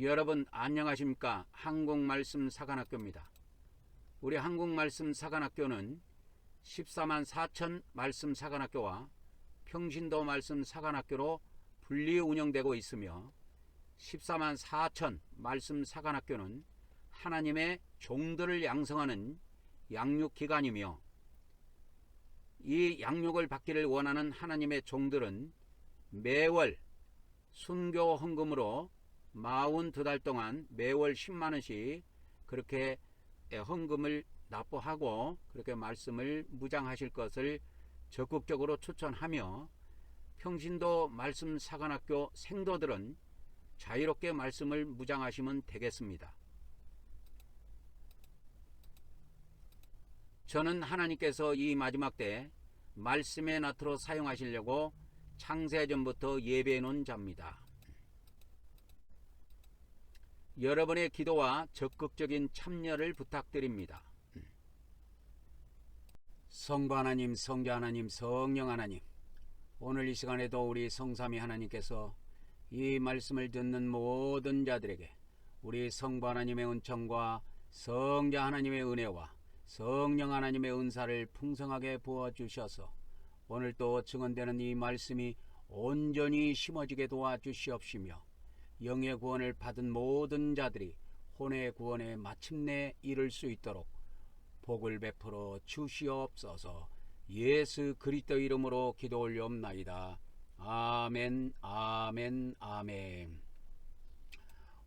여러분 안녕하십니까? 한국말씀 사관학교입니다. 우리 한국말씀 사관학교는 14만 4천 말씀 사관학교와 평신도 말씀 사관학교로 분리 운영되고 있으며 14만 4천 말씀 사관학교는 하나님의 종들을 양성하는 양육기관이며 이 양육을 받기를 원하는 하나님의 종들은 매월 순교 헌금으로 42달 동안 매월 10만원씩 그렇게 헌금을 납부하고 그렇게 말씀을 무장하실 것을 적극적으로 추천하며 평신도 말씀 사관학교 생도들은 자유롭게 말씀을 무장하시면 되겠습니다. 저는 하나님께서 이 마지막 때 말씀의 나트로 사용하시려고 창세전부터 예배해 놓은 자입니다. 여러분의 기도와 적극적인 참여를 부탁드립니다. 성부 하나님, 성자 하나님, 성령 하나님, 오늘 이 시간에도 우리 성삼위 하나님께서 이 말씀을 듣는 모든 자들에게 우리 성부 하나님의 은총과 성자 하나님의 은혜와 성령 하나님의 은사를 풍성하게 부어주셔서 오늘 또 증언되는 이 말씀이 온전히 심어지게 도와주시옵시며 영의 구원을 받은 모든 자들이 혼의 구원에 마침내 이를 수 있도록 복을 베풀어 주시옵소서. 예수 그리스도 이름으로 기도 올려옵나이다. 아멘, 아멘, 아멘.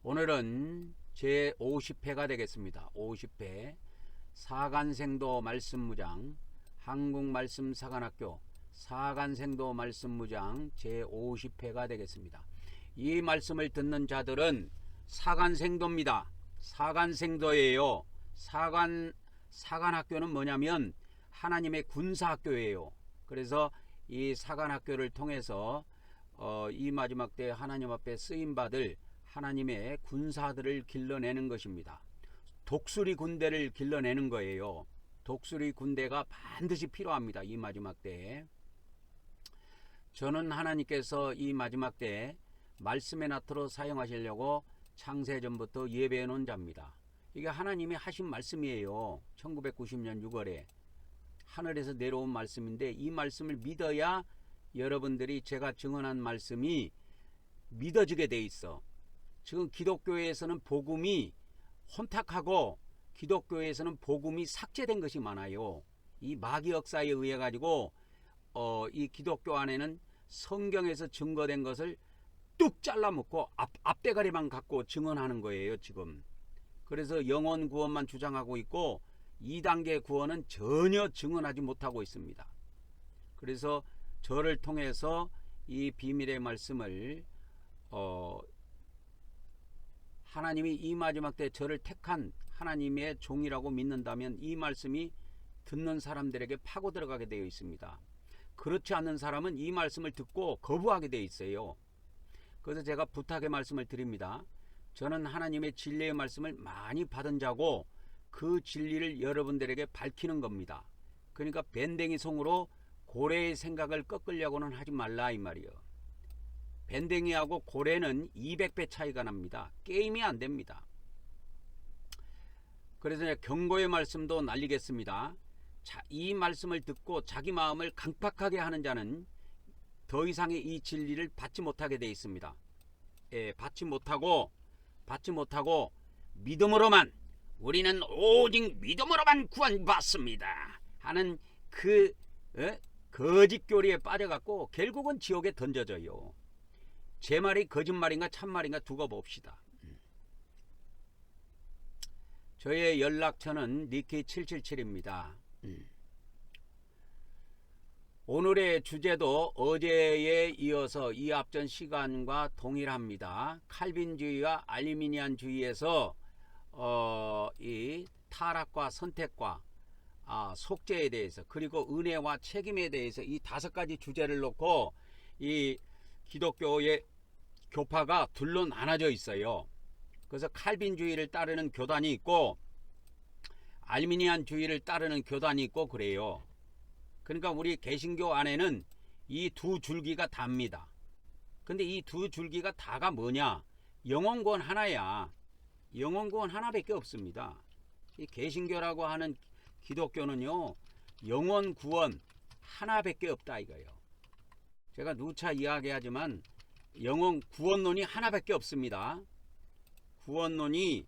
오늘은 제 50회가 되겠습니다. 50회 사간생도 말씀무장 한국말씀사관학교 사간생도 말씀무장 제 50회가 되겠습니다. 이 말씀을 듣는 자들은 사간생도입니다. 사간생도예요. 사간학교는 뭐냐면 하나님의 군사학교예요. 그래서 이 사간학교를 통해서 이 마지막 때 하나님 앞에 쓰임받을 하나님의 군사들을 길러내는 것입니다. 독수리 군대를 길러내는 거예요. 독수리 군대가 반드시 필요합니다. 이 마지막 때에. 저는 하나님께서 이 마지막 때에 말씀의 나트로 사용하시려고 창세전부터 예배해 놓은 자입니다. 이게 하나님이 하신 말씀이에요. 1990년 6월에 하늘에서 내려온 말씀인데 이 말씀을 믿어야 여러분들이 제가 증언한 말씀이 믿어지게 돼 있어. 지금 기독교에서는 복음이 혼탁하고 기독교에서는 복음이 삭제된 것이 많아요. 이 마귀 역사에 의해 가지고 이 기독교 안에는 성경에서 증거된 것을 뚝 잘라먹고 앞대가리만 갖고 증언하는 거예요 지금. 그래서 영혼 구원만 주장하고 있고 2단계 구원은 전혀 증언하지 못하고 있습니다. 그래서 저를 통해서 이 비밀의 말씀을 하나님이 이 마지막 때 저를 택한 하나님의 종이라고 믿는다면 이 말씀이 듣는 사람들에게 파고 들어가게 되어 있습니다. 그렇지 않는 사람은 이 말씀을 듣고 거부하게 되어 있어요. 그래서 제가 부탁의 말씀을 드립니다. 저는 하나님의 진리의 말씀을 많이 받은 자고 그 진리를 여러분들에게 밝히는 겁니다. 그러니까 밴댕이 송으로 고래의 생각을 꺾으려고는 하지 말라 이 말이요. 밴댕이하고 고래는 200배 차이가 납니다. 게임이 안 됩니다. 그래서 경고의 말씀도 날리겠습니다. 자, 이 말씀을 듣고 자기 마음을 강팍하게 하는 자는 더 이상의 이 진리를 받지 못하게 되어 있습니다. 받지 못하고 믿음으로만 우리는 오직 믿음으로만 구원받습니다 하는 그 거짓 교리에 빠져갖고 결국은 지옥에 던져져요. 제 말이 거짓말인가 참말인가 두고 봅시다. 저의 연락처는 니키 777입니다. 오늘의 주제도 어제에 이어서 이 앞전 시간과 동일합니다. 칼빈주의와 알미니안주의에서 이 타락과 선택과 속죄에 대해서 그리고 은혜와 책임에 대해서 이 5가지 주제를 놓고 이 기독교의 교파가 둘로 나눠져 있어요. 그래서 칼빈주의를 따르는 교단이 있고 알미니안주의를 따르는 교단이 있고 그래요. 그러니까 우리 개신교 안에는 이 두 줄기가 답니다. 근데 이 두 줄기가 다가 뭐냐? 영혼구원 하나야. 영혼구원 하나밖에 없습니다. 이 개신교라고 하는 기독교는요, 영혼구원 하나밖에 없다 이거예요. 제가 누차 이야기하지만 구원론이 하나밖에 없습니다. 구원론이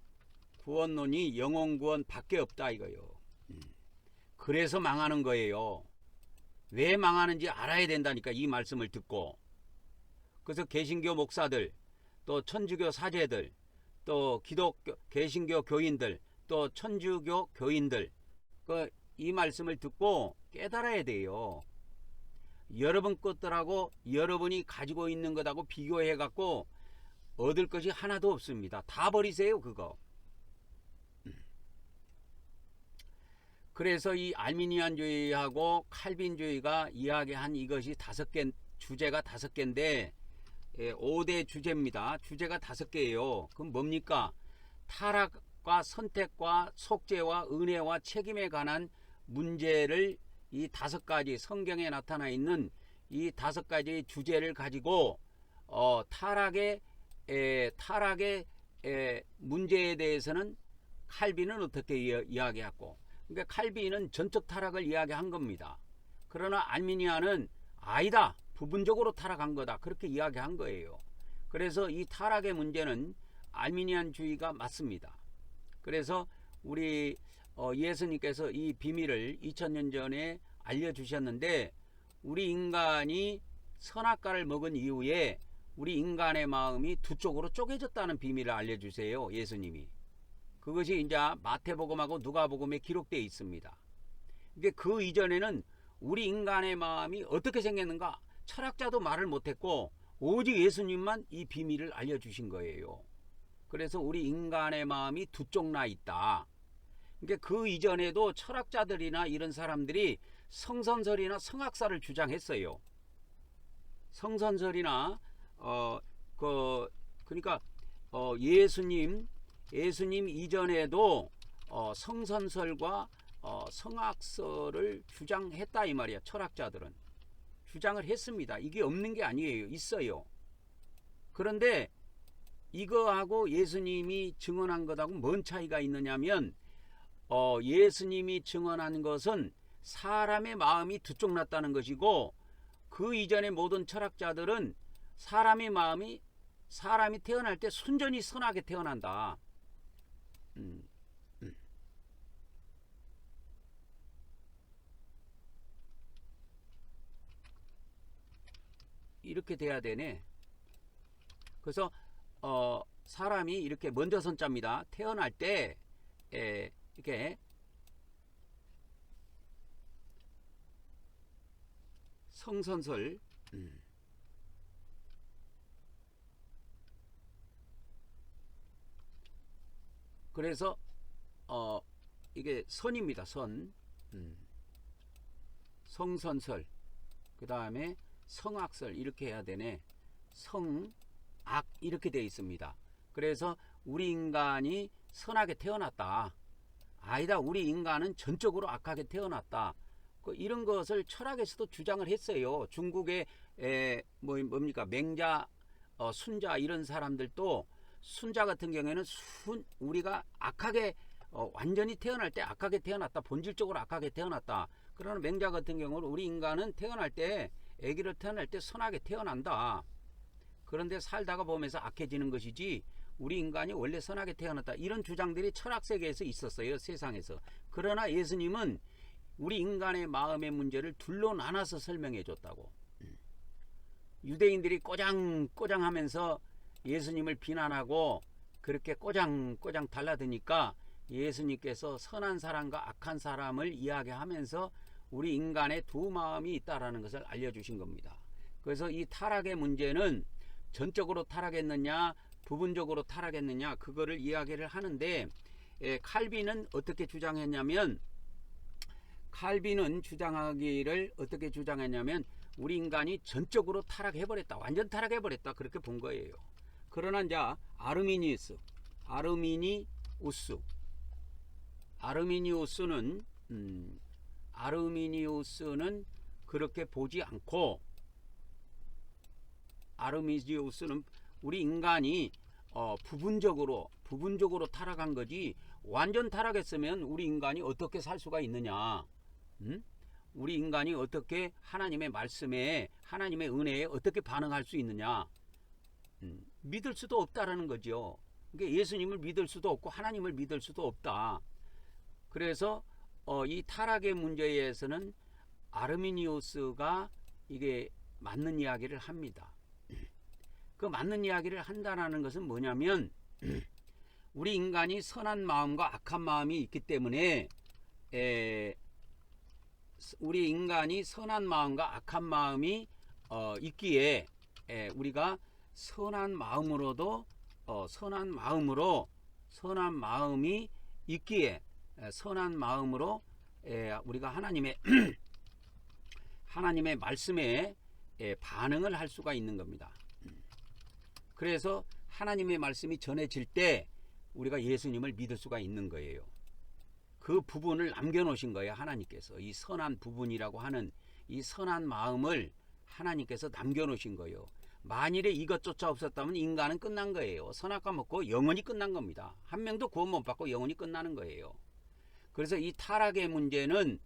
영혼구원 밖에 없다 이거예요. 그래서 망하는 거예요. 왜 망하는지 알아야 된다니까, 이 말씀을 듣고. 그래서 개신교 목사들, 또 천주교 사제들, 또 기독교 개신교 교인들, 또 천주교 교인들, 이 말씀을 듣고 깨달아야 돼요. 여러분 것들하고 여러분이 가지고 있는 것하고 비교해 갖고 얻을 것이 하나도 없습니다. 다 버리세요, 그거. 그래서 이 알미니안주의하고 칼빈주의가 이야기한 이것이 주제가 5개인데 5대 주제입니다. 주제가 5개예요. 그럼 뭡니까? 타락과 선택과 속죄와 은혜와 책임에 관한 문제를 이 5가지 성경에 나타나 있는 이 5가지 주제를 가지고 타락의 문제에 대해서는 칼빈은 어떻게 이야기했고, 그러니까 칼빈은 전적 타락을 이야기한 겁니다. 그러나 알미니아는 아니다, 부분적으로 타락한 거다, 그렇게 이야기한 거예요. 그래서 이 타락의 문제는 알미니안주의가 맞습니다. 그래서 우리 예수님께서 이 비밀을 2000년 전에 알려주셨는데, 우리 인간이 선악과를 먹은 이후에 우리 인간의 마음이 두 쪽으로 쪼개졌다는 비밀을 알려주세요, 예수님이. 그것이 이제 마태복음하고 누가복음에 기록되어 있습니다. 그 이전에는 우리 인간의 마음이 어떻게 생겼는가 철학자도 말을 못했고, 오직 예수님만 이 비밀을 알려주신 거예요. 그래서 우리 인간의 마음이 두 쪽 나 있다. 그 이전에도 철학자들이나 이런 사람들이 성선설이나 성악설을 주장했어요. 성선설이나 그러니까 예수님 이전에도 성선설과 성악설을 주장했다 이 말이야. 철학자들은 주장을 했습니다. 이게 없는 게 아니에요. 있어요. 그런데 이거하고 예수님이 증언한 것하고 뭔 차이가 있느냐면, 예수님이 증언한 것은 사람의 마음이 두 쪽 났다는 것이고, 그 이전의 모든 철학자들은 사람이 태어날 때 순전히 선하게 태어난다. 이렇게 돼야 되네. 그래서 사람이 이렇게 먼저 선자입니다. 태어날 때 이렇게 성선설, 그래서 이게 선입니다. 성선설, 그 다음에 성악설, 이렇게 해야 되네. 성악, 이렇게 되어 있습니다. 그래서 우리 인간이 선하게 태어났다. 아니다, 우리 인간은 전적으로 악하게 태어났다. 이런 것을 철학에서도 주장을 했어요. 중국의 뭡니까 맹자, 순자, 이런 사람들도 순자 같은 경우에는 우리가 악하게 완전히 태어날 때 악하게 태어났다, 본질적으로 악하게 태어났다. 그러나 맹자 같은 경우는 우리 인간은 아기를 태어날 때 선하게 태어난다. 그런데 살다가 보면서 악해지는 것이지 우리 인간이 원래 선하게 태어났다. 이런 주장들이 철학 세계에서 있었어요, 세상에서. 그러나 예수님은 우리 인간의 마음의 문제를 둘로 나눠서 설명해 줬다고. 유대인들이 꼬장꼬장 하면서 예수님을 비난하고 그렇게 꼬장꼬장 달라드니까 예수님께서 선한 사람과 악한 사람을 이야기하면서 우리 인간의 두 마음이 있다라는 것을 알려주신 겁니다. 그래서 이 타락의 문제는 전적으로 타락했느냐, 부분적으로 타락했느냐, 그거를 이야기를 하는데, 칼빈은 어떻게 주장했냐면, 어떻게 주장했냐면 우리 인간이 전적으로 타락해버렸다, 완전 타락해버렸다, 그렇게 본 거예요. 그러나 이제 아르미니우스는 그렇게 보지 않고, 아르미니우스는 우리 인간이 부분적으로 타락한 거지, 완전 타락했으면 우리 인간이 어떻게 살 수가 있느냐? 음? 우리 인간이 어떻게 하나님의 말씀에, 하나님의 은혜에 어떻게 반응할 수 있느냐? 믿을 수도 없다라는 거죠. 그러니까 예수님을 믿을 수도 없고 하나님을 믿을 수도 없다. 그래서 이 타락의 문제에서는 아르미니우스가 이게 맞는 이야기를 합니다. 그 맞는 이야기를 한다는 것은 뭐냐면, 우리 인간이 선한 마음과 악한 마음이 있기 때문에, 우리 인간이 선한 마음과 악한 마음이 있기에, 우리가 선한 마음으로도 선한 마음이 있기에, 선한 마음으로 우리가 하나님의 말씀에 반응을 할 수가 있는 겁니다. 그래서 하나님의 말씀이 전해질 때 우리가 예수님을 믿을 수가 있는 거예요. 그 부분을 남겨놓으신 거예요, 하나님께서. 이 선한 부분이라고 하는 이 선한 마음을 하나님께서 남겨놓으신 거예요. 만일에 이것조차 없었다면 인간은 끝난 거예요. 선악과 먹고 영원히 끝난 겁니다. 한 명도 구원 못 받고 영원히 끝나는 거예요. 그래서 이 타락의 문제는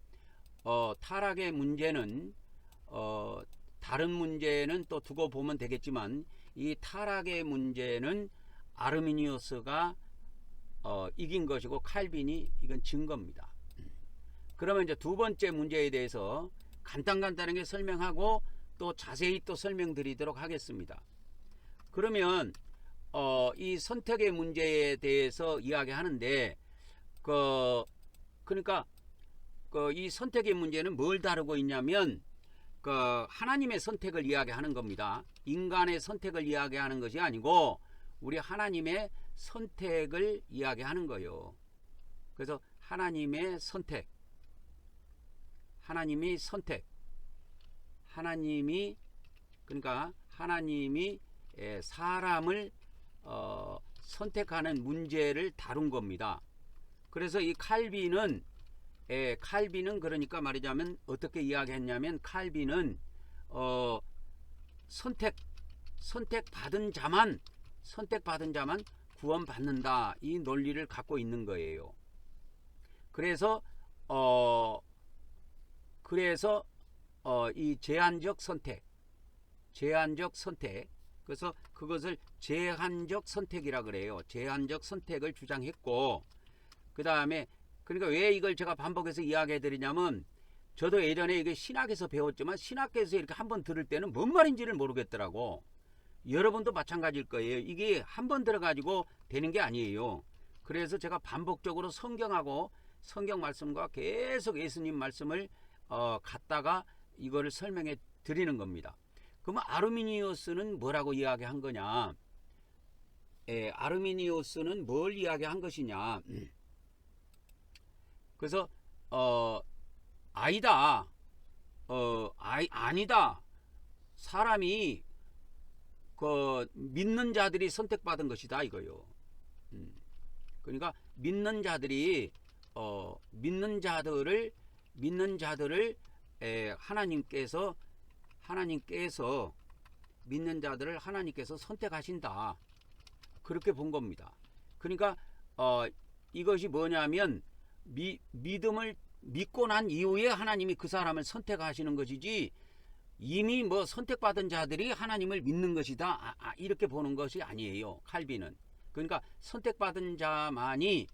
다른 문제는 또 두고 보면 되겠지만, 이 타락의 문제는 아르미니우스가 이긴 것이고 칼빈이 이건 진 겁니다. 그러면 이제 두 번째 문제에 대해서 간단하게 설명하고 또 자세히 또 설명드리도록 하겠습니다. 그러면 이 선택의 문제에 대해서 이야기하는데, 그러니까 이 선택의 문제는 뭘 다루고 있냐면, 하나님의 선택을 이야기하는 겁니다. 인간의 선택을 이야기하는 것이 아니고 우리 하나님의 선택을 이야기하는 거예요. 그래서 하나님이 사람을 선택하는 문제를 다룬 겁니다. 그래서 이 칼빈은 그러니까 말하자면 어떻게 이야기했냐면, 칼빈은 선택받은 자만 구원받는다, 이 논리를 갖고 있는 거예요. 그래서 이 제한적 선택, 그래서 그것을 제한적 선택이라 그래요. 제한적 선택을 주장했고, 그 다음에 그러니까 왜 이걸 제가 반복해서 이야기해 드리냐면, 저도 예전에 이게 신학에서 배웠지만 신학에서 이렇게 한번 들을 때는 뭔 말인지를 모르겠더라고. 여러분도 마찬가지일 거예요. 이게 한번 들어가지고 되는 게 아니에요. 그래서 제가 반복적으로 성경 말씀과 계속 예수님 말씀을 갖다가 이거를 설명해 드리는 겁니다. 그러면 아르미니우스는 뭐라고 이야기한 거냐? 아르미니우스는 뭘 이야기한 것이냐? 그래서 아니다, 아니다. 사람이 믿는 자들이 선택받은 것이다, 이거요. 그러니까 믿는 자들을 하나님께서 믿는 자들을 하나님께서 선택하신다, 그렇게 본 겁니다. 그러니까 이것이 뭐냐면, 믿음을 믿고 난 이후에 하나님이 그 사람을 선택하시는 것이지, 이미 뭐 선택받은 자들이 하나님을 믿는 것이다, 이렇게 보는 것이 아니에요, 칼빈은. 그러니까 선택받은 자만이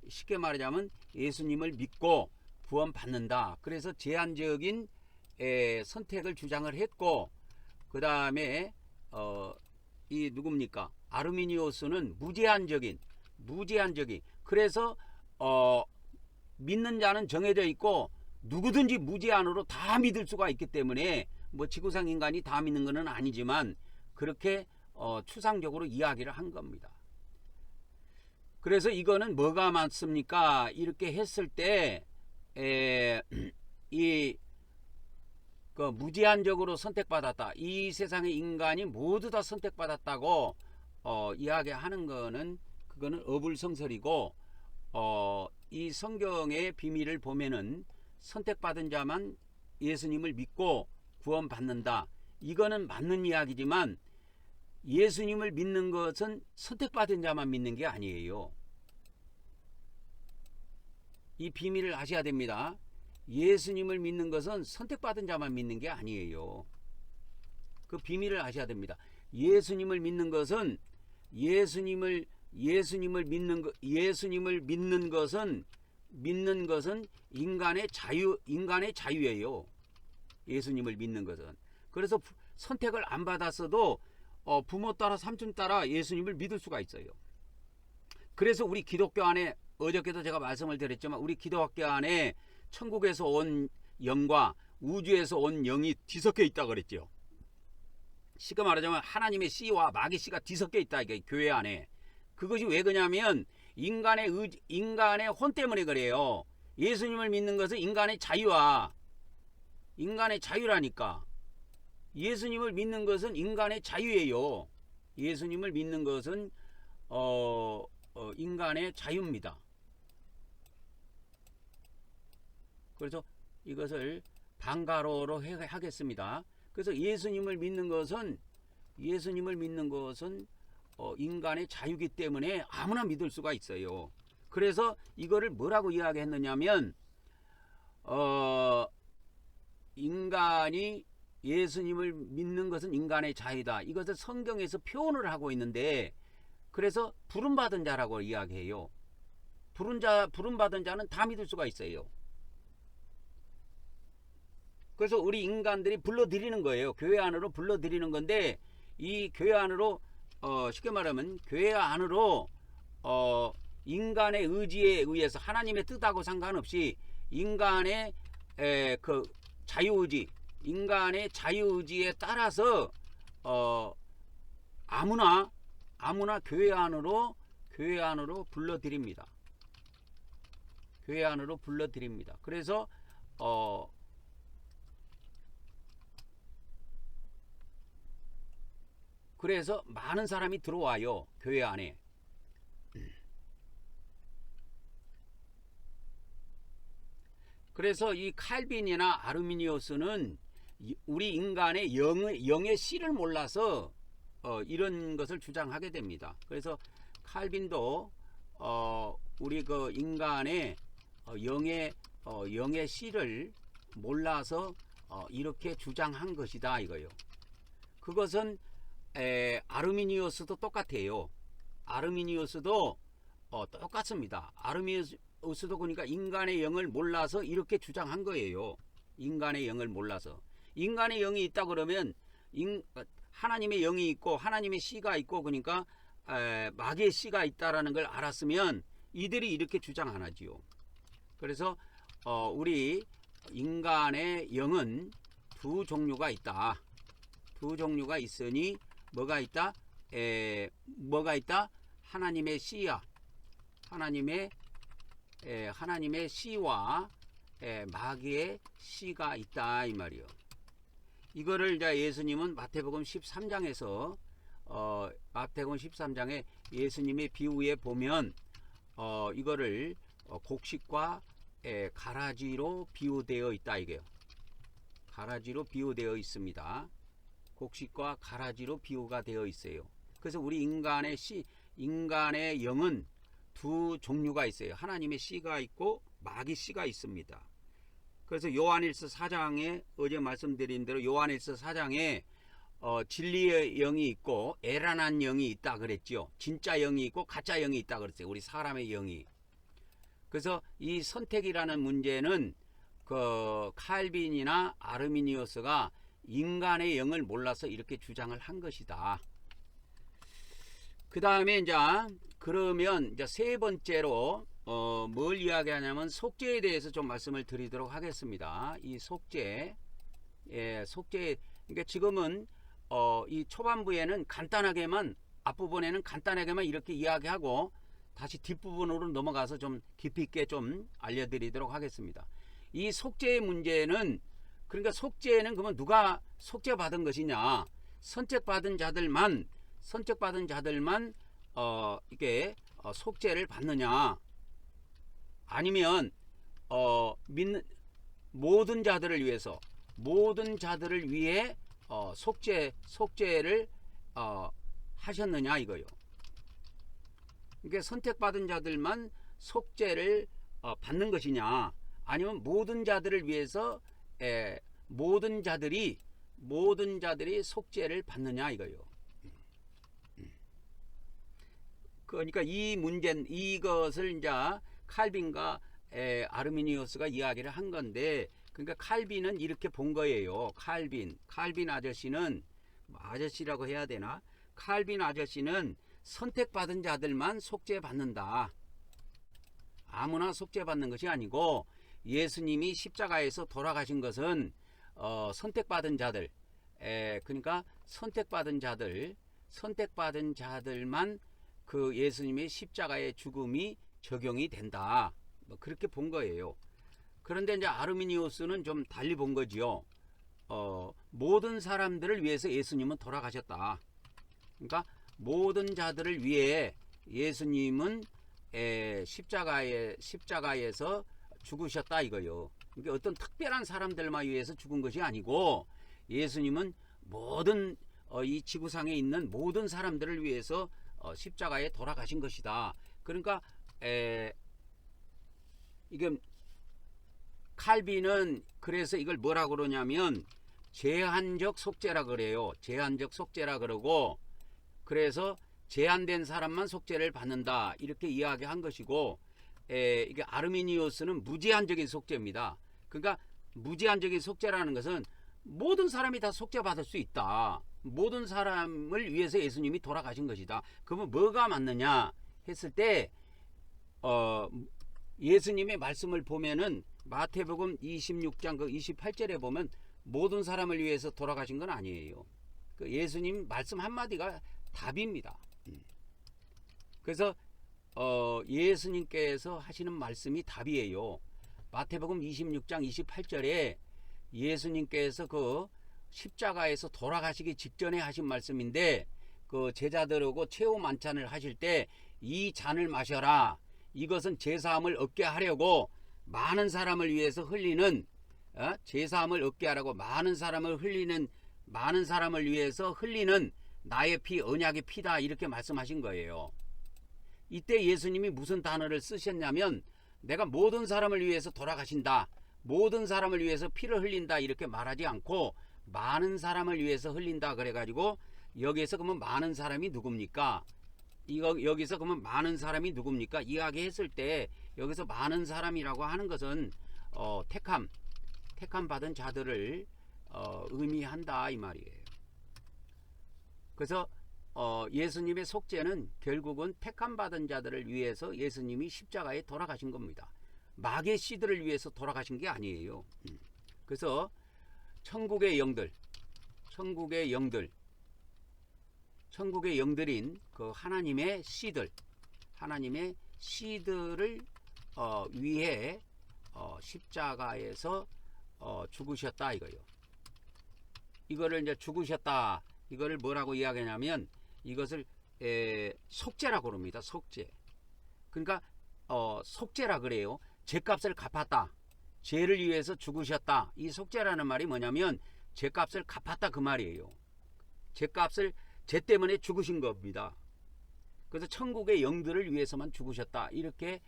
쉽게 말하자면 예수님을 믿고 구원받는다. 그래서 제한적인 선택을 주장을 했고, 그 다음에 이 누굽니까? 아르미니우스는 무제한적인. 그래서 믿는 자는 정해져 있고 누구든지 무제한으로 다 믿을 수가 있기 때문에, 뭐 지구상 인간이 다 믿는 것은 아니지만 그렇게 추상적으로 이야기를 한 겁니다. 그래서 이거는 뭐가 맞습니까? 이렇게 했을 때 무제한적으로 선택받았다, 이 세상의 인간이 모두 다 선택받았다고 이야기하는 거는, 그거는 어불성설이고, 이 성경의 비밀을 보면은 선택받은 자만 예수님을 믿고 구원받는다, 이거는 맞는 이야기지만 예수님을 믿는 것은 선택받은 자만 믿는 게 아니에요. 이 비밀을 아셔야 됩니다. 예수님을 믿는 것은 선택받은 자만 믿는 게 아니에요. 그 비밀을 아셔야 됩니다. 예수님을 믿는 것은 예수님을 믿는 것은 인간의 자유예요. 예수님을 믿는 것은. 그래서 선택을 안 받았어도 부모 따라 삼촌 따라 예수님을 믿을 수가 있어요. 그래서 우리 기독교 안에 어저께도 제가 말씀을 드렸지만 우리 기독교 안에 천국에서 온 영과 우주에서 온 영이 뒤섞여 있다 그랬죠. 쉽게 말하자면 하나님의 씨와 마귀 씨가 뒤섞여 있다 이게 교회 안에. 그것이 왜 그러냐면 인간의 혼 때문에 그래요. 예수님을 믿는 것은 인간의 자유라니까. 예수님을 믿는 것은 인간의 자유예요. 예수님을 믿는 것은 인간의 자유입니다. 그래서 이것을 방가로로 하겠습니다. 그래서 예수님을 믿는 것은 인간의 자유이기 때문에 아무나 믿을 수가 있어요. 그래서 이거를 뭐라고 이야기했느냐면 인간이 예수님을 믿는 것은 인간의 자유다. 이것을 성경에서 표현을 하고 있는데 그래서 부름받은 자라고 이야기해요. 부름받은 자는 다 믿을 수가 있어요. 그래서 우리 인간들이 불러들이는 거예요. 교회 안으로 불러들이는 건데 이 교회 안으로 쉽게 말하면 교회 안으로 인간의 의지에 의해서 하나님의 뜻하고 상관없이 인간의 그 자유의지, 인간의 자유의지에 따라서 아무나 교회 안으로 불러들입니다. 교회 안으로 불러들입니다. 그래서 많은 사람이 들어와요. 교회 안에. 그래서 이 칼빈이나 아르미니우스는 우리 인간의 영의 씨를 몰라서 이런 것을 주장하게 됩니다. 그래서 칼빈도 우리 그 인간의 영의 씨를 몰라서 이렇게 주장한 것이다 이거요. 그것은 아르미니우스도 똑같아요. 아르미니우스도 똑같습니다. 아르미니우스도 그러니까 인간의 영을 몰라서 이렇게 주장한 거예요. 인간의 영을 몰라서. 인간의 영이 있다 그러면 하나님의 영이 있고 하나님의 씨가 있고 그러니까 마귀의 씨가 있다라는 걸 알았으면 이들이 이렇게 주장 안 하지요. 그래서 우리 인간의 영은 두 종류가 있다. 두 종류가 있으니 뭐가 있다? 하나님의 씨야. 하나님의 씨와 마귀의 씨가 있다 이 말이요. 이거를 이제 예수님은 마태복음 13장에서 마태복음 13장에 예수님의 비유에 보면 이거를 곡식과 가라지로 비유되어 있다 이게요. 가라지로 비유되어 있습니다. 곡식과 가라지로 비유가 되어 있어요. 그래서 우리 인간의 영은 두 종류가 있어요. 하나님의 씨가 있고 마귀 씨가 있습니다. 그래서 요한일서 4장에 어제 말씀드린 대로 요한일서 4장에 진리의 영이 있고 에란한 영이 있다 그랬죠. 진짜 영이 있고 가짜 영이 있다 그랬어요. 우리 사람의 영이. 그래서 이 선택이라는 문제는 그 칼빈이나 아르미니우스가 인간의 영을 몰라서 이렇게 주장을 한 것이다. 그 다음에 그러면 세 번째로 뭘 이야기하냐면 속죄에 대해서 좀 말씀을 드리도록 하겠습니다. 이 속죄, 그러니까 지금은 이 초반부에는 간단하게만 앞부분에는 간단하게만 이렇게 이야기하고 다시 뒷부분으로 넘어가서 좀 깊이 있게 좀 알려드리도록 하겠습니다. 이 속죄의 문제는 그러니까 속죄는 그러면 누가 속죄받은 것이냐? 선택받은 자들만 이게 속죄를 받느냐? 아니면 믿는 모든 자들을 위해 속죄를 하셨느냐 이거요. 그러니까 선택받은 자들만 속죄를 받는 것이냐, 아니면 모든 자들을 위해서 모든 자들이 속죄를 받느냐 이거요. 그러니까 이 문제, 이것을 이제 칼빈과 아르미니우스가 이야기를 한 건데, 그러니까 칼빈은 이렇게 본 거예요. 칼빈 아저씨는, 아저씨라고 해야 되나? 칼빈 아저씨는 선택받은 자들만 속죄받는다. 아무나 속죄받는 것이 아니고, 예수님이 십자가에서 돌아가신 것은 선택받은 자들, 그러니까 선택받은 자들만 그 예수님의 십자가의 죽음이 적용이 된다. 뭐 그렇게 본 거예요. 그런데 이제 아르미니우스는 좀 달리 본 거지요. 모든 사람들을 위해서 예수님은 돌아가셨다. 그러니까 모든 자들을 위해 예수님은 십자가에서 죽으셨다 이거요. 그러니까 어떤 특별한 사람들만 위해서 죽은 것이 아니고, 예수님은 모든 이 지구상에 있는 모든 사람들을 위해서 십자가에 돌아가신 것이다. 그러니까 이게 칼빈은 그래서 이걸 뭐라 그러냐면 제한적 속죄라 그래요. 제한적 속죄라 그러고, 그래서 제한된 사람만 속죄를 받는다 이렇게 이야기한 것이고, 이게 아르미니우스는 무제한적인 속죄입니다. 그러니까 무제한적인 속죄라는 것은 모든 사람이 다 속죄받을 수 있다. 모든 사람을 위해서 예수님이 돌아가신 것이다. 그러면 뭐가 맞느냐 했을 때 예수님의 말씀을 보면은 마태복음 26장 그 28절에 보면 모든 사람을 위해서 돌아가신 건 아니에요. 그 예수님 말씀 한마디가 답입니다. 그래서 예수님께서 하시는 말씀이 답이에요. 마태복음 26장 28절에 예수님께서 그 십자가에서 돌아가시기 직전에 하신 말씀인데, 그 제자들하고 최후 만찬을 하실 때 이 잔을 마셔라. 이것은 제사함을 얻게 하려고 많은 사람을 위해서 흘리는, 제사함을 얻게 하라고 많은 사람을 위해서 흘리는 나의 피, 언약의 피다 이렇게 말씀하신 거예요. 이때 예수님이 무슨 단어를 쓰셨냐면, 내가 모든 사람을 위해서 돌아가신다, 모든 사람을 위해서 피를 흘린다 이렇게 말하지 않고 많은 사람을 위해서 흘린다 그래가지고, 여기에서 그러면 많은 사람이 누굽니까? 여기서 그러면 많은 사람이 누굽니까? 이야기했을 때 여기서 많은 사람이라고 하는 것은 택함 받은 자들을 의미한다 이 말이에요. 그래서 예수님의 속죄는 결국은 택함 받은 자들을 위해서 예수님이 십자가에 돌아가신 겁니다. 마귀의 씨들을 위해서 돌아가신 게 아니에요. 그래서 천국의 영들인 그 하나님의 씨들을 위해 십자가에서 죽으셨다 이거요. 이거를 이제 죽으셨다, 이거를 뭐라고 이야기하냐면 이것을 속죄라고 그럽니다. 속죄. 그러니까 속죄라 그래요. 죄값을 갚았다, 죄를 위해서 죽으셨다. 이 속죄라는 말이 뭐냐면 죄값을 갚았다 그 말이에요. 죄 때문에 죽으신 겁니다. 그래서 천국의 영들을 위해서만 죽으셨다 이렇게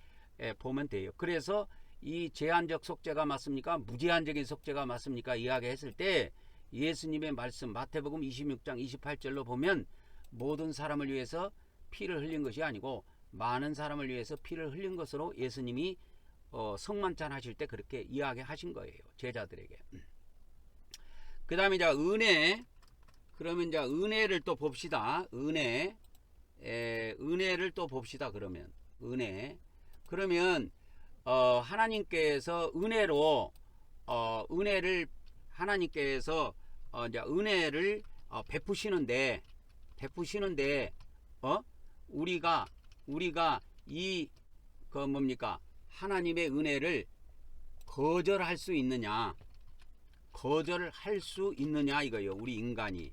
보면 돼요. 그래서 이 제한적 속죄가 맞습니까? 무제한적인 속죄가 맞습니까? 이야기했을 때 예수님의 말씀 마태복음 26장 28절로 보면 모든 사람을 위해서 피를 흘린 것이 아니고 많은 사람을 위해서 피를 흘린 것으로 예수님이 성만찬 하실 때 그렇게 이야기하신 거예요. 제자들에게. 그 다음에 이제 은혜. 그러면 이제 은혜를 또 봅시다. 은혜를 또 봅시다. 그러면 그러면 하나님께서 하나님께서 이제 은혜를 베푸시는데 우리가 이 그 뭡니까? 하나님의 은혜를 거절할 수 있느냐 이거예요. 우리 인간이.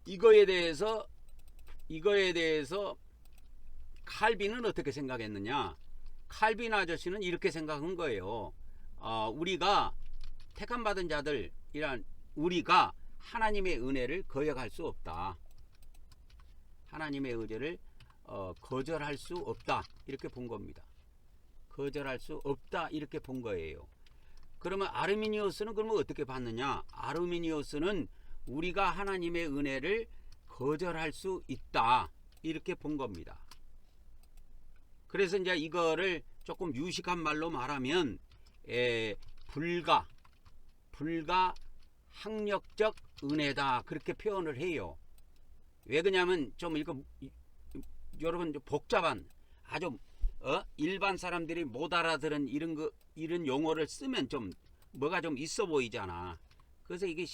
이거에 대해서 칼빈은 어떻게 생각했느냐? 칼빈 아저씨는 이렇게 생각한 거예요. 우리가 택함 받은 자들이란 우리가 하나님의 은혜를 거역할 수 없다. 하나님의 의제를 거절할 수 없다. 이렇게 본 겁니다. 거절할 수 없다. 이렇게 본 거예요. 그러면 아르미니우스는 그러면 어떻게 봤느냐? 아르미니우스는 우리가 하나님의 은혜를 거절할 수 있다. 이렇게 본 겁니다. 그래서 이제 이거를 조금 유식한 말로 말하면 불가 학력적 은혜다. 그렇게 표현을 해요. 왜 그러냐면 좀 이거 여러분 복잡한 아주 일반 사람들이 못 알아들은 이런 용어를 쓰면 좀 뭐가 좀 있어 보이잖아. 그래서 이게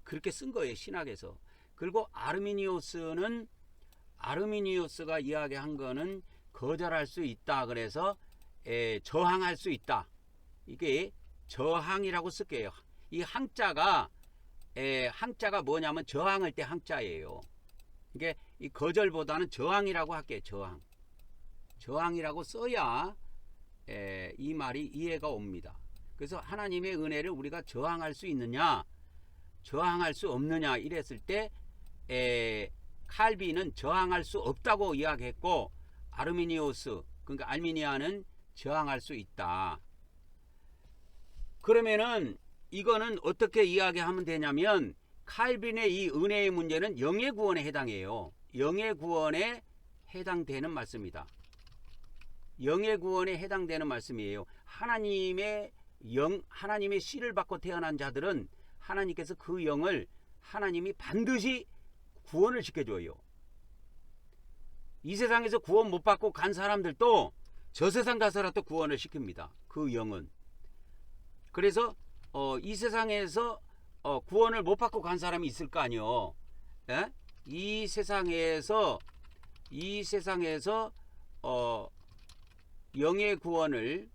그렇게 쓴 거예요, 신학에서. 그리고 아르미니우스가 이야기한 거는 거절할 수 있다. 그래서 저항할 수 있다. 이게 저항이라고 쓸게요. 이 항자가 뭐냐면 저항할 때 항자예요. 이게 이 거절보다는 저항이라고 할게요. 저항이라고 써야 이 말이 이해가 옵니다. 그래서 하나님의 은혜를 우리가 저항할 수 있느냐, 저항할 수 없느냐 이랬을 때 칼빈은 저항할 수 없다고 이야기했고, 아르미니우스 그러니까 알미니아는 저항할 수 있다. 그러면은 이거는 어떻게 이야기하면 되냐면, 칼빈의 이 은혜의 문제는 영의 구원에 해당해요. 영의 구원에 해당되는 말씀이다. 영의 구원에 해당되는 말씀이에요. 하나님의 씨를 받고 태어난 자들은 하나님께서 그 영을 하나님이 반드시 구원을 시켜줘요. 이 세상에서 구원 못 받고 간 사람들도 저 세상 가서라도 구원을 시킵니다. 그 영은. 그래서 이 세상에서 구원을 못 받고 간 사람이 있을 거 아니요. 예? 이 세상에서 영의 구원을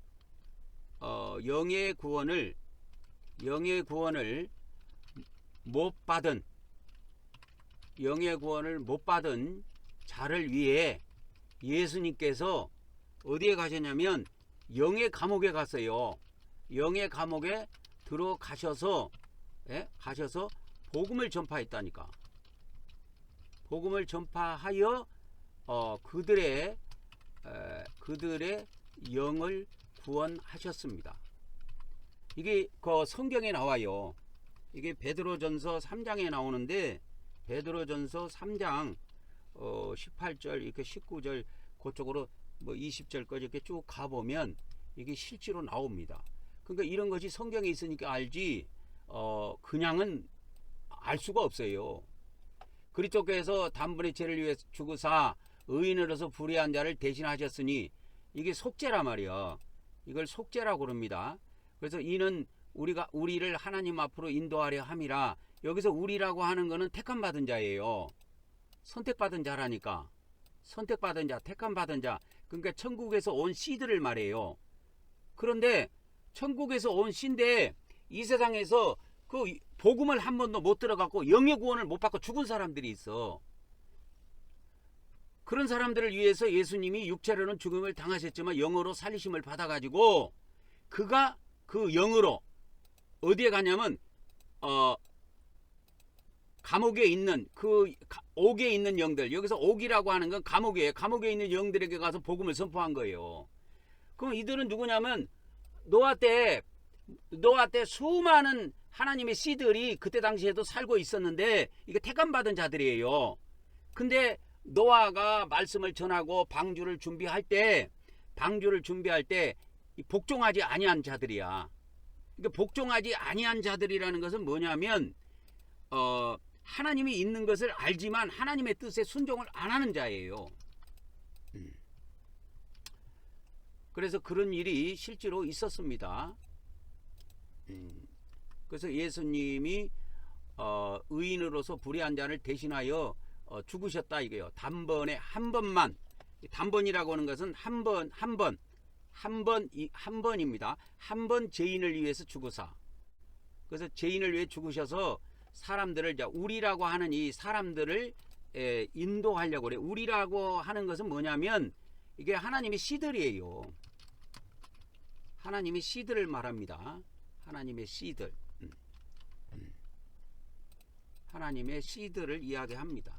못 받은 자를 위해 예수님께서 어디에 가셨냐면 영의 감옥에 갔어요. 영의 감옥에 들어가셔서 가셔서 복음을 전파했다니까. 복음을 전파하여 그들의 영을 구원하셨습니다. 이게 그 성경에 나와요. 이게 베드로전서 3장에 나오는데, 베드로전서 3장 18절 이렇게 19절 그쪽으로 뭐 20절까지 이렇게 쭉 가보면 이게 실제로 나옵니다. 그러니까 이런 것이 성경에 있으니까 알지 그냥은 알 수가 없어요. 그리스도께서 단번에 죄를 위해 죽으사 의인으로서 불의한 자를 대신하셨으니, 이게 속죄라 말이야. 이걸 속죄라고 그럽니다. 그래서 이는 우리를 하나님 앞으로 인도하려 함이라. 여기서 우리라고 하는 거는 택함 받은 자예요. 선택받은 자라니까. 선택받은 자, 택함 받은 자. 그러니까 천국에서 온 씨들을 말해요. 그런데 천국에서 온 씨인데 이 세상에서 그 복음을 한 번도 못 들어갔고 영의 구원을 못 받고 죽은 사람들이 있어. 그런 사람들을 위해서 예수님이 육체로는 죽음을 당하셨지만 영으로 살리심을 받아가지고 그가 그 영으로 어디에 가냐면 감옥에 있는 그 옥에 있는 영들, 여기서 옥이라고 하는 건 감옥이에요. 감옥에 있는 영들에게 가서 복음을 선포한 거예요. 그럼 이들은 누구냐면 노아 때 수많은 하나님의 씨들이 그때 당시에도 살고 있었는데 이게 택함 받은 자들이에요. 근데 노아가 말씀을 전하고 방주를 준비할 때 복종하지 아니한 자들이야. 그러니까 복종하지 아니한 자들이라는 것은 뭐냐면 하나님이 있는 것을 알지만 하나님의 뜻에 순종을 안 하는 자예요. 그래서 그런 일이 실제로 있었습니다. 그래서 예수님이 의인으로서 불의한 자를 대신하여 죽으셨다 이거예요. 단번에 한 번만. 단번이라고 하는 것은 한 번입니다. 한 번 죄인을 위해서 죽으사. 그래서 죄인을 위해 죽으셔서 사람들을, 우리라고 하는 이 사람들을 인도하려고 그래. 우리라고 하는 것은 뭐냐면 이게 하나님의 씨들이에요. 하나님의 씨들을 말합니다. 하나님의 씨들, 하나님의 씨들을 이야기합니다.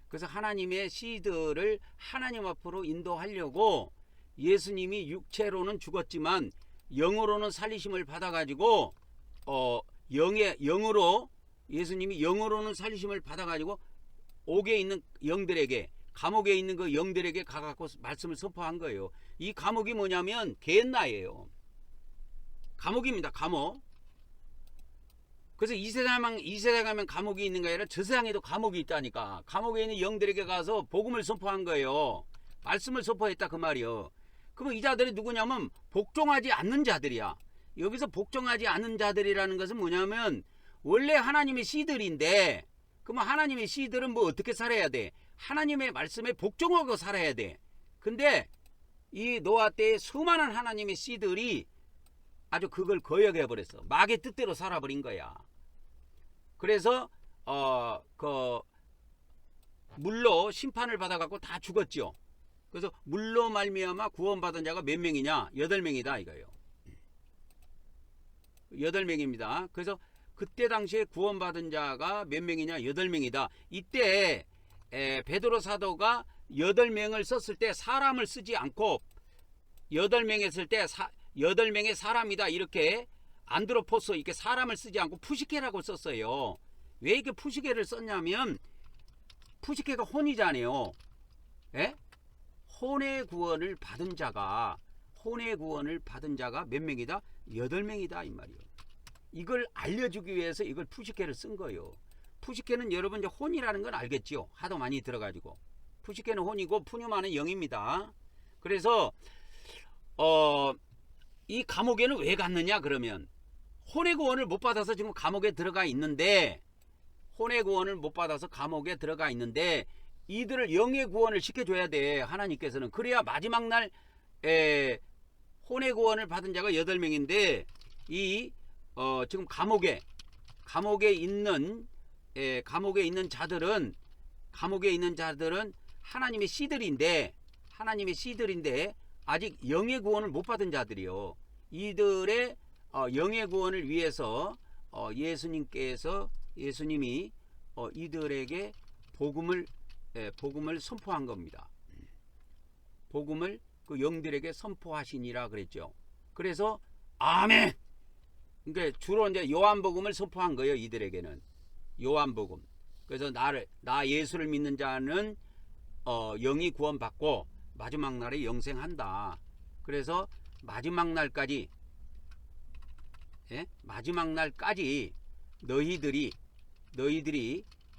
그래서 하나님의 씨들을 하나님 앞으로 인도하려고 예수님이 육체로는 죽었지만 영으로는 살리심을 받아가지고 영으로 예수님이 영으로는 살리심을 받아가지고 옥에 있는 영들에게, 감옥에 있는 그 영들에게 가갖고 말씀을 선포한 거예요. 이 감옥이 뭐냐면 게hen나예요. 감옥입니다. 감옥. 그래서 이 세상에 가면 감옥이 있는 게 아니라 저 세상에도 감옥이 있다니까. 감옥에 있는 영들에게 가서 복음을 선포한 거예요. 말씀을 선포했다 그 말이요. 그러면 이 자들이 누구냐면 복종하지 않는 자들이야. 여기서 복종하지 않는 자들이라는 것은 뭐냐면 원래 하나님의 씨들인데, 그러면 하나님의 씨들은 뭐 어떻게 살아야 돼? 하나님의 말씀에 복종하고 살아야 돼. 근데 이 노아 때의 수많은 하나님의 씨들이 아주 그걸 거역해 버렸어. 마귀의 뜻대로 살아버린 거야. 그래서 물로 심판을 받아갖고 다 죽었죠. 그래서 물로 말미암아 구원받은 자가 몇 명이냐? 8명이다 이거예요. 8명입니다. 그래서 그때 당시에 구원받은 자가 몇 명이냐? 8명이다. 이때 베드로 사도가 8명을 썼을 때 사람을 쓰지 않고 8명 했을 때 8명의 사람이다 이렇게 안드로포스 이렇게 사람을 쓰지 않고 푸시케라고 썼어요. 왜 이렇게 푸시케를 썼냐면 푸시케가 혼이잖아요. 예? 혼의 구원을 받은 자가 몇 명이다? 8명이다 이 말이에요. 이걸 알려주기 위해서 이걸 푸시케를 쓴 거예요. 푸시케는 여러분 이제 혼이라는 건 알겠지요. 하도 많이 들어가지고 푸시케는 혼이고 푸뉴마는 영입니다. 그래서 이 감옥에는 왜 갔느냐 그러면 혼의 구원을 못 받아서 지금 감옥에 들어가 있는데, 혼의 구원을 못 받아서 감옥에 들어가 있는데 이들을 영의 구원을 시켜줘야 돼 하나님께서는. 그래야 마지막 날 혼의 구원을 받은 자가 8명인데 이 지금 감옥에 있는 자들은 하나님의 씨들인데 아직 영의 구원을 못 받은 자들이요. 이들의 영의 구원을 위해서 예수님이 이들에게 복음을 선포한 겁니다. 복음을 그 영들에게 선포하시니라 그랬죠. 그래서 아멘. 그러니까 주로 이제 요한복음을 선포한 거예요. 이들에게는 요한복음. 그래서 나 예수를 믿는 자는 영이 구원받고 마지막 날에 영생한다. 그래서 마지막 날까지 너희들이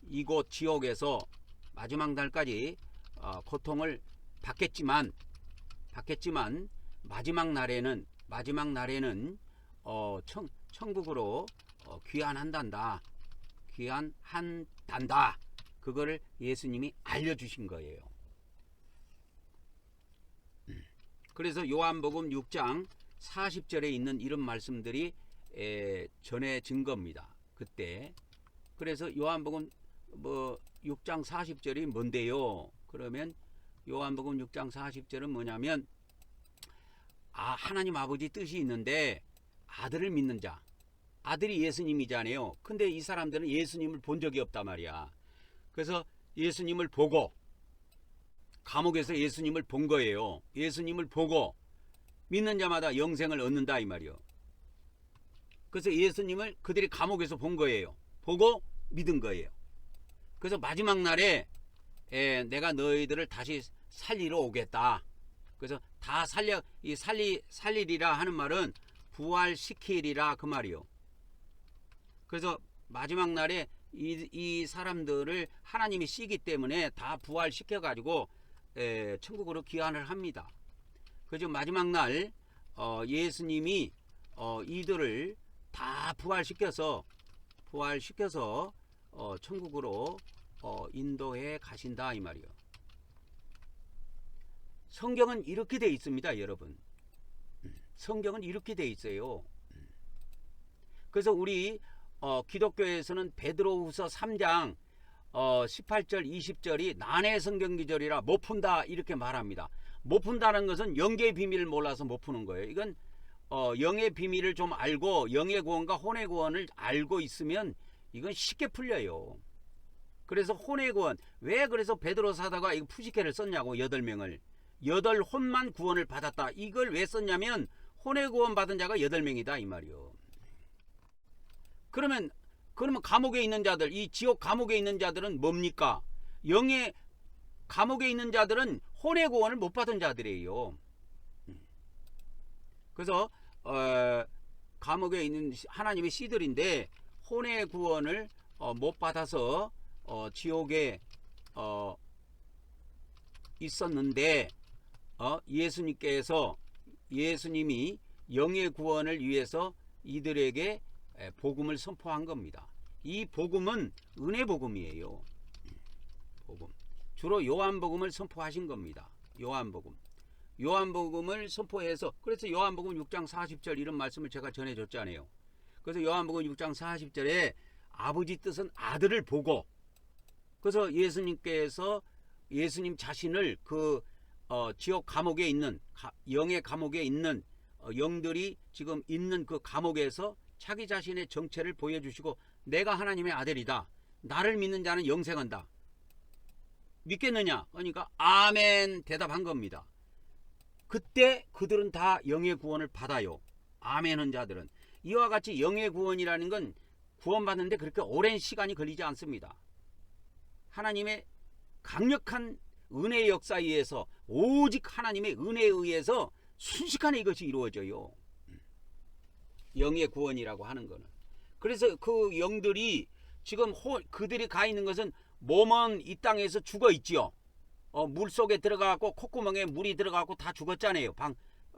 이곳 지옥에서 마지막 날까지 고통을 받겠지만 마지막 날에는 천국으로 귀환한단다. 그거를 예수님이 알려주신 거예요. 그래서 요한복음 6장 40절에 있는 이런 말씀들이 전해진 겁니다. 그때. 그래서 요한복음 6장 40절이 뭔데요? 그러면 요한복음 6장 40절은 뭐냐면 하나님 아버지 뜻이 있는데 아들을 믿는 자, 아들이 예수님이잖아요. 근데 이 사람들은 예수님을 본 적이 없단 말이야. 그래서 예수님을 보고 감옥에서 예수님을 본 거예요. 예수님을 보고 믿는 자마다 영생을 얻는다 이 말이요. 그래서 예수님을 그들이 감옥에서 본 거예요. 보고 믿은 거예요. 그래서 마지막 날에 내가 너희들을 다시 살리러 오겠다. 그래서 다 살리리라 하는 말은 부활시키리라 그 말이요. 그래서 마지막 날에 이 사람들을 하나님이 씨기 때문에 다 부활시켜 가지고 천국으로 귀환을 합니다. 그래서 마지막 날 예수님이 이들을 다 부활시켜서 천국으로 인도해 가신다 이 말이요. 성경은 이렇게 돼 있습니다, 여러분. 성경은 이렇게 돼 있어요. 그래서 우리 기독교에서는 베드로후서 3장 18절 20절이 난해 성경 기절이라 못 푼다 이렇게 말합니다. 못 푼다는 것은 영계의 비밀을 몰라서 못 푸는 거예요. 이건 영의 비밀을 좀 알고 영의 구원과 혼의 구원을 알고 있으면 이건 쉽게 풀려요. 그래서 혼의 구원, 왜 그래서 베드로 사도가 이거 푸시케를 썼냐고. 8명을 8혼만 구원을 받았다. 이걸 왜 썼냐면 혼의 구원 받은 자가 8명이다 이 말이요. 그러면 감옥에 있는 자들, 이 지옥 감옥에 있는 자들은 뭡니까? 영의 감옥에 있는 자들은 혼의 구원을 못 받은 자들이에요. 그래서 감옥에 있는 하나님의 씨들인데 혼의 구원을 못 받아서 지옥에 있었는데 예수님이 영의 구원을 위해서 이들에게 복음을 선포한 겁니다. 이 복음은 은혜 복음이에요. 복음. 주로 요한복음을 선포하신 겁니다. 요한복음을 선포해서, 그래서 요한복음 6장 40절 이런 말씀을 제가 전해줬잖아요. 그래서 요한복음 6장 40절에 아버지 뜻은 아들을 보고, 그래서 예수님 자신을 그 지옥 감옥에 있는 영의 감옥에 있는 영들이 지금 있는 그 감옥에서 자기 자신의 정체를 보여주시고, 내가 하나님의 아들이다, 나를 믿는 자는 영생한다, 믿겠느냐? 그러니까 아멘 대답한 겁니다. 그때 그들은 다 영의 구원을 받아요. 아멘한 자들은. 이와 같이 영의 구원이라는 건 구원받는데 그렇게 오랜 시간이 걸리지 않습니다. 하나님의 강력한 은혜의 역사에 의해서, 오직 하나님의 은혜에 의해서 순식간에 이것이 이루어져요. 영의 구원이라고 하는 거는. 그래서 그 영들이 지금 그들이 가 있는 것은 몸은 이 땅에서 죽어 있지요. 물 속에 들어가고 콧구멍에 물이 들어가고 다 죽었잖아요.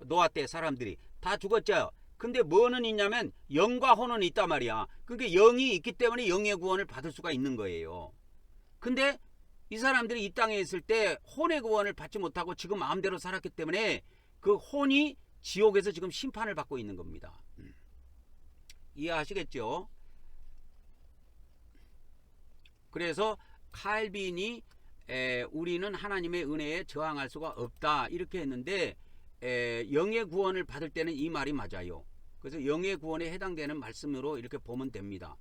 노아 때 사람들이 다 죽었죠. 근데 뭐는 있냐면 영과 혼은 있단 말이야. 그러니까 영이 있기 때문에 영의 구원을 받을 수가 있는 거예요. 근데 이 사람들이 이 땅에 있을 때 혼의 구원을 받지 못하고 지금 마음대로 살았기 때문에 그 혼이 지옥에서 지금 심판을 받고 있는 겁니다. 이해하시겠죠? 그래서 칼빈이 우리는 하나님의 은혜에 저항할 수가 없다 이렇게 했는데, 영의 구원을 받을 때는 이 말이 맞아요. 그래서 영의 구원에 해당되는 말씀으로 이렇게 보면 됩니다.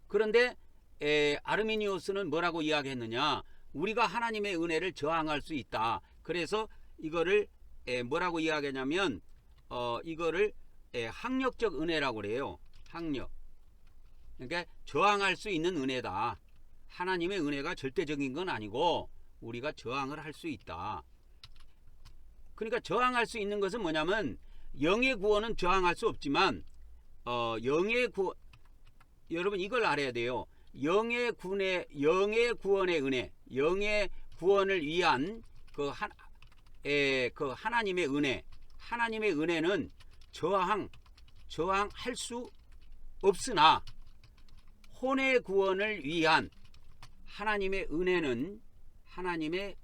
그런데 아르미니우스는 뭐라고 이야기했느냐? 우리가 하나님의 은혜를 저항할 수 있다. 그래서 이거를 뭐라고 이야기하냐면 이거를 학력적 은혜라고 그래요. 학력. 그러니까 저항할 수 있는 은혜다. 하나님의 은혜가 절대적인 건 아니고 우리가 저항을 할 수 있다. 그러니까 저항할 수 있는 것은 뭐냐면 영의 구원은 저항할 수 없지만 여러분 이걸 알아야 돼요. 영의 구원의 은혜, 영의 구원을 위한 그 하나님의 은혜, 하나님의 은혜는 저항할 수 없으나 혼의 구원을 위한 하나님의 은혜는 하나님의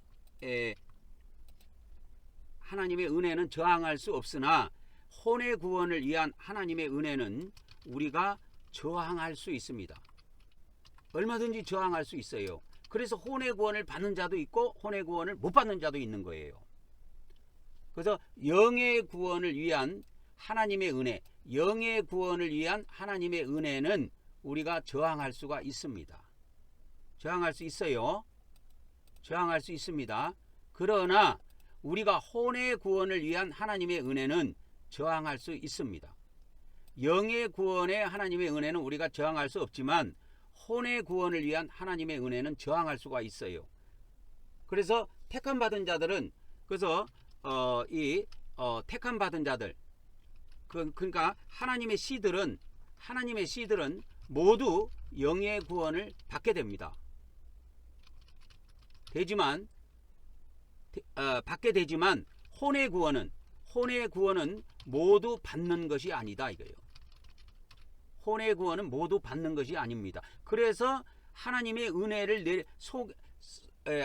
은혜는 저항할 수 없으나 혼의 구원을 위한 하나님의 은혜는 우리가 저항할 수 있습니다. 얼마든지 저항할 수 있어요. 그래서 혼의 구원을 받는 자도 있고 혼의 구원을 못 받는 자도 있는 거예요. 그래서 영의 구원을 위한 하나님의 은혜, 영의 구원을 위한 하나님의 은혜는 우리가 저항할 수가 있습니다. 저항할 수 있어요. 저항할 수 있습니다. 그러나 우리가 혼의 구원을 위한 하나님의 은혜는 저항할 수 있습니다. 영의 구원의 하나님의 은혜는 우리가 저항할 수 없지만 혼의 구원을 위한 하나님의 은혜는 저항할 수가 있어요. 그래서 택함 받은 자들은, 그래서 택함 받은 자들, 그러니까 하나님의 씨들은 모두 영의 구원을 받게 됩니다. 받게 되지만 혼의 구원은 모두 받는 것이 아니다 이거예요. 혼의 구원은 모두 받는 것이 아닙니다. 그래서 하나님의 은혜를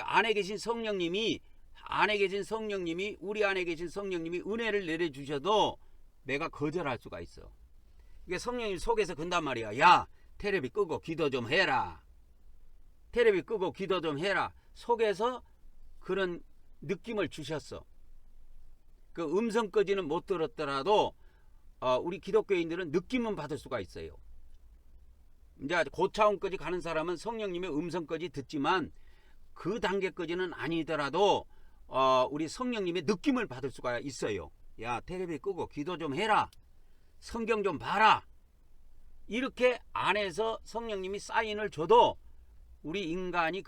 안에 계신 성령님이 우리 안에 계신 성령님이 은혜를 내려주셔도 내가 거절할 수가 있어. 이게 성령님 속에서 근단 말이야. 야, 테레비 끄고 기도 좀 해라. 속에서 그런 느낌을 주셨어. 그 음성까지는 못 들었더라도 우리 기독교인들은 느낌은 받을 수가 있어요. 이제 고차원까지 가는 사람은 성령님의 음성까지 듣지만 그 단계까지는 아니더라도 우리 성령님의 느낌을 받을 수가 있어요. 야, 테레비 끄고 기도 좀 해라. 성경 좀 봐라. 이렇게 안에서 성령님이 사인을 줘도 우리 인간의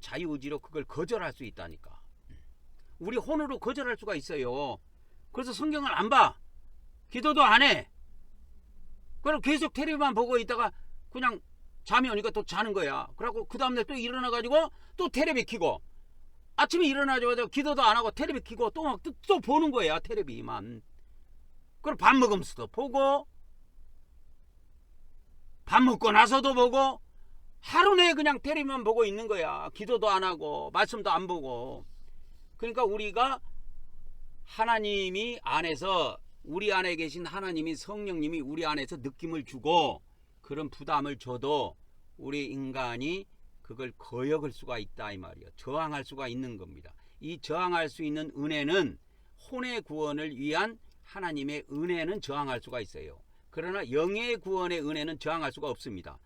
자유의지로 그걸 거절할 수 있다니까. 우리 혼으로 거절할 수가 있어요. 그래서 성경을 안 봐. 기도도 안 해. 그럼 계속 텔레비만 보고 있다가 그냥 잠이 오니까 또 자는 거야. 그래갖고 그 다음날 또 일어나가지고 또 텔레비 켜고 아침에 일어나자마자 기도도 안 하고 텔레비 켜고 또 보는 거야. 텔레비만. 그럼 밥 먹으면서도 보고 밥 먹고 나서도 보고 하루 내에 그냥 텔레비만 보고 있는 거야. 기도도 안 하고 말씀도 안 보고. 그러니까 우리가 하나님이 안에서 우리 안에 계신 하나님이 성령님이 우리 안에서 느낌을 주고 그런 부담을 줘도 우리 인간이 그걸 거역할 수가 있다 이 말이에요. 저항할 수가 있는 겁니다. 이 저항할 수 있는 은혜는 혼의 구원을 위한 하나님의 은혜는 저항할 수가 있어요. 그러나 영의 구원의 은혜는 저항할 수가 없습니다.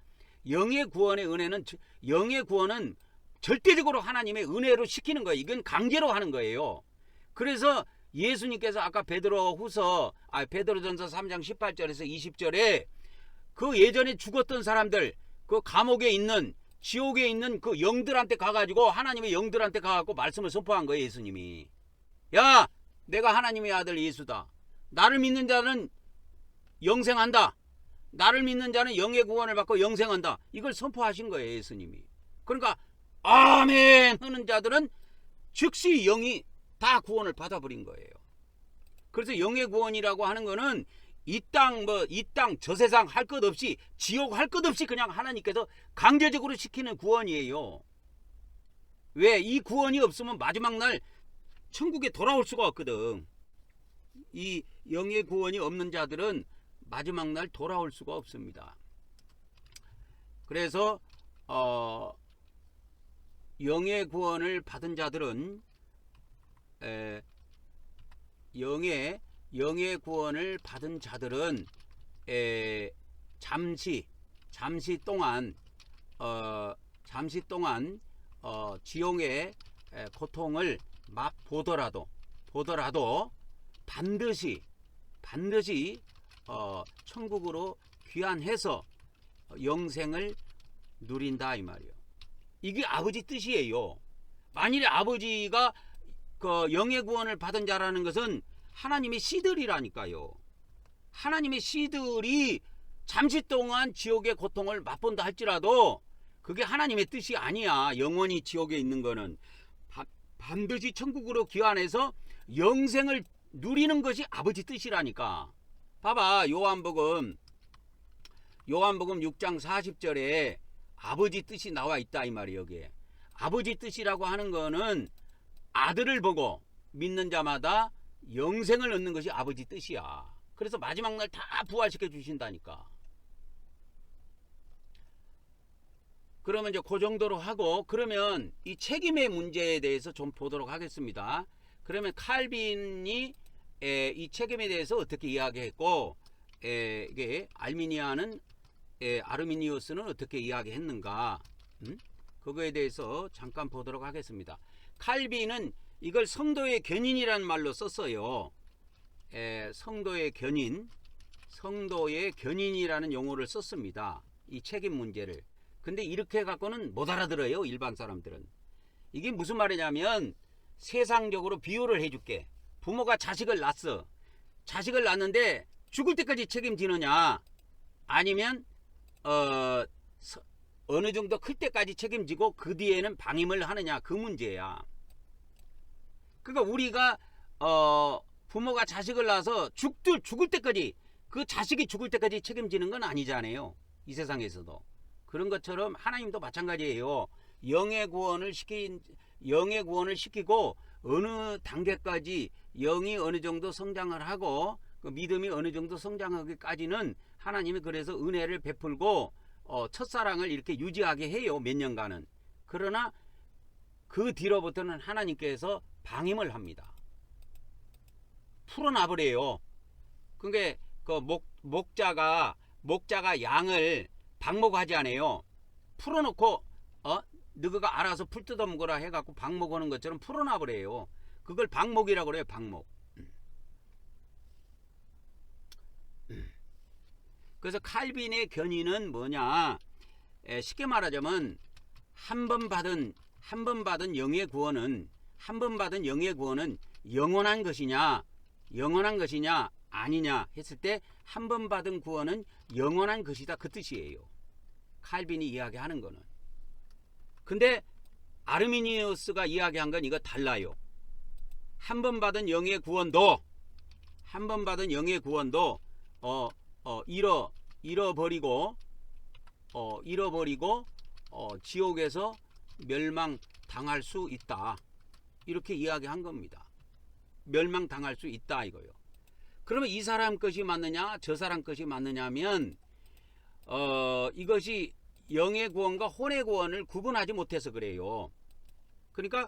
영의 구원의 은혜는 영의 구원은 절대적으로 하나님의 은혜로 시키는 거예요. 이건 강제로 하는 거예요. 그래서 예수님께서 아까 베드로전서 3장 18절에서 20절에 그 예전에 죽었던 사람들, 그 감옥에 있는 지옥에 있는 그 영들한테 가가지고 하나님의 영들한테 가갖고 말씀을 선포한 거예요. 예수님이. 야, 내가 하나님의 아들 예수다. 나를 믿는 자는 영생한다. 나를 믿는 자는 영의 구원을 받고 영생한다. 이걸 선포하신 거예요. 예수님이. 그러니까 아멘 하는 자들은 즉시 영이 다 구원을 받아버린 거예요. 그래서 영의 구원이라고 하는 거는 이 땅 저 세상 할 것 없이 지옥 할 것 없이 그냥 하나님께서 강제적으로 시키는 구원이에요. 왜? 이 구원이 없으면 마지막 날 천국에 돌아올 수가 없거든. 이 영의 구원이 없는 자들은 마지막 날 돌아올 수가 없습니다. 그래서 영의 구원을 받은 자들은 영의 구원을 받은 자들은 잠시 동안 지옥의 고통을 맛보더라도 반드시 천국으로 귀환해서 영생을 누린다 이 말이에요. 이게 아버지 뜻이에요. 만일에 아버지가 그 영의 구원을 받은 자라는 것은 하나님의 씨들이라니까요. 하나님의 씨들이 잠시 동안 지옥의 고통을 맛본다 할지라도 그게 하나님의 뜻이 아니야. 영원히 지옥에 있는 거는 반드시 천국으로 귀환해서 영생을 누리는 것이 아버지 뜻이라니까. 봐봐, 요한복음 6장 40절에 아버지 뜻이 나와 있다 이 말이에요. 여기에 아버지 뜻이라고 하는 거는 아들을 보고 믿는 자마다 영생을 얻는 것이 아버지 뜻이야. 그래서 마지막 날 다 부활시켜 주신다니까. 그러면 이제 그 정도로 하고, 그러면 이 책임의 문제에 대해서 좀 보도록 하겠습니다. 그러면 칼빈이 이 책임에 대해서 어떻게 이야기했고, 이게 아르미니우스는 어떻게 이야기했는가, 그거에 대해서 잠깐 보도록 하겠습니다. 칼빈은 이걸 성도의 견인이라는 말로 썼어요. 성도의 견인이라는 용어를 썼습니다. 이 책임 문제를. 근데 이렇게 갖고는 못 알아들어요. 일반 사람들은. 이게 무슨 말이냐면, 세상적으로 비유를 해줄게. 부모가 자식을 낳았어. 자식을 낳았는데 죽을 때까지 책임지느냐, 아니면 어느 정도 클 때까지 책임지고 그 뒤에는 방임을 하느냐, 그 문제야. 그러니까 우리가 부모가 자식을 낳아서 죽을 때까지, 그 자식이 죽을 때까지 책임지는 건 아니잖아요. 이 세상에서도. 그런 것처럼 하나님도 마찬가지예요. 영의 구원을 시키고 어느 단계까지 영이 어느 정도 성장을 하고 그 믿음이 어느 정도 성장하기까지는 하나님이 그래서 은혜를 베풀고 첫사랑을 이렇게 유지하게 해요. 몇 년간은. 그러나 그 뒤로부터는 하나님께서 방임을 합니다. 풀어놔버려요. 그게 그 목자가 양을 방목하지 않아요. 풀어놓고 너가 알아서 풀 뜯어먹어라 해갖고 방목하는 것처럼 풀어놔버려요. 그걸 방목이라고 그래요. 방목. 그래서 칼빈의 견인은 뭐냐? 쉽게 말하자면 한 번 받은 영의 구원은 영원한 것이냐 아니냐 했을 때 한 번 받은 구원은 영원한 것이다, 그 뜻이에요. 칼빈이 이야기하는 거는. 근데 아르미니우스가 이야기한 건 이거 달라요. 한 번 받은 영의 구원도 잃어버리고 지옥에서 멸망당할 수 있다, 이렇게 이야기한 겁니다. 멸망당할 수 있다 이거요. 그러면 이 사람 것이 맞느냐 저 사람 것이 맞느냐 하면 이것이 영의 구원과 혼의 구원을 구분하지 못해서 그래요. 그러니까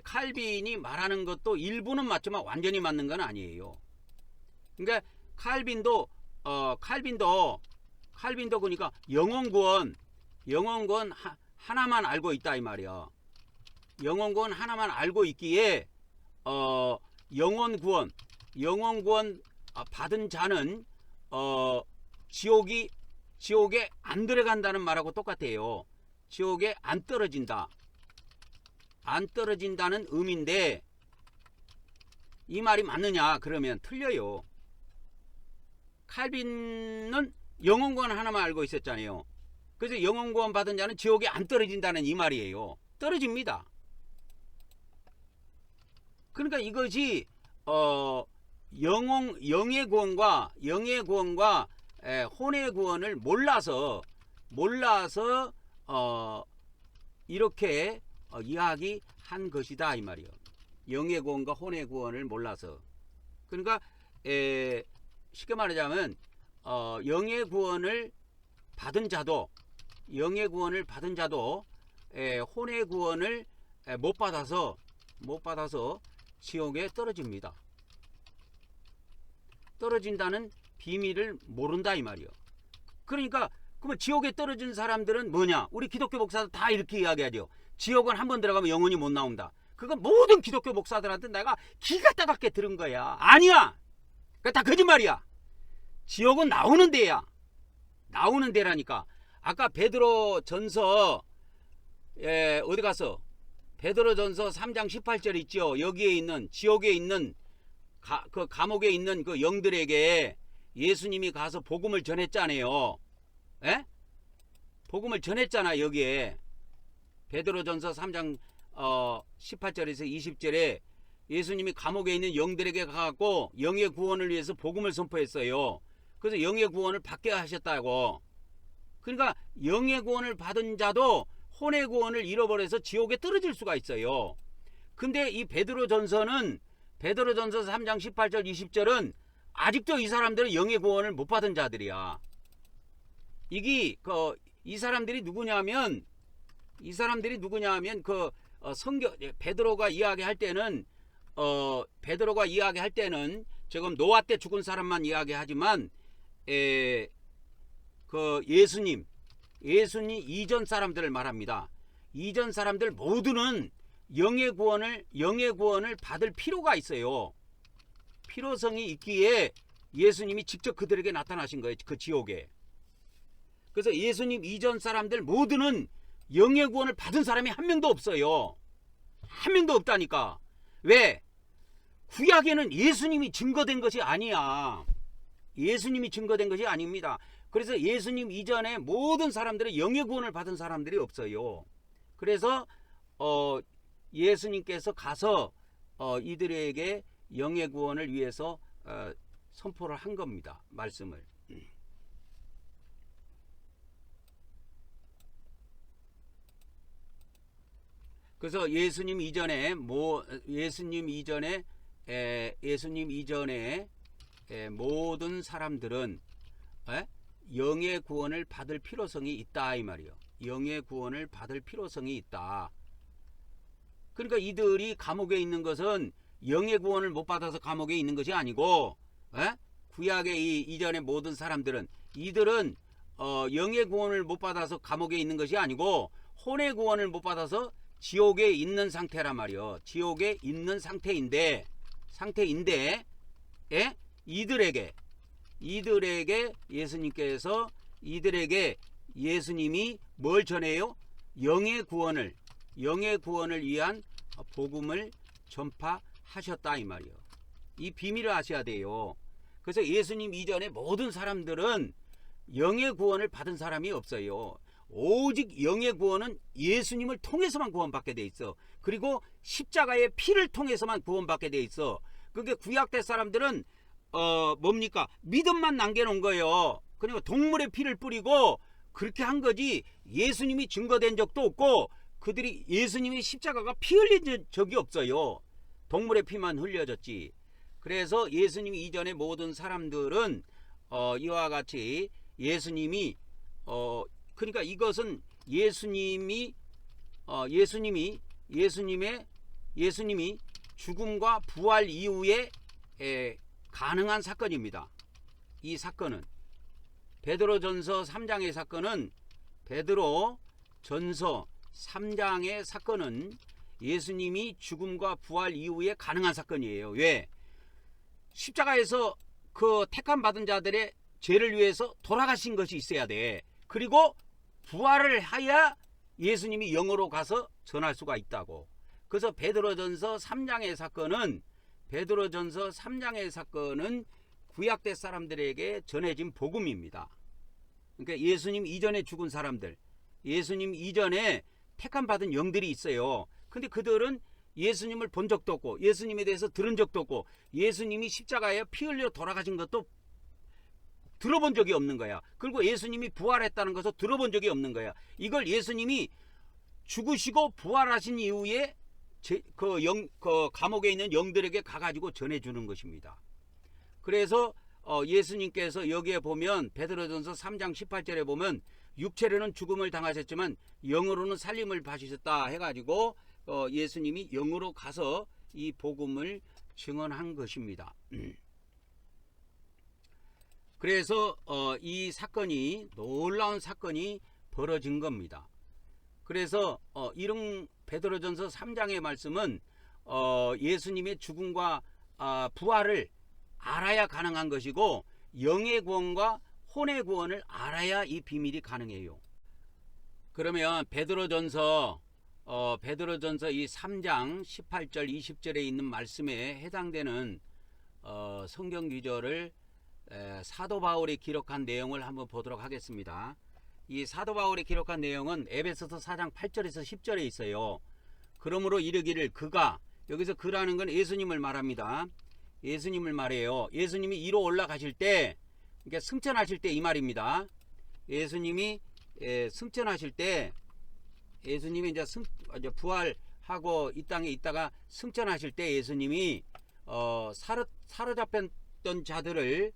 칼빈이 말하는 것도 일부는 맞지만 완전히 맞는 건 아니에요. 그러니까 칼빈도 그러니까 영원 구원 하나만 알고 있다 이 말이야. 영원 구원 하나만 알고 있기에 영원 구원 받은 자는 지옥에 안 들어간다는 말하고 똑같아요. 지옥에 안 떨어진다는 의미인데 이 말이 맞느냐 그러면 틀려요. 칼빈은 영원 구원 하나만 알고 있었잖아요. 그래서 영원 구원 받은 자는 지옥에 안 떨어진다는 이 말이에요. 떨어집니다. 그러니까 이것이 영의 구원과 혼의 구원을 몰라서 이렇게 이야기한 것이다 이 말이에요. 영의 구원과 혼의 구원을 몰라서. 그러니까 쉽게 말하자면 영의 구원을 받은 자도 혼의 구원을 못 받아서 지옥에 떨어집니다. 떨어진다는 비밀을 모른다 이 말이요. 그러니까 그러면 지옥에 떨어진 사람들은 뭐냐? 우리 기독교 목사들 다 이렇게 이야기하죠. 지옥은 한 번 들어가면 영원히 못 나온다. 그건 모든 기독교 목사들한테 내가 기가 따갑게 들은 거야. 아니야. 그거 다 거짓말이야. 지옥은 나오는 데야. 나오는 데라니까. 아까 베드로 전서 어디 갔어? 베드로 전서 3장 18절 있죠. 여기에 있는 지옥에 있는 그 감옥에 있는 그 영들에게 예수님이 가서 복음을 전했잖아요. 에? 복음을 전했잖아. 여기에 베드로전서 3장 18절에서 20절에 예수님이 감옥에 있는 영들에게 가갖고 영의 구원을 위해서 복음을 선포했어요. 그래서 영의 구원을 받게 하셨다고. 그러니까 영의 구원을 받은 자도 혼의 구원을 잃어버려서 지옥에 떨어질 수가 있어요. 근데 이 베드로전서 3장 18절 20절은 아직도 이 사람들은 영의 구원을 못 받은 자들이야. 이 사람들이 누구냐면 그 성경 베드로가 이야기할 때는 지금 노아 때 죽은 사람만 이야기하지만 그 예수님 이전 사람들을 말합니다. 이전 사람들 모두는 영의 구원을 받을 필요가 있어요. 필요성이 있기에 예수님이 직접 그들에게 나타나신 거예요. 그 지옥에. 그래서 예수님 이전 사람들 모두는 영의 구원을 받은 사람이 한 명도 없어요. 한 명도 없다니까. 왜? 구약에는 예수님이 증거된 것이 아니야. 예수님이 증거된 것이 아닙니다. 그래서 예수님 이전에 모든 사람들은 영의 구원을 받은 사람들이 없어요. 그래서 예수님께서 가서 이들에게 영의 구원을 위해서 선포를 한 겁니다. 말씀을. 그래서 예수님 이전에 모든 사람들은 영의 구원을 받을 필요성이 있다 이 말이요. 영의 구원을 받을 필요성이 있다. 그러니까 이들이 감옥에 있는 것은 영의 구원을 못 받아서 감옥에 있는 것이 아니고, 구약의 이 이전의 모든 사람들은 이들은 영의 구원을 못 받아서 감옥에 있는 것이 아니고 혼의 구원을 못 받아서 지옥에 있는 상태란 말이요. 지옥에 있는 상태인데 이들에게 예수님께서 이들에게 예수님이 뭘 전해요? 영의 구원을 위한 복음을 전파하셨다 이 말이요. 이 비밀을 아셔야 돼요. 그래서 예수님 이전에 모든 사람들은 영의 구원을 받은 사람이 없어요. 오직 영의 구원은 예수님을 통해서만 구원받게 돼 있어. 그리고 십자가의 피를 통해서만 구원받게 돼 있어. 그게 구약 때 사람들은 뭡니까? 믿음만 남겨놓은 거예요. 그러니까 동물의 피를 뿌리고 그렇게 한 거지 예수님이 증거된 적도 없고 그들이 예수님의 십자가가 피 흘린 적이 없어요. 동물의 피만 흘려졌지. 그래서 예수님이 이전에 모든 사람들은 이와 같이 예수님이 그러니까 이것은 예수님이 죽음과 부활 이후에 가능한 사건입니다. 이 사건은 베드로전서 3장의 사건은 베드로전서 3장의 사건은 예수님이 죽음과 부활 이후에 가능한 사건이에요. 왜? 십자가에서 그 택함 받은 자들의 죄를 위해서 돌아가신 것이 있어야 돼. 그리고 부활을 하야 예수님이 영으로 가서 전할 수가 있다고. 그래서 베드로전서 3장의 사건은 구약 때 사람들에게 전해진 복음입니다. 그러니까 예수님 이전에 죽은 사람들, 예수님 이전에 택함 받은 영들이 있어요. 근데 그들은 예수님을 본 적도 없고 예수님에 대해서 들은 적도 없고 예수님이 십자가에 피 흘려 돌아가신 것도 들어본 적이 없는 거야. 그리고 예수님이 부활했다는 것을 들어본 적이 없는 거야. 이걸 예수님이 죽으시고 부활하신 이후에 그 감옥에 있는 영들에게 가가지고 전해주는 것입니다. 그래서 예수님께서 여기에 보면 베드로전서 3장 18절에 보면 육체로는 죽음을 당하셨지만 영으로는 살림을 받으셨다 해가지고 예수님이 영으로 가서 이 복음을 증언한 것입니다. 그래서 이 사건이 놀라운 사건이 벌어진 겁니다. 그래서 이런 베드로전서 3장의 말씀은 예수님의 죽음과 부활을 알아야 가능한 것이고 영의 구원과 혼의 구원을 알아야 이 비밀이 가능해요. 그러면 베드로전서 이 3장 18절 20절에 있는 말씀에 해당되는 성경 구절을 사도 바울이 기록한 내용을 한번 보도록 하겠습니다. 이 사도 바울이 기록한 내용은 에베소서 4장 8절에서 10절에 있어요. 그러므로 이르기를 그가, 여기서 그라는 건 예수님을 말합니다. 예수님을 말해요. 예수님이 위로 올라가실 때, 그러니까 승천하실 때 이 말입니다. 예수님이 승천하실 때, 예수님이 이제 부활하고 이 땅에 있다가 승천하실 때 예수님이 사로잡혔던 자들을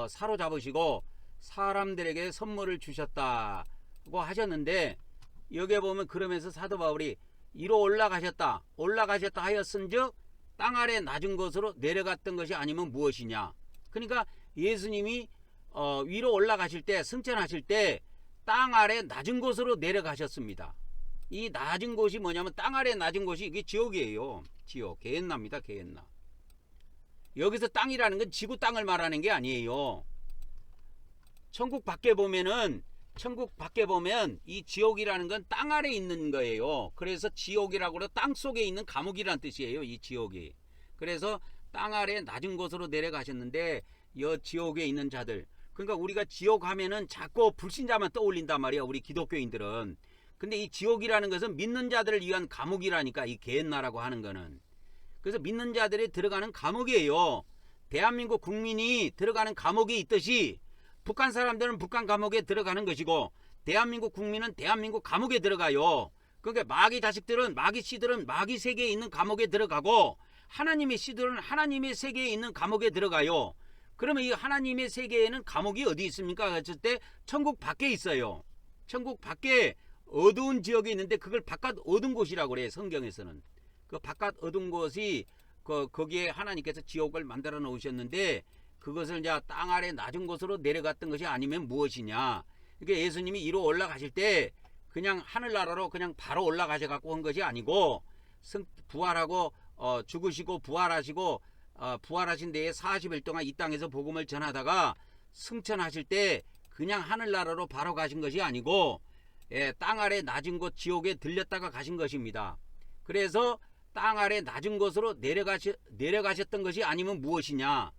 사로잡으시고 사람들에게 선물을 주셨다고 하셨는데, 여기에 보면 그러면서 사도 바울이 위로 올라가셨다 하였은즉 땅 아래 낮은 곳으로 내려갔던 것이 아니면 무엇이냐. 그러니까 예수님이 위로 올라가실 때, 승천하실 때 땅 아래 낮은 곳으로 내려가셨습니다. 이 낮은 곳이 뭐냐면 땅 아래 낮은 곳이 이게 지옥이에요. 지옥, 게헨나입니다. 게헨나. 여기서 땅이라는 건 지구 땅을 말하는 게 아니에요. 천국 밖에 보면 이 지옥이라는 건 땅 아래 있는 거예요. 그래서 지옥이라고 해서 땅 속에 있는 감옥이라는 뜻이에요. 이 지옥이. 그래서 땅 아래 낮은 곳으로 내려가셨는데 이 지옥에 있는 자들, 그러니까 우리가 지옥 하면은 자꾸 불신자만 떠올린단 말이야, 우리 기독교인들은. 근데 이 지옥이라는 것은 믿는 자들을 위한 감옥이라니까, 이 게헨나라고 하는 거는. 그래서 믿는 자들이 들어가는 감옥이에요. 대한민국 국민이 들어가는 감옥이 있듯이 북한 사람들은 북한 감옥에 들어가는 것이고 대한민국 국민은 대한민국 감옥에 들어가요. 그러니까 마귀 자식들은, 마귀 씨들은 마귀 세계에 있는 감옥에 들어가고 하나님의 씨들은 하나님의 세계에 있는 감옥에 들어가요. 그러면 이 하나님의 세계에는 감옥이 어디 있습니까? 했을 때 천국 밖에 있어요. 천국 밖에 어두운 지역이 있는데 그걸 바깥 어두운 곳이라고 그래요. 성경에서는. 그 바깥 어두운 곳이 거기에 하나님께서 지옥을 만들어 놓으셨는데 그것을 이제 땅 아래 낮은 곳으로 내려갔던 것이 아니면 무엇이냐. 그러니까 예수님이 위로 올라가실 때 그냥 하늘나라로 그냥 바로 올라가셔 갖고 한 것이 아니고 부활하고 죽으시고 부활하시고 부활하신 데에 40일 동안 이 땅에서 복음을 전하다가 승천하실 때 그냥 하늘나라로 바로 가신 것이 아니고 땅 아래 낮은 곳 지옥에 들렸다가 가신 것입니다. 그래서 땅 아래 낮은 곳으로 내려가셨던 것이 아니면 무엇이냐.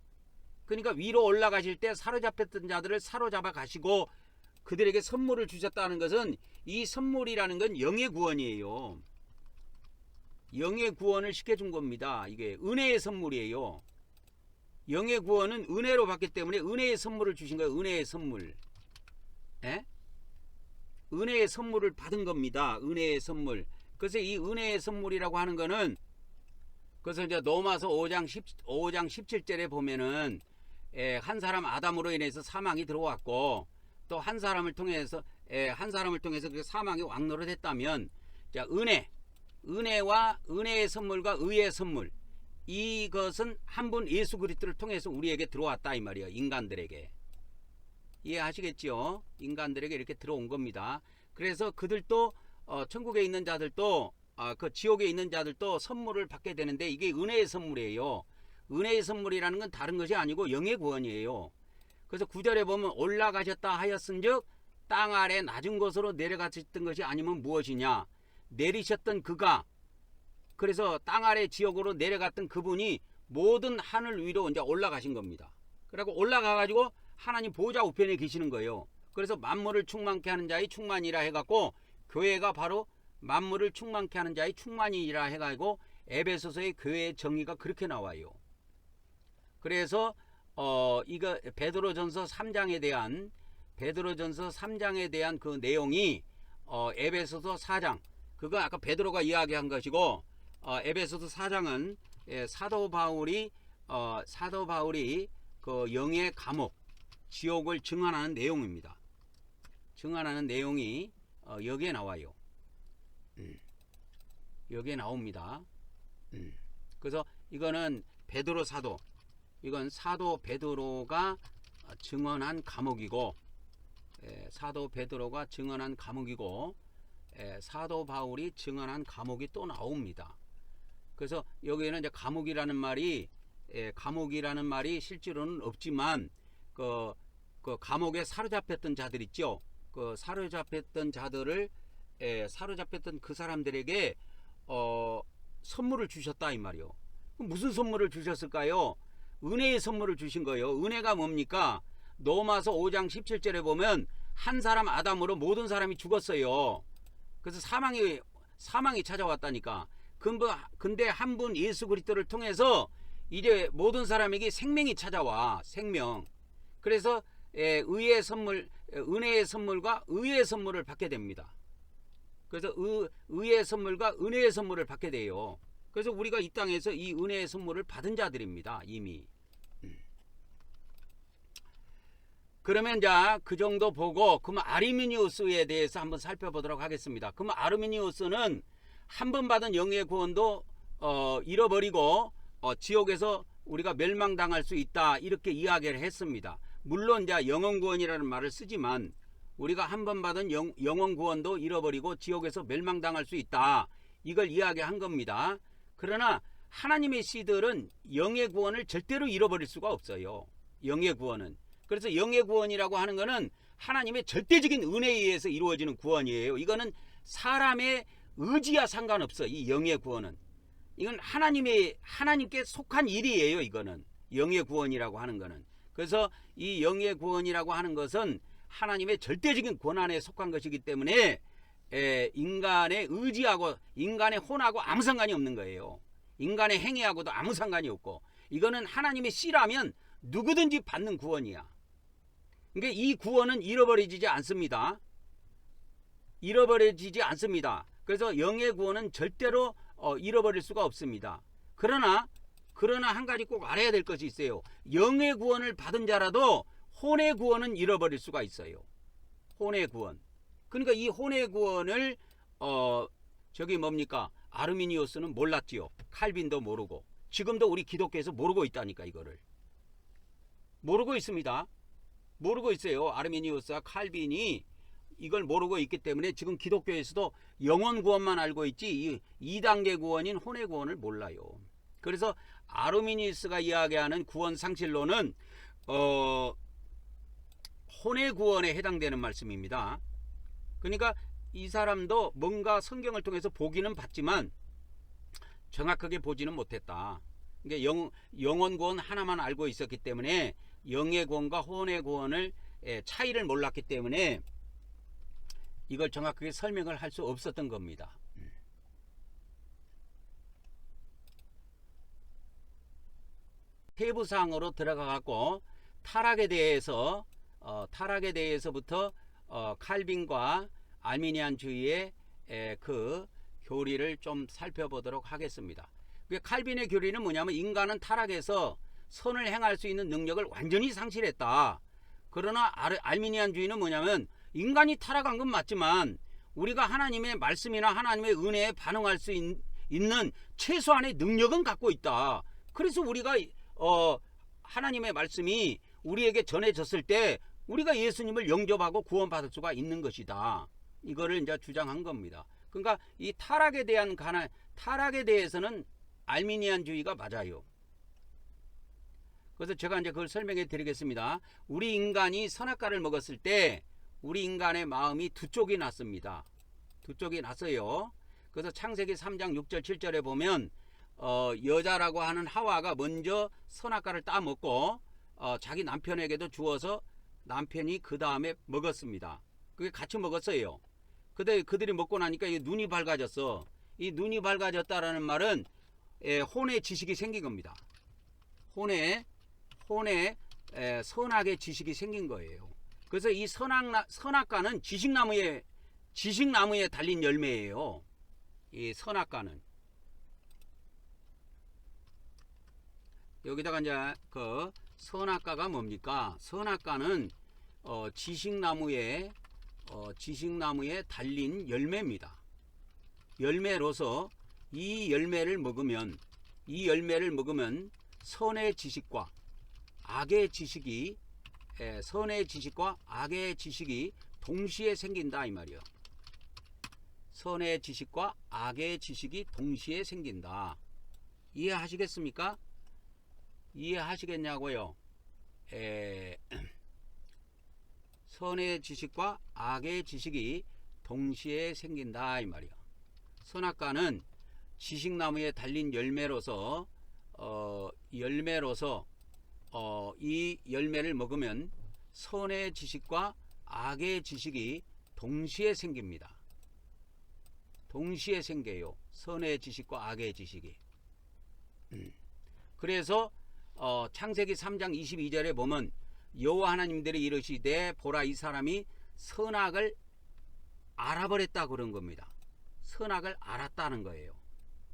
그러니까 위로 올라가실 때 사로잡혔던 자들을 사로잡아 가시고 그들에게 선물을 주셨다는 것은 이 선물이라는 건 영의 구원이에요. 영의 구원을 시켜준 겁니다. 이게 은혜의 선물이에요. 영의 구원은 은혜로 받기 때문에 은혜의 선물을 주신 거예요. 은혜의 선물. 은혜의 선물을 받은 겁니다. 은혜의 선물. 그래서 이 은혜의 선물이라고 하는 거는 그래서 이제 로마서 5장 17절에 보면은 한 사람 아담으로 인해서 사망이 들어왔고 또 한 사람을 통해서 그 사망이 왕노릇했다면 자 은혜와 은혜의 선물과 의의 선물 이것은 한 분 예수 그리스도를 통해서 우리에게 들어왔다 이 말이에요. 인간들에게. 이해하시겠죠? 인간들에게 이렇게 들어온 겁니다. 그래서 그들도 천국에 있는 자들도 그 지옥에 있는 자들도 선물을 받게 되는데 이게 은혜의 선물이에요. 은혜의 선물이라는 건 다른 것이 아니고 영의 구원이에요. 그래서 9절에 보면 올라가셨다 하였은즉 땅 아래 낮은 곳으로 내려가셨던 것이 아니면 무엇이냐. 내리셨던 그가 그래서 땅 아래 지옥으로 내려갔던 그분이 모든 하늘 위로 이제 올라가신 겁니다. 그리고 올라가가지고 하나님 보좌 우편에 계시는 거예요. 그래서 만물을 충만케 하는 자의 충만이라 해갖고 교회가 바로 만물을 충만케 하는 자의 충만이라 해가지고 에베소서의 교회의 정의가 그렇게 나와요. 그래서 이거 베드로전서 3장에 대한 그 내용이 에베소서 4장 그거 아까 베드로가 이야기한 것이고 에베소서 4장은 사도 바울이 그 영의 감옥 지옥을 증언하는 내용입니다. 증언하는 내용이 여기에 나와요. 여기에 나옵니다. 그래서 이거는 베드로 사도 이건 사도 베드로가 증언한 감옥이고 사도 베드로가 증언한 감옥이고 사도 바울이 증언한 감옥이 또 나옵니다. 그래서 여기에는 이제 감옥이라는 말이 실제로는 없지만 그 감옥에 사로잡혔던 자들 있죠. 그 사로잡혔던 자들을 사로잡혔던 그 사람들에게 선물을 주셨다 이 말이요. 무슨 선물을 주셨을까요? 은혜의 선물을 주신 거예요. 은혜가 뭡니까? 로마서 5장 17절에 보면 한 사람 아담으로 모든 사람이 죽었어요. 그래서 사망이 찾아왔다니까. 근데 한 분 예수 그리스도를 통해서 이제 모든 사람에게 생명이 찾아와. 생명. 그래서 은혜의 선물과 의의 선물을 받게 됩니다. 그래서 의의 선물과 은혜의 선물을 받게 돼요. 그래서 우리가 이 땅에서 이 은혜의 선물을 받은 자들입니다. 이미. 그러면 자, 그 정도 보고 그러면 아르미니우스에 대해서 한번 살펴보도록 하겠습니다. 그러면 아르미니우스는 한 번 받은 영의 구원도 잃어버리고 지옥에서 우리가 멸망당할 수 있다 이렇게 이야기를 했습니다. 물론 이제 영원 구원이라는 말을 쓰지만 우리가 한 번 받은 영원 구원도 잃어버리고 지옥에서 멸망당할 수 있다 이걸 이야기한 겁니다. 그러나 하나님의 씨들은 영의 구원을 절대로 잃어버릴 수가 없어요. 영의 구원은. 그래서 영의 구원이라고 하는 것은 하나님의 절대적인 은혜에 의해서 이루어지는 구원이에요. 이거는 사람의 의지와 상관없어. 이 영의 구원은. 이건 하나님께 속한 일이에요. 이거는. 영의 구원이라고 하는 것은. 그래서 이 영의 구원이라고 하는 것은 하나님의 절대적인 권한에 속한 것이기 때문에 인간의 의지하고 인간의 혼하고 아무 상관이 없는 거예요. 인간의 행위하고도 아무 상관이 없고 이거는 하나님의 씨라면 누구든지 받는 구원이야. 그러니까 이 구원은 잃어버리지 않습니다. 잃어버리지 않습니다. 그래서 영의 구원은 절대로 잃어버릴 수가 없습니다. 그러나 한 가지 꼭 알아야 될 것이 있어요. 영의 구원을 받은 자라도 혼의 구원은 잃어버릴 수가 있어요. 혼의 구원. 그러니까 이 혼의 구원을 아르미니우스는 몰랐지요. 칼빈도 모르고. 지금도 우리 기독교에서 모르고 있다니까. 이거를 모르고 있습니다. 모르고 있어요. 아르미니우스와 칼빈이 이걸 모르고 있기 때문에 지금 기독교에서도 영혼 구원만 알고 있지 2단계 구원인 혼의 구원을 몰라요. 그래서 아르미니우스가 이야기하는 구원 상실론은 혼의 구원에 해당되는 말씀입니다. 그러니까 이 사람도 뭔가 성경을 통해서 보기는 봤지만 정확하게 보지는 못했다. 그러니까 영혼 구원 하나만 알고 있었기 때문에 영의 구원과 혼의 구원을 차이를 몰랐기 때문에 이걸 정확하게 설명을 할 수 없었던 겁니다. 세부사항으로 들어가갖고 타락에 대해서부터 칼빈과 아르미니안주의의 그 교리를 좀 살펴보도록 하겠습니다. 칼빈의 교리는 뭐냐면 인간은 타락해서 선을 행할 수 있는 능력을 완전히 상실했다. 그러나 아르미니안주의는 뭐냐면 인간이 타락한 건 맞지만 우리가 하나님의 말씀이나 하나님의 은혜에 반응할 수 있는 최소한의 능력은 갖고 있다. 그래서 우리가 하나님의 말씀이 우리에게 전해졌을 때 우리가 예수님을 영접하고 구원받을 수가 있는 것이다. 이거를 이제 주장한 겁니다. 그러니까 이 타락에 대해서는 아르미니안주의가 맞아요. 그래서 제가 이제 그걸 설명해 드리겠습니다. 우리 인간이 선악과를 먹었을 때 우리 인간의 마음이 두 쪽이 났습니다. 두 쪽이 났어요. 그래서 창세기 3장 6절 7절에 보면 여자라고 하는 하와가 먼저 선악과를 따먹고 자기 남편에게도 주어서 남편이 그 다음에 먹었습니다. 그게 같이 먹었어요. 근데 그들이 먹고 나니까 눈이 밝아졌어. 이 눈이 밝아졌다라는 말은 혼의 지식이 생긴 겁니다. 혼의 선악의 지식이 생긴 거예요. 그래서 이 선악과는 지식나무에 달린 열매예요. 이 선악과는 여기다가 이제 그 선악과가 뭡니까? 선악과는 지식나무에 달린 열매입니다. 열매로서 이 열매를 먹으면 선의 지식과 악의 지식이 동시에 생긴다 이 말이요. 선의 지식과 악의 지식이 동시에 생긴다. 이해하시겠습니까? 이해하시겠냐고요? 선의 지식과 악의 지식이 동시에 생긴다 이 말이요. 선악과는 지식나무에 달린 열매로서 이 열매를 먹으면 선의 지식과 악의 지식이 동시에 생깁니다. 동시에 생겨요. 선의 지식과 악의 지식이. 그래서 창세기 3장 22절에 보면 여호와 하나님들이 이르시되 보라 이 사람이 선악을 알아버렸다 그런 겁니다. 선악을 알았다는 거예요.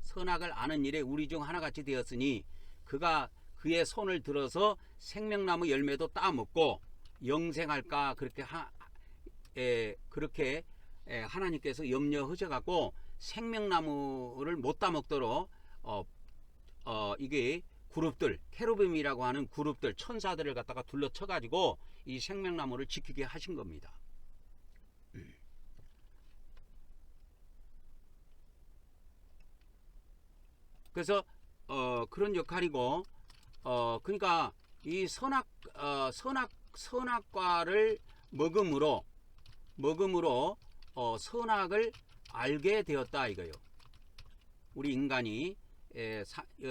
선악을 아는 일에 우리 중 하나같이 되었으니 그가 그의 손을 들어서 생명나무 열매도 따먹고 영생할까 그렇게 하나님께서 염려하셔갖고 생명나무를 못 따먹도록 이게 그룹들 케루빔이라고 하는 그룹들 천사들을 갖다가 둘러쳐가지고 이 생명나무를 지키게 하신 겁니다. 그래서 그런 역할이고 그러니까 이 선악과를 먹음으로 선악을 알게 되었다 이거요. 우리 인간이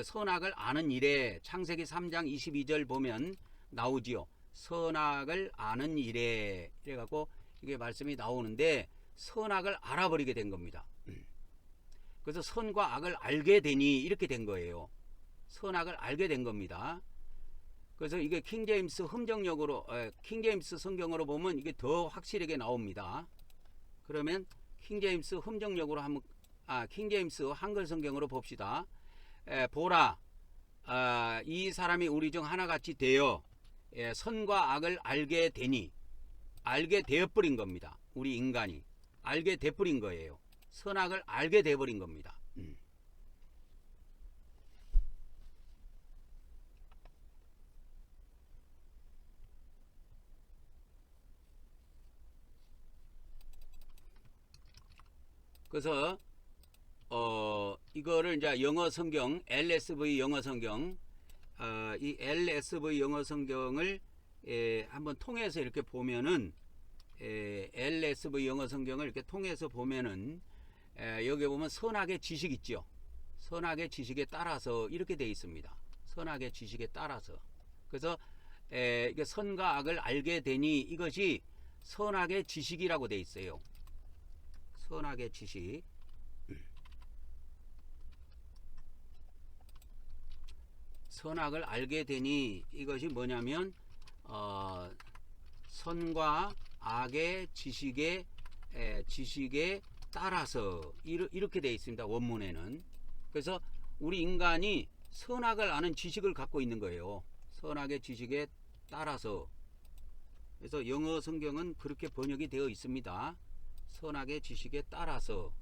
선악을 아는 일에 창세기 3장 22절 보면 나오지요. 선악을 아는 일에 이래갖고 이게 말씀이 나오는데 선악을 알아버리게 된 겁니다. 그래서 선과 악을 알게 되니 이렇게 된 거예요. 선악을 알게 된 겁니다. 그래서 이게 킹제임스 성경으로 보면 이게 더 확실하게 나옵니다. 그러면 킹제임스 한글 성경으로 봅시다. 보라 이 사람이 우리 중 하나같이 되어 선과 악을 알게 되어버린 겁니다. 우리 인간이 알게 돼버린 거예요. 선악을 알게 돼버린 겁니다. 그래서 이거를 이제 영어 성경 LSV 영어 성경 이 LSV 영어 성경을 한번 통해서 이렇게 보면은 LSV 영어 성경을 이렇게 통해서 보면은 여기 보면 선악의 지식 있죠. 선악의 지식에 따라서 이렇게 되어 있습니다. 선악의 지식에 따라서. 그래서 이게 선과 악을 알게 되니 이것이 선악의 지식이라고 되어 있어요. 선악의 지식. 선악을 알게 되니 이것이 뭐냐면 선과 악의 지식에 따라서 이렇게 되어 있습니다. 원문에는. 그래서 우리 인간이 선악을 아는 지식을 갖고 있는 거예요. 선악의 지식에 따라서. 그래서 영어 성경은 그렇게 번역이 되어 있습니다. 선악의 지식에 따라서.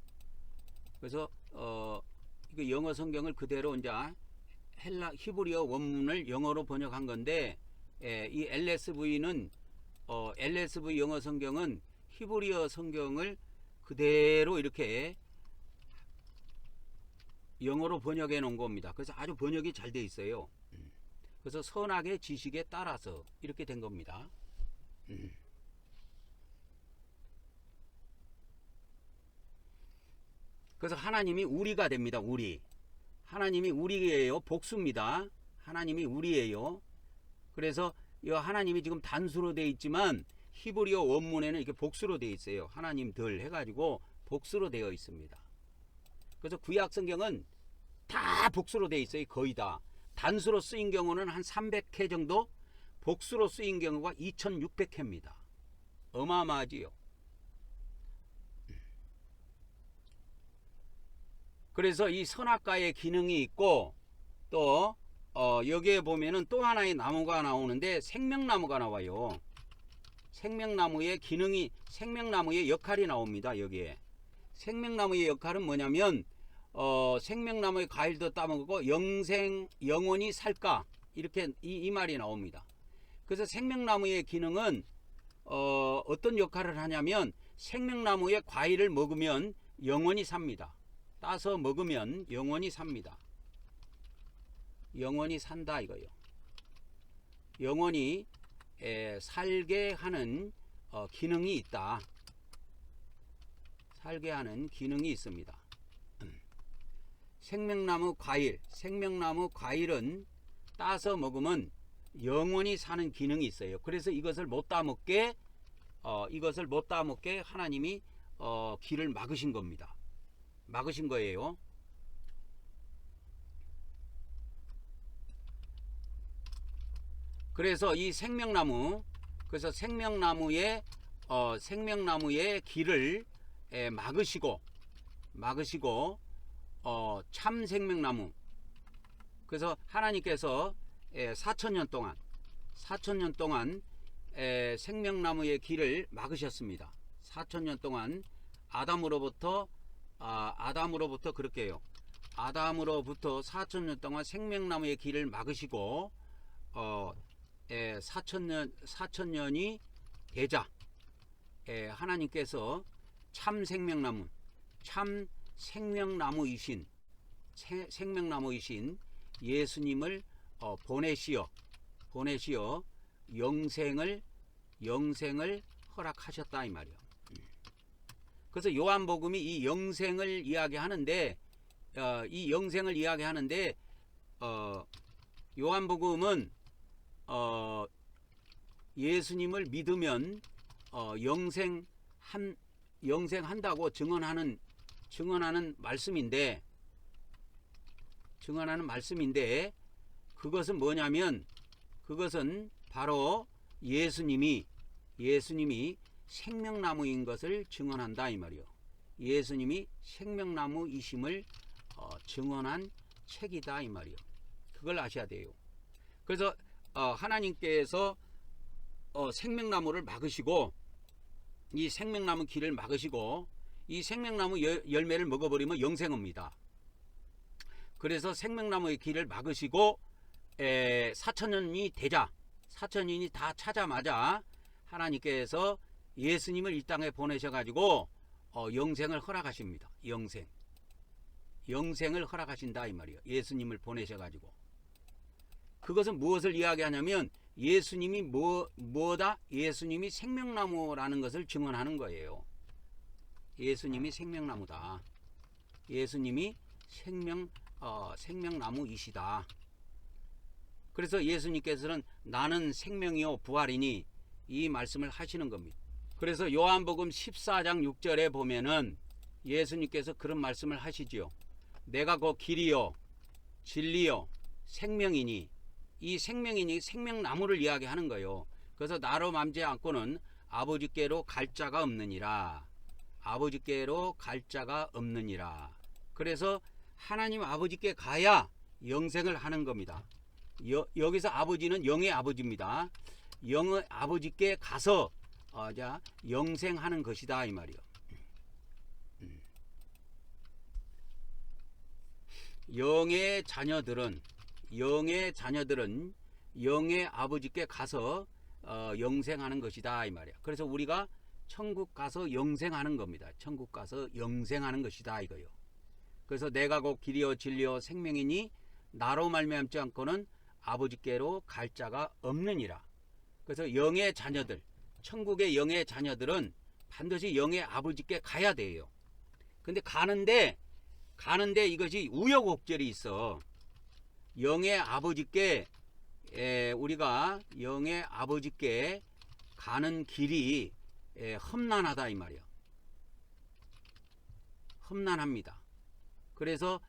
그래서 이거 영어 성경을 그대로 이제 히브리어 원문을 영어로 번역한 건데 이 LSV는 LSV 영어 성경은 히브리어 성경을 그대로 이렇게 영어로 번역해 놓은 겁니다. 그래서 아주 번역이 잘 돼 있어요. 그래서 선악의 지식에 따라서 이렇게 된 겁니다. 그래서 하나님이 우리가 됩니다. 우리. 하나님이 우리예요. 복수입니다. 하나님이 우리예요. 그래서 이 하나님이 지금 단수로 되어 있지만 히브리어 원문에는 이렇게 복수로 되어 있어요. 하나님들 해가지고 복수로 되어 있습니다. 그래서 구약 성경은 다 복수로 되어 있어요. 거의 다. 단수로 쓰인 경우는 한 300회 정도, 복수로 쓰인 경우가 2600회입니다. 어마어마하지요. 그래서 이 선악과의 기능이 있고 또 여기에 보면은 또 하나의 나무가 나오는데 생명나무가 나와요. 생명나무의 기능이, 생명나무의 역할이 나옵니다. 여기에 생명나무의 역할은 뭐냐면 생명나무의 과일도 따먹고 영원히 살까, 이렇게 이 말이 나옵니다. 그래서 생명나무의 기능은 어떤 역할을 하냐면 생명나무의 과일을 먹으면 영원히 삽니다. 따서 먹으면 영원히 삽니다. 영원히 산다 이거요. 영원히 살게 하는 기능이 있다. 살게 하는 기능이 있습니다. 생명나무 과일은 따서 먹으면 영원히 사는 기능이 있어요. 그래서 이것을 못 따먹게 하나님이 길을 막으신 겁니다. 막으신 거예요. 그래서 이 생명나무, 그래서 생명나무의 길을 막으시고 참 생명나무. 그래서 하나님께서 4,000년 동안 생명나무의 길을 막으셨습니다. 4,000년 동안 아담으로부터 그렇게 해요. 아담으로부터 4,000년 동안 생명나무의 길을 막으시고 4,000년이 되자 하나님께서 참 생명나무이신 예수님을 보내시어 영생을 허락하셨다 이 말이요. 그래서 요한복음이 이 영생을 이야기하는데 요한복음은 예수님을 믿으면 영생한다고 증언하는 말씀인데 그것은 뭐냐면 그것은 바로 예수님이 생명나무인 것을 증언한다 이 말이요. 예수님이 생명나무이심을 증언한 책이다 이 말이요. 그걸 아셔야 돼요. 그래서 하나님께서 생명나무를 막으시고 이 생명나무 길을 막으시고 이 생명나무 열매를 먹어버리면 영생입니다. 그래서 생명나무의 길을 막으시고 4,000년이 되자 4,000년이 다 차자마자 하나님께서 예수님을 이 땅에 보내셔가지고 영생을 허락하십니다. 영생을 허락하신다 이 말이에요. 예수님을 보내셔가지고. 그것은 무엇을 이야기하냐면 예수님이 뭐다? 예수님이 생명나무라는 것을 증언하는 거예요. 예수님이 생명나무다. 예수님이 생명나무이시다. 그래서 예수님께서는 나는 생명이요 부활이니 이 말씀을 하시는 겁니다. 그래서 요한복음 14장 6절에 보면은 예수님께서 그런 말씀을 하시지요. 내가 그 길이요 진리요 생명이니, 이 생명이니 생명나무를 이야기하는 거예요. 그래서 나로 맘지 않고는 아버지께로 갈 자가 없느니라. 아버지께로 갈 자가 없느니라. 그래서 하나님 아버지께 가야 영생을 하는 겁니다. 여기서 아버지는 영의 아버지입니다. 영의 아버지께 가서 영생하는 것이다 이 말이요. 영의 자녀들은 영의 아버지께 가서 영생하는 것이다 이 말이야. 그래서 우리가 천국 가서 영생하는 겁니다. 천국 가서 영생하는 것이다 이거요. 그래서 내가 곧 길이요 진리요 생명이니 나로 말미암지 않고는 아버지께로 갈 자가 없느니라. 그래서 영의 자녀들, 천국의 영의 자녀들은 반드시 영의 아버지께 가야 돼요. 근데 가는데 이것이 우여곡절이 있어. 영의 아버지께 우리가 영의 아버지께 가는 길이 험난하다 이 말이야. 험난합니다. 그래서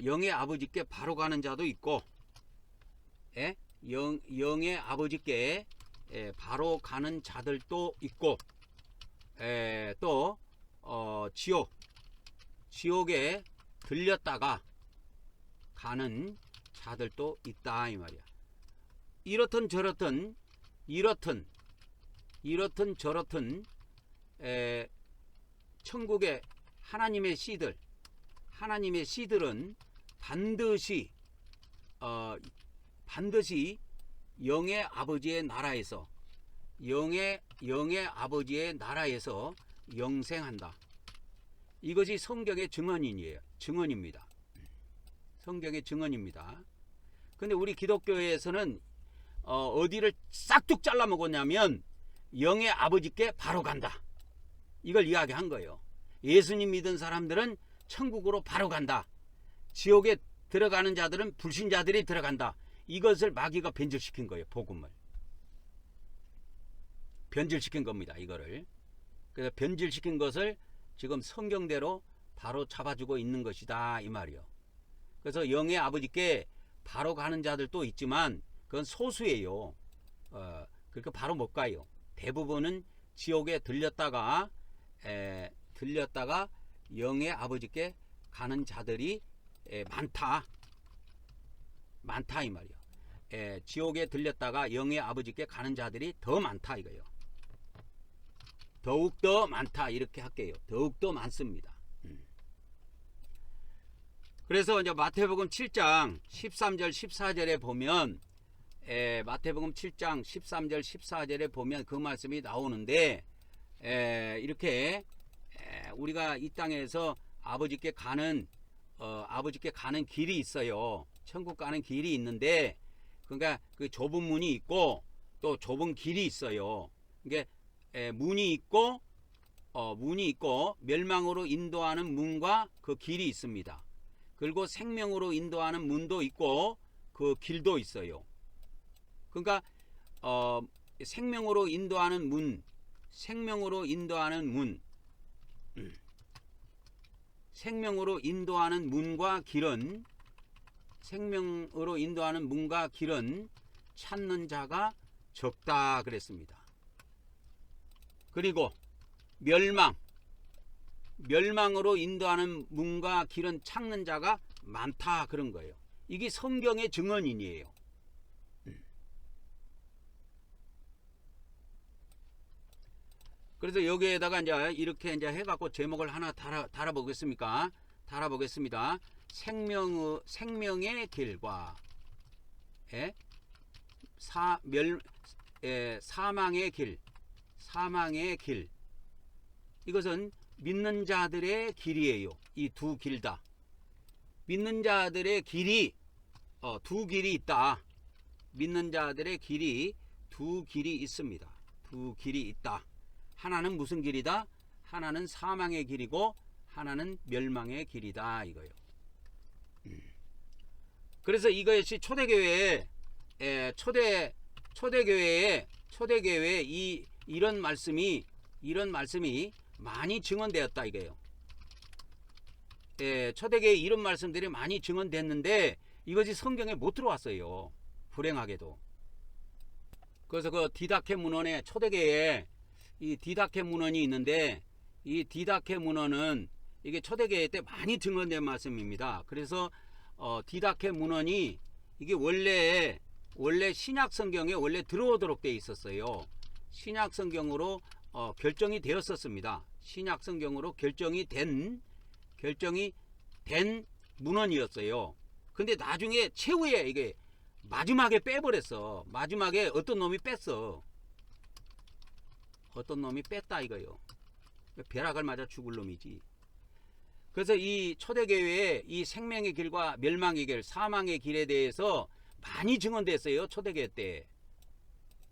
영의 아버지께 바로 가는 자도 있고, 영의 아버지께 바로 가는 자들도 있고, 또 지옥에 들렸다가 가는 자들도 있다 이 말이야. 이렇든 저렇든 천국의 하나님의 씨들은 반드시 영의 아버지의 나라에서 영의 아버지의 나라에서 영생한다. 이것이 성경의 증언입니다. 성경의 증언입니다. 근데 우리 기독교에서는 어디를 싹둑 잘라 먹었냐면 영의 아버지께 바로 간다. 이걸 이야기한 거예요. 예수님 믿은 사람들은 천국으로 바로 간다. 지옥에 들어가는 자들은 불신자들이 들어간다. 이것을 마귀가 변질시킨 거예요. 복음을 변질시킨 겁니다. 이거를. 그래서 변질시킨 것을 지금 성경대로 바로 잡아주고 있는 것이다 이 말이요. 그래서 영의 아버지께 바로 가는 자들도 있지만 그건 소수예요. 그렇게 바로 못 가요. 대부분은 지옥에 들렸다가 영의 아버지께 가는 자들이 많다 이 말이요. 지옥에 들렸다가 영의 아버지께 가는 자들이 더 많다 이거요. 더욱더 많다 이렇게 할게요. 더욱더 많습니다. 그래서 이제 마태복음 7장 13절 14절에 보면 마태복음 7장 13절 14절에 보면 그 말씀이 나오는데 이렇게 우리가 이 땅에서 아버지께 가는 길이 있어요. 천국 가는 길이 있는데 그러니까 그 좁은 문이 있고 또 좁은 길이 있어요. 그러니까 문이 있고 멸망으로 인도하는 문과 그 길이 있습니다. 그리고 생명으로 인도하는 문도 있고 그 길도 있어요. 그러니까 생명으로 인도하는 문과 길은 찾는 자가 적다 그랬습니다. 그리고 멸망으로 인도하는 문과 길은 찾는 자가 많다 그런 거예요. 이게 성경의 증언이에요. 그래서 여기에다가 이제 이렇게 이제 해갖고 제목을 하나 달아보겠습니다. 생명의 길과 사망의 길. 이것은 믿는 자들의 길이에요. 이 두 길 다. 믿는 자들의 길이 두 길이 있다. 믿는 자들의 길이 두 길이 있습니다. 두 길이 있다. 하나는 무슨 길이다? 하나는 사망의 길이고 하나는 멸망의 길이다 이거요. 그래서 이것이 초대교회에 초대교회에 이런 말씀이 많이 증언되었다 이거예요. 초대교회에 이런 말씀들이 많이 증언됐는데 이것이 성경에 못 들어왔어요. 불행하게도. 그래서 그 디다케 문헌에 초대교회에 이 디다케 문헌이 있는데 이 디다케 문헌은 이게 초대교회 때 많이 증언된 말씀입니다. 그래서 디다케 문헌이 이게 원래 신약 성경에 원래 들어오도록 돼 있었어요. 신약 성경으로 결정이 되었었습니다. 신약 성경으로 결정이 된 문헌이었어요. 근데 나중에 최후에 이게 마지막에 빼버렸어. 마지막에 어떤 놈이 뺐어. 어떤 놈이 뺐다 이거요. 벼락을 맞아 죽을 놈이지. 그래서 이 초대교회의 이 생명의 길과 멸망의 길, 사망의 길에 대해서 많이 증언됐어요. 초대교회 때.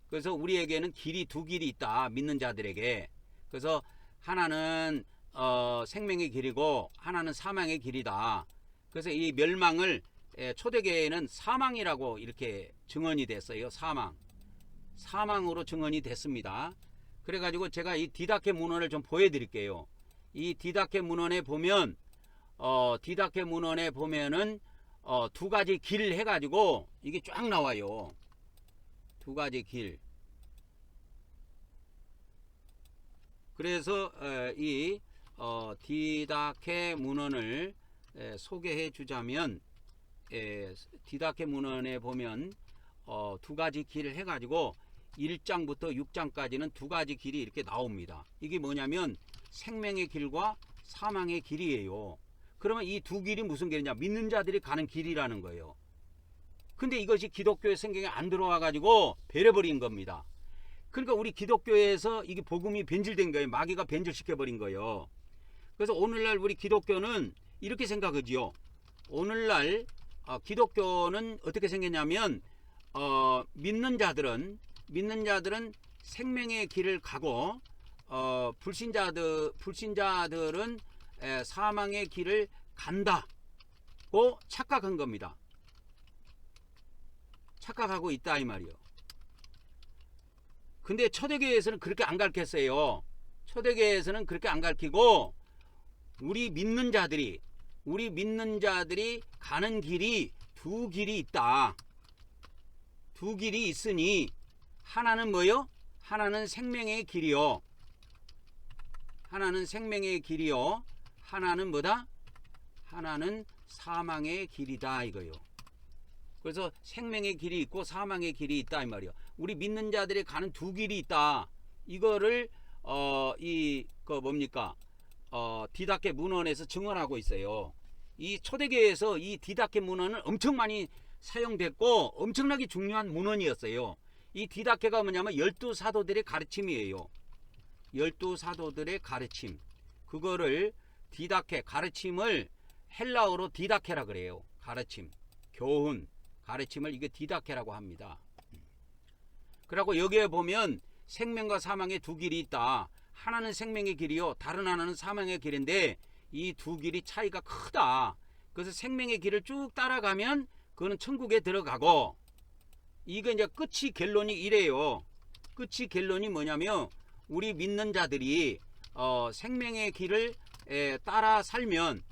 그래서 우리에게는 길이 두 길이 있다. 믿는 자들에게. 그래서 하나는 생명의 길이고 하나는 사망의 길이다. 그래서 이 멸망을 초대교회에는 사망이라고 이렇게 증언이 됐어요. 사망으로 증언이 됐습니다. 그래가지고 제가 이 디다케 문헌을 좀 보여드릴게요. 이 디다케 문헌에 보면 은 두 가지 길 해가지고 이게 쫙 나와요. 두 가지 길. 그래서 이 디다케 문헌을 소개해 주자면 디다케 문헌에 보면 두 가지 길을 해가지고 1장부터 6장까지는 두 가지 길이 이렇게 나옵니다. 이게 뭐냐면 생명의 길과 사망의 길이에요. 그러면 이 두 길이 무슨 길이냐? 믿는 자들이 가는 길이라는 거예요. 근데 이것이 기독교의 성경에 안 들어와 가지고 배려버린 겁니다. 그러니까 우리 기독교에서 이게 복음이 변질된 거예요. 마귀가 변질시켜 버린 거예요. 그래서 오늘날 우리 기독교는 이렇게 생각하지요. 오늘날 기독교는 어떻게 생겼냐면 믿는 자들은 생명의 길을 가고 불신자들은 사망의 길을 간다고 착각한 겁니다. 착각하고 있다 이 말이요. 근데 초대교회에서는 그렇게 안 가르쳤어요. 초대교회에서는 그렇게 안 가르치고 우리 믿는 자들이 가는 길이 두 길이 있다. 두 길이 있으니 하나는 뭐요? 하나는 생명의 길이요. 하나는 생명의 길이요. 하나는 뭐다? 하나는 사망의 길이다 이거요. 그래서 생명의 길이 있고 사망의 길이 있다 이 말이요. 우리 믿는 자들이 가는 두 길이 있다. 이거를 디다케 문헌에서 증언하고 있어요. 이 초대교회에서 이 디다케 문헌은 엄청 많이 사용됐고 엄청나게 중요한 문헌이었어요. 이 디다케가 뭐냐면 12사도들의 가르침이에요. 12사도들의 가르침. 그거를 디다케 가르침을 헬라어로 디다케라 그래요. 가르침, 교훈, 가르침을 이게 디다케라고 합니다. 그리고 여기에 보면 생명과 사망의 두 길이 있다. 하나는 생명의 길이요, 다른 하나는 사망의 길인데 이 두 길이 차이가 크다. 그래서 생명의 길을 쭉 따라가면 그거는 천국에 들어가고, 이게 이제 끝이 결론이 이래요. 끝이 결론이 뭐냐면 우리 믿는 자들이 생명의 길을 따라 살면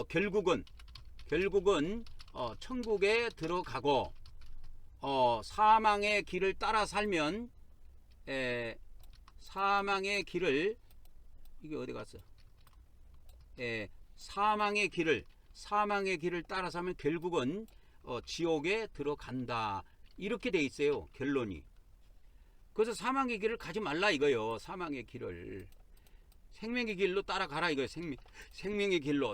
결국은 천국에 들어가고, 사망의 길을 따라 살면 사망의 길을, 이게 어디 갔어? 사망의 길을 따라 살면 결국은 지옥에 들어간다. 이렇게 돼 있어요. 결론이. 그래서 사망의 길을 가지 말라 이거요. 사망의 길을 생명의 길로 따라가라 이거예요. 생명의 길로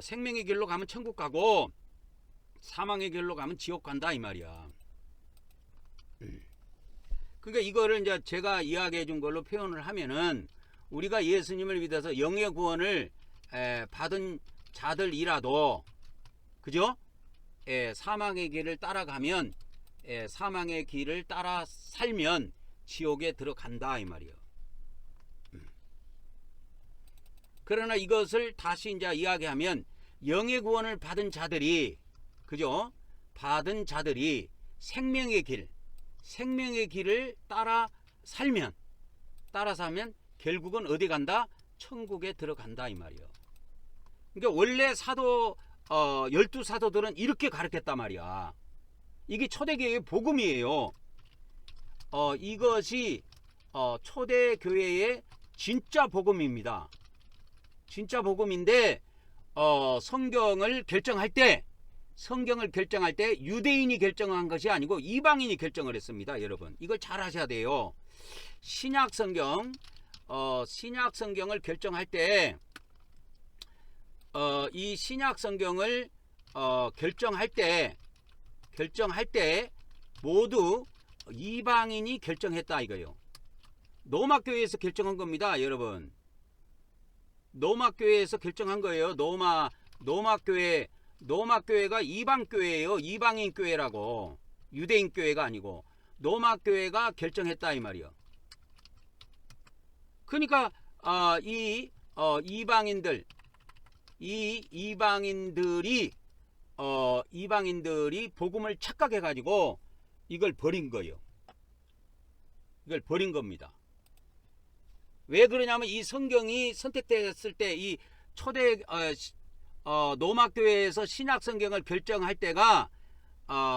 가면 천국 가고 사망의 길로 가면 지옥 간다 이 말이야. 그러니까 이거를 이제 제가 이야기해 준 걸로 표현을 하면은 우리가 예수님을 믿어서 영의 구원을 받은 자들이라도 그죠? 사망의 길을 따라가면 사망의 길을 따라 살면 지옥에 들어간다 이 말이요. 그러나 이것을 다시 이제 이야기하면 영의 구원을 받은 자들이 그죠? 받은 자들이 생명의 길을 따라 살면 결국은 어디 간다? 천국에 들어간다 이 말이요. 그러니까 원래 사도 12사도들은 이렇게 가르쳤단 말이야. 이게 초대교회의 복음이에요. 이것이 초대교회의 진짜 복음입니다. 진짜 복음인데 성경을 결정할 때 유대인이 결정한 것이 아니고 이방인이 결정을 했습니다. 여러분 이걸 잘 하셔야 돼요. 신약 성경을 결정할 때 이 신약 성경을 결정할 때 모두 이방인이 결정했다 이거요. 로마 교회에서 결정한 겁니다, 여러분. 로마 교회에서 결정한 거예요. 로마 교회가 이방 교회예요. 이방인 교회라고. 유대인 교회가 아니고 로마 교회가 결정했다 이 말이요. 그러니까 이방인들이 복음을 착각해 가지고 이걸 버린 거예요. 이걸 버린 겁니다. 왜 그러냐면 이 성경이 선택됐을 때 이 초대 로마 교회에서 신약 성경을 결정할 때가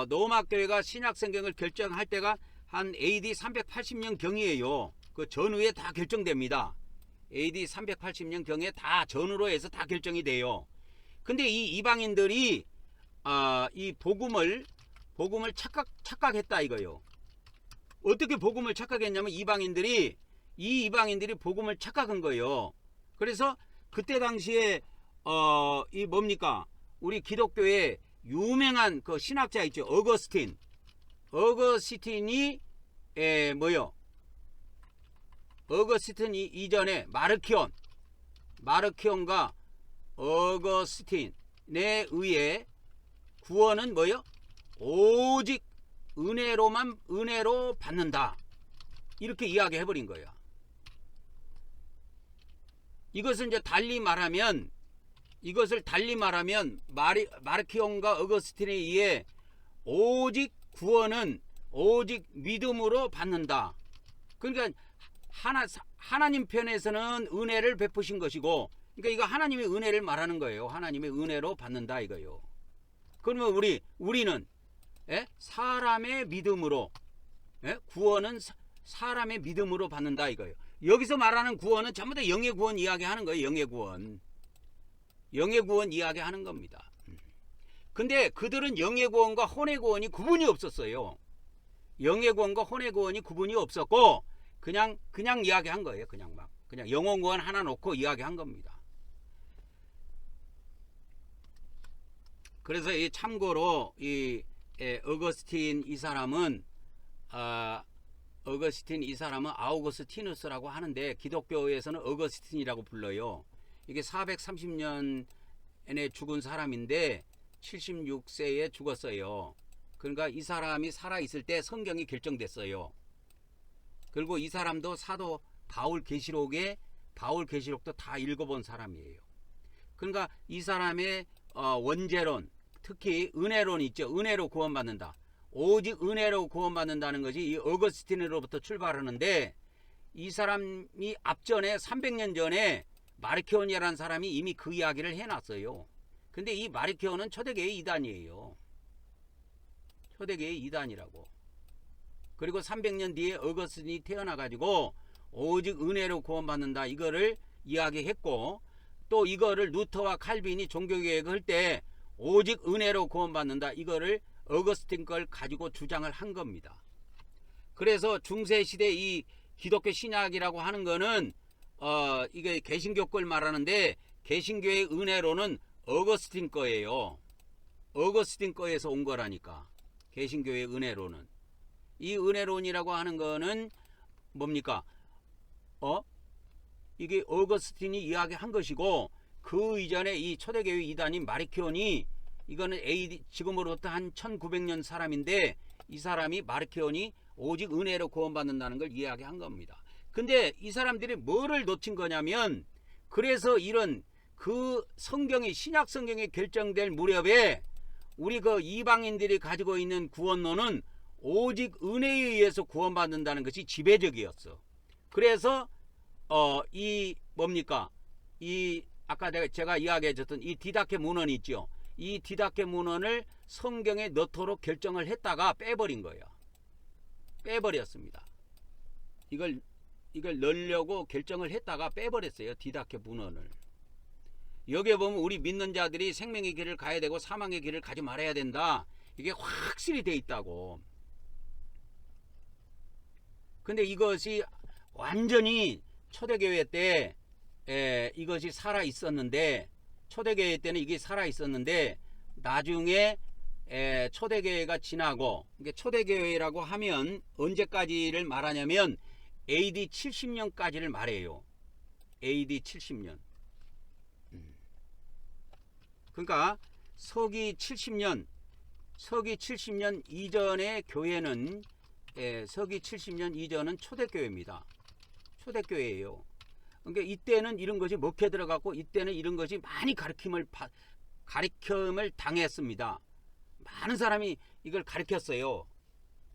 로마 교회가 신약 성경을 결정할 때가 한 AD 380년 경이에요. 그 전후에 다 결정됩니다. AD 380년 경에 다 전후로 해서 다 결정이 돼요. 근데 이 이방인들이 이 복음을 착각했다 이거요. 어떻게 복음을 착각했냐면 이방인들이 복음을 착각한 거예요. 그래서 그때 당시에 이 뭡니까? 우리 기독교의 유명한 그 신학자 있죠. 어거스틴이 뭐요? 어거스틴 이전에 마르키온과 어거스틴에 의해 구원은 뭐요? 오직 은혜로 받는다. 이렇게 이야기해 버린 거예요. 이것을 이제 달리 말하면 마르키온과 어거스틴에 의해 오직 구원은 오직 믿음으로 받는다. 그러니까 하나님 편에서는 은혜를 베푸신 것이고, 그러니까 이거 하나님의 은혜를 말하는 거예요. 하나님의 은혜로 받는다 이거요. 그러면 우리는 사람의 믿음으로 구원은 사람의 믿음으로 받는다 이거예요. 여기서 말하는 구원은 전부 다 영의 구원 이야기하는 거예요. 영의 구원 이야기하는 겁니다. 근데 그들은 영의 구원과 혼의 구원이 구분이 없었어요. 영의 구원과 혼의 구원이 구분이 없었고 그냥 이야기한 거예요. 그냥 영혼 구원 하나 놓고 이야기한 겁니다. 그래서 참고로 이 어거스틴 이 사람은 아우구스티누스라고 하는데 기독교에서는 어거스틴이라고 불러요. 이게 430년에 죽은 사람인데 76세에 죽었어요. 그러니까 이 사람이 살아있을 때 성경이 결정됐어요. 그리고 이 사람도 사도 바울 계시록도 다 읽어본 사람이에요. 그러니까 이 사람의 원죄론, 특히 은혜론 있죠. 은혜로 구원받는다. 오직 은혜로 구원받는다는 것이 이 어거스틴으로부터 출발하는데, 이 사람이 앞전에 300년 전에 마르키온이라는 사람이 이미 그 이야기를 해놨어요. 근데 이 마르키온은 초대교회 이단이에요. 초대교회 이단이라고. 그리고 300년 뒤에 어거스틴이 태어나가지고 오직 은혜로 구원받는다 이거를 이야기했고, 또 이거를 루터와 칼빈이 종교개혁을 할 때 오직 은혜로 구원받는다 이거를 어거스틴 걸 가지고 주장을 한 겁니다. 그래서 중세시대 이 기독교 신약이라고 하는 거는 이게 개신교 걸 말하는데, 개신교의 은혜로는 어거스틴 거예요. 어거스틴 거에서 온 거라니까. 개신교의 은혜로는. 이 은혜론이라고 하는 거는 뭡니까? 이게 어거스틴이 이야기한 것이고, 그 이전에 이 초대교회 이단인 마르키온이, 이거는 AD 지금으로부터 한 1900년 사람인데, 이 사람이 마르키온이 오직 은혜로 구원받는다는 걸 이야기한 겁니다. 근데 이 사람들이 뭐를 놓친 거냐면, 그래서 이런 그 성경이, 신약 성경에 결정될 무렵에 우리 그 이방인들이 가지고 있는 구원론은 오직 은혜에 의해서 구원받는다는 것이 지배적이었어. 그래서 이 뭡니까? 이 아까 제가 이야기해 줬던 이 디다케 문헌이 있죠. 이 디다케 문헌을 성경에 넣도록 결정을 했다가 빼버린 거예요. 빼버렸습니다. 이걸 넣으려고 결정을 했다가 빼버렸어요. 디다케 문헌을. 여기에 보면 우리 믿는 자들이 생명의 길을 가야 되고 사망의 길을 가지 말아야 된다. 이게 확실히 돼 있다고. 근데 이것이 완전히 초대교회 때 이것이 살아 있었는데, 초대교회 때는 이게 살아 있었는데, 나중에 초대교회가 지나고, 이게 초대교회라고 하면 언제까지를 말하냐면 AD 70년까지를 말해요. AD 70년. 그러니까 서기 70년 이전의 교회는, 서기 70년 이전은 초대교회입니다. 초대교회예요. 그러니까 이때는 이런 것이 먹혀 들어갔고, 이때는 이런 것이 많이 가르침을 당했습니다. 많은 사람이 이걸 가르쳤어요.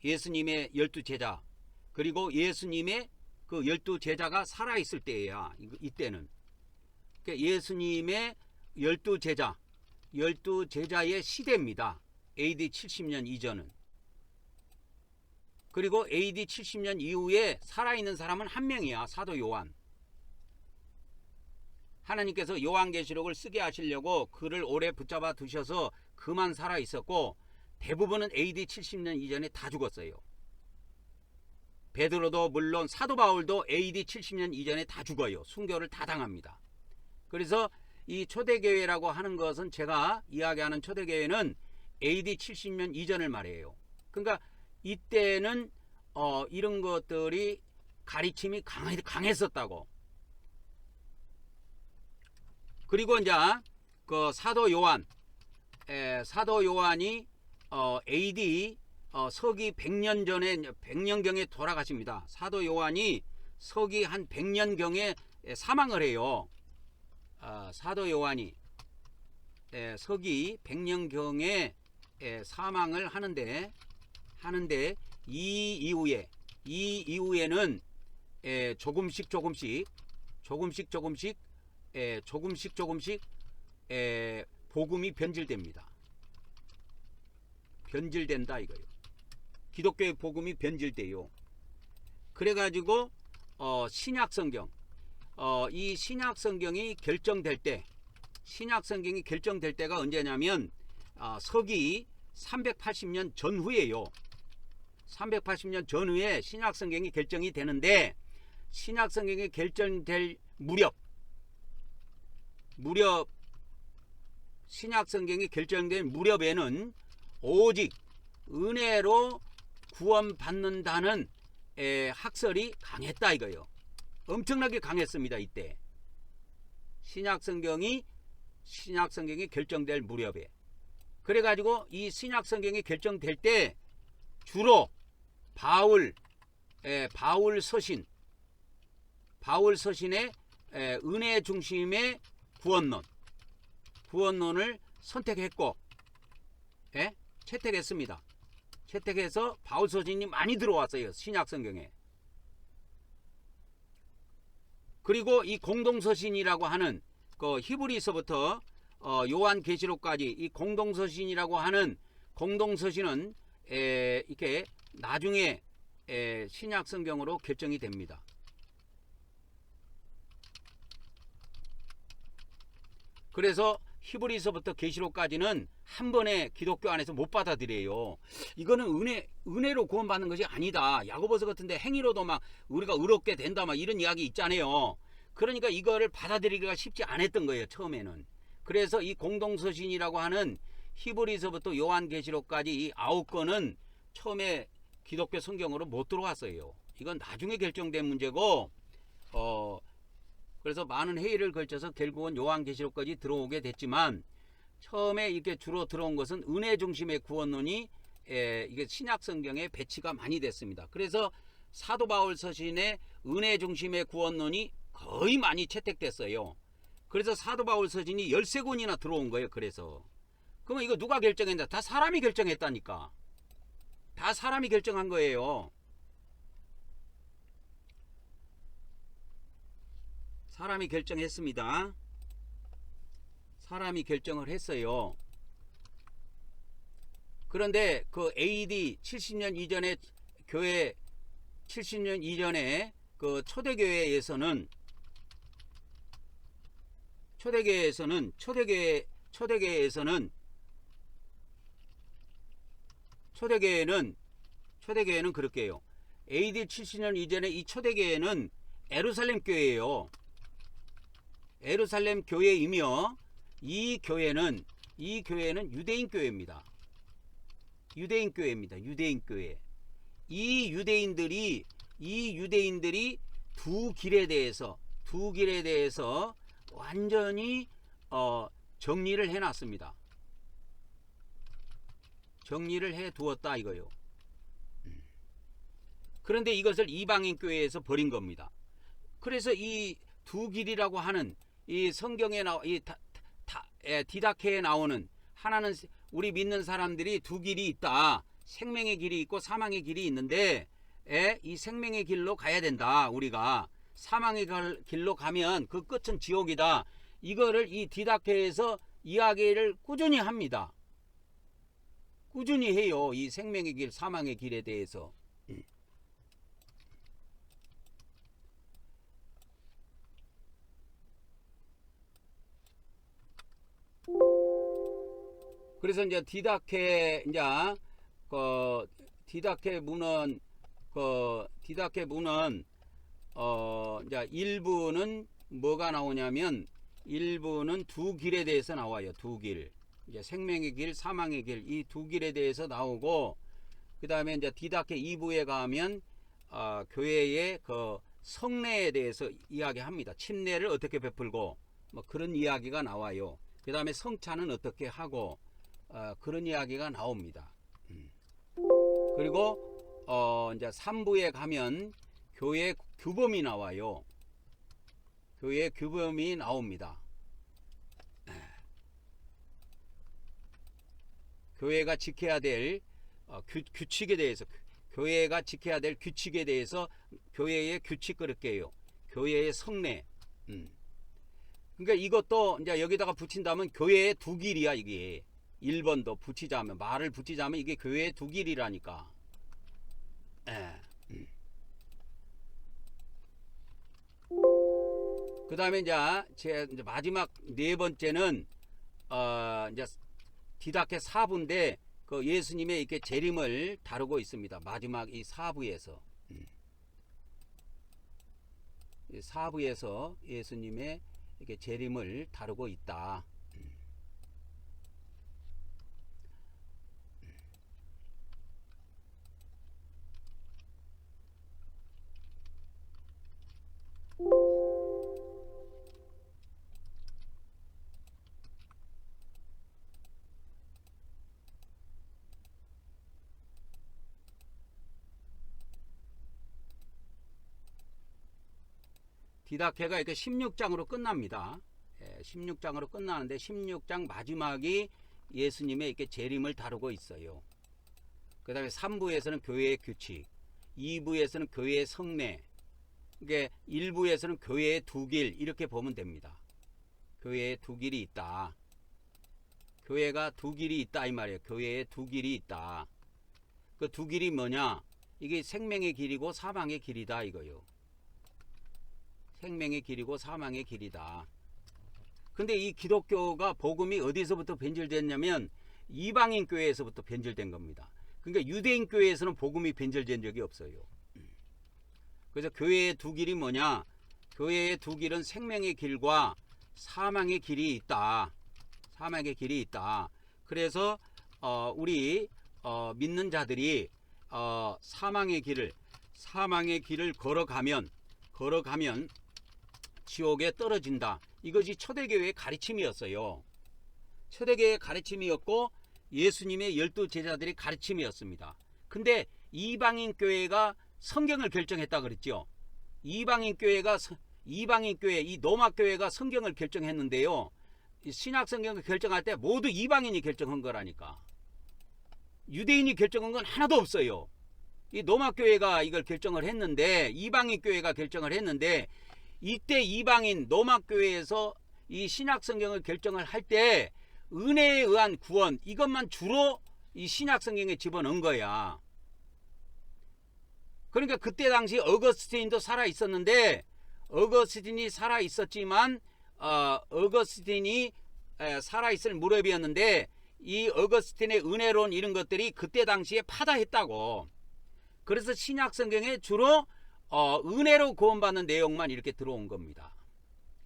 예수님의 12제자, 그리고 예수님의 그 12제자가 살아있을 때야. 이때는 그러니까 예수님의 12제자의 시대입니다. AD 70년 이전은. 그리고 AD 70년 이후에 살아있는 사람은 한 명이야. 사도 요한. 하나님께서 요한계시록을 쓰게 하시려고 그를 오래 붙잡아 두셔서 그만 살아있었고, 대부분은 AD 70년 이전에 다 죽었어요. 베드로도 물론, 사도 바울도 AD 70년 이전에 다 죽어요. 순교를 다 당합니다. 그래서 이 초대교회라고 하는 것은, 제가 이야기하는 초대교회는 AD 70년 이전을 말해요. 그러니까 이때는 이런 것들이 가르침이 강했었다고. 그리고 이제 그 사도 요한이 AD 서기 100년 전에, 100년경에 돌아가십니다. 사도 요한이 서기 한 100년경에 사망을 해요. 사도 요한이 서기 100년경에 사망을 하는데 이 이후에는 조금씩 복음이 변질됩니다. 변질된다 이거예요. 기독교의 복음이 변질돼요. 그래가지고 신약성경, 이 신약성경이 결정될 때가 언제냐면 서기 380년 전후에요. 380년 전후에 신약성경이 결정이 되는데, 신약성경이 결정될 무렵 신약성경이 결정된 무렵에는 오직 은혜로 구원받는다는 학설이 강했다 이거예요. 엄청나게 강했습니다. 이때 신약성경이 결정될 무렵에. 그래가지고 이 신약성경이 결정될 때 주로 바울 서신의 은혜 중심의 구원론을 선택했고, 채택했습니다. 채택해서 바울 서신이 많이 들어왔어요. 신약성경에. 그리고 이 공동서신이라고 하는 그 히브리서부터 요한계시록까지 이 공동서신이라고 하는 공동서신은 이렇게 나중에 신약성경으로 결정이 됩니다. 그래서 히브리서부터 계시록까지는 한 번에 기독교 안에서 못 받아들여요. 이거는 은혜로 구원받는 것이 아니다. 야고보서 같은데 행위로도 막 우리가 의롭게 된다 막 이런 이야기 있잖아요. 그러니까 이거를 받아들이기가 쉽지 않았던 거예요, 처음에는. 그래서 이 공동서신이라고 하는 히브리서부터 요한계시록까지 이 9권은 처음에 기독교 성경으로 못 들어왔어요. 이건 나중에 결정된 문제고, 그래서 많은 회의를 걸쳐서 결국은 요한계시록까지 들어오게 됐지만 처음에 이렇게 주로 들어온 것은 은혜 중심의 구원론이 이게 신약 성경에 배치가 많이 됐습니다. 그래서 사도 바울 서신의 은혜 중심의 구원론이 거의 많이 채택됐어요. 그래서 사도 바울 서신이 13권이나 들어온 거예요. 그래서 그러면 이거 누가 결정했나? 다 사람이 결정했다니까. 다 사람이 결정한 거예요. 사람이 결정했습니다. 사람이 결정을 했어요. 그런데 그 AD 70년 이전에 교회 70년 이전에 그 초대교회에서는 초대교회는 그렇게 해요. AD 70년 이전에 이 초대교회는 예루살렘 교회예요. 예루살렘 교회이며 이 교회는 유대인 교회입니다. 유대인 교회입니다. 유대인 교회. 이 유대인들이 두 길에 대해서 완전히 정리를 해 놨습니다. 정리를 해 두었다 이거요. 그런데 이것을 이방인 교회에서 버린 겁니다. 그래서 이 두 길이라고 하는 이 성경에 디다케에 나오는 하나는 우리 믿는 사람들이 두 길이 있다. 생명의 길이 있고 사망의 길이 있는데 이 생명의 길로 가야 된다. 우리가 사망의 길로 가면 그 끝은 지옥이다. 이거를 이 디다케에서 이야기를 꾸준히 합니다. 꾸준히 해요. 이 생명의 길, 사망의 길에 대해서. 그래서 이제 디다케 문은 이제 일부는 뭐가 나오냐면 일부는 두 길에 대해서 나와요. 두 길. 이제 생명의 길, 사망의 길, 이 두 길에 대해서 나오고, 그 다음에 이제 디다케 2부에 가면 교회의 그 성례에 대해서 이야기합니다. 침례를 어떻게 베풀고 뭐 그런 이야기가 나와요. 그 다음에 성찬은 어떻게 하고 그런 이야기가 나옵니다. 그리고 이제 3부에 가면 교회 규범이 나와요. 교회 규범이 나옵니다. 교회가 지켜야 될 규칙에 대해서, 교회가 지켜야 될 규칙에 대해서 교회의 규칙 그렇게요. 교회의 성례. 그러니까 이것도 이제 여기다가 붙인다면 교회의 두 길이야 이게. 1번도 붙이자면, 말을 붙이자면 이게 교회의 두 길이라니까. 그 다음에 이제 마지막 네 번째는 이제 디다케 4부인데 그 예수님의 이렇게 재림을 다루고 있습니다. 마지막 이 4부에서. 4부에서 예수님의 이렇게 재림을 다루고 있다. 디다케가 이렇게 16장으로 끝납니다. 16장으로 끝나는데 16장 마지막이 예수님의 이렇게 재림을 다루고 있어요. 그 다음에 3부에서는 교회의 규칙, 2부에서는 교회의 성례, 그러니까 1부에서는 교회의 두 길, 이렇게 보면 됩니다. 교회의 두 길이 있다. 교회가 두 길이 있다 이 말이에요. 교회의 두 길이 있다. 그 두 길이 뭐냐? 이게 생명의 길이고 사망의 길이다 이거요. 생명의 길이고 사망의 길이다. 근데 이 기독교가 복음이 어디서부터 변질됐냐면 이방인 교회에서부터 변질된 겁니다. 그러니까 유대인 교회에서는 복음이 변질된 적이 없어요. 그래서 교회의 두 길이 뭐냐? 교회의 두 길은 생명의 길과 사망의 길이 있다. 사망의 길이 있다. 그래서 우리 믿는 자들이 사망의 길을 걸어가면 지옥에 떨어진다. 이것이 초대교회의 가르침이었어요. 초대교회의 가르침이었고 예수님의 12제자들의 가르침이었습니다. 근데 이방인 교회가 성경을 결정했다 그랬죠. 이방인 교회, 이 로마 교회가 성경을 결정했는데요. 신약 성경을 결정할 때 모두 이방인이 결정한 거라니까. 유대인이 결정한 건 하나도 없어요. 이 로마 교회가 이걸 결정을 했는데, 이방인 교회가 결정을 했는데, 이때 이방인 로마 교회에서 이 신약 성경을 결정을 할 때 은혜에 의한 구원, 이것만 주로 이 신약 성경에 집어넣은 거야. 그러니까 그때 당시 어거스틴도 살아 있었는데, 어거스틴이 살아 있었지만 어거스틴이 살아 있을 무렵이었는데, 이 어거스틴의 은혜론 이런 것들이 그때 당시에 파다했다고. 그래서 신약 성경에 주로 은혜로 구원받는 내용만 이렇게 들어온 겁니다.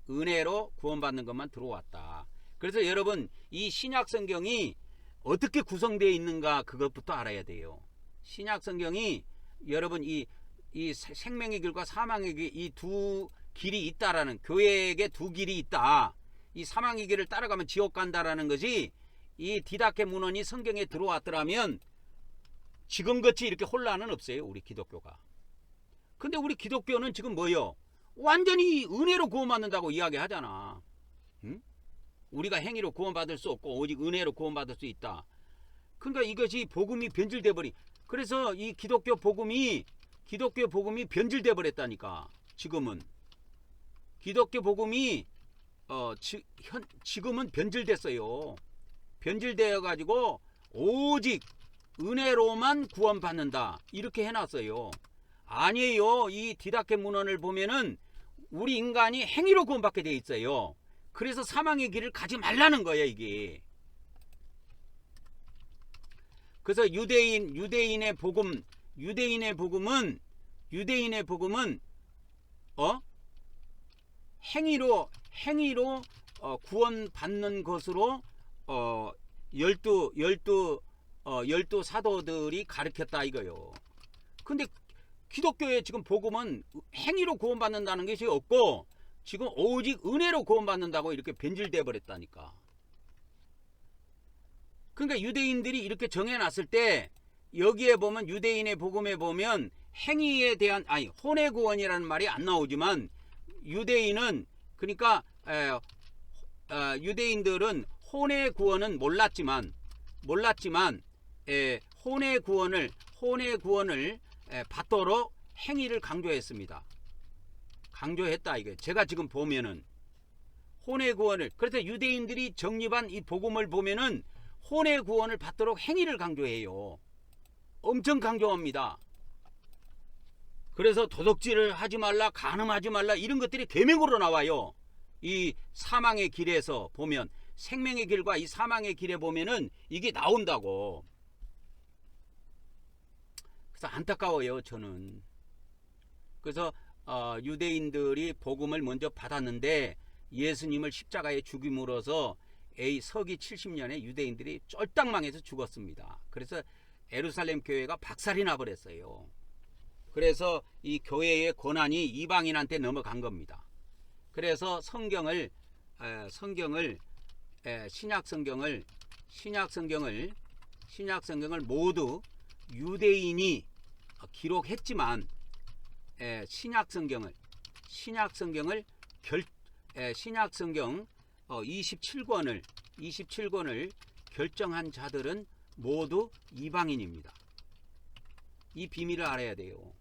은혜로 구원받는 것만 들어왔다. 그래서 여러분, 이 신약 성경이 어떻게 구성되어 있는가 그것부터 알아야 돼요. 신약 성경이 여러분 이 생명의 길과 사망의 길, 이 두 길이 있다라는, 교회에게 두 길이 있다. 이 사망의 길을 따라가면 지옥 간다라는 것이 이 디다케 문헌이 성경에 들어왔더라면 지금같이 이렇게 혼란은 없어요, 우리 기독교가. 근데 우리 기독교는 지금 뭐요? 완전히 은혜로 구원받는다고 이야기하잖아. 응? 우리가 행위로 구원받을 수 없고 오직 은혜로 구원받을 수 있다. 그러니까 이것이 복음이 변질돼 버리. 그래서 이 기독교 복음이 변질돼 버렸다니까. 지금은 기독교 복음이 지금은 변질됐어요. 변질되어 가지고 오직 은혜로만 구원받는다 이렇게 해놨어요. 아니에요. 이 디다케 문헌을 보면은 우리 인간이 행위로 구원받게 돼 있어요. 그래서 사망의 길을 가지 말라는 거예요, 이게. 그래서 유대인의 복음은 행위로 구원받는 것으로 열두 사도들이 가르쳤다 이거요. 근데 기독교의 지금 복음은 행위로 구원받는다는 것이 없고 지금 오직 은혜로 구원받는다고 이렇게 변질돼 버렸다니까. 그러니까 유대인들이 이렇게 정해놨을 때 여기에 보면 유대인의 복음에 보면 행위에 대한 혼의 구원이라는 말이 안 나오지만 유대인은 그러니까 유대인들은 혼의 구원은 몰랐지만 혼의 구원을 받도록 행위를 강조했습니다. 강조했다 이게. 제가 지금 보면은 혼의 구원을, 그래서 유대인들이 정립한 이 복음을 보면은 혼의 구원을 받도록 행위를 강조해요. 엄청 강조합니다. 그래서 도둑질을 하지 말라, 간음하지 말라 이런 것들이 계명으로 나와요. 이 사망의 길에서 보면, 생명의 길과 이 사망의 길에 보면은 이게 나온다고. 그래서 안타까워요, 저는. 그래서 유대인들이 복음을 먼저 받았는데 예수님을 십자가에 죽임으로써 서기 70년에 유대인들이 쫄딱 망해서 죽었습니다. 그래서 예루살렘 교회가 박살이 나버렸어요. 그래서 이 교회의 권한이 이방인한테 넘어간 겁니다. 그래서 신약 성경을 모두 유대인이 기록했지만 신약 성경 27권을 결정한 자들은 모두 이방인입니다. 이 비밀을 알아야 돼요.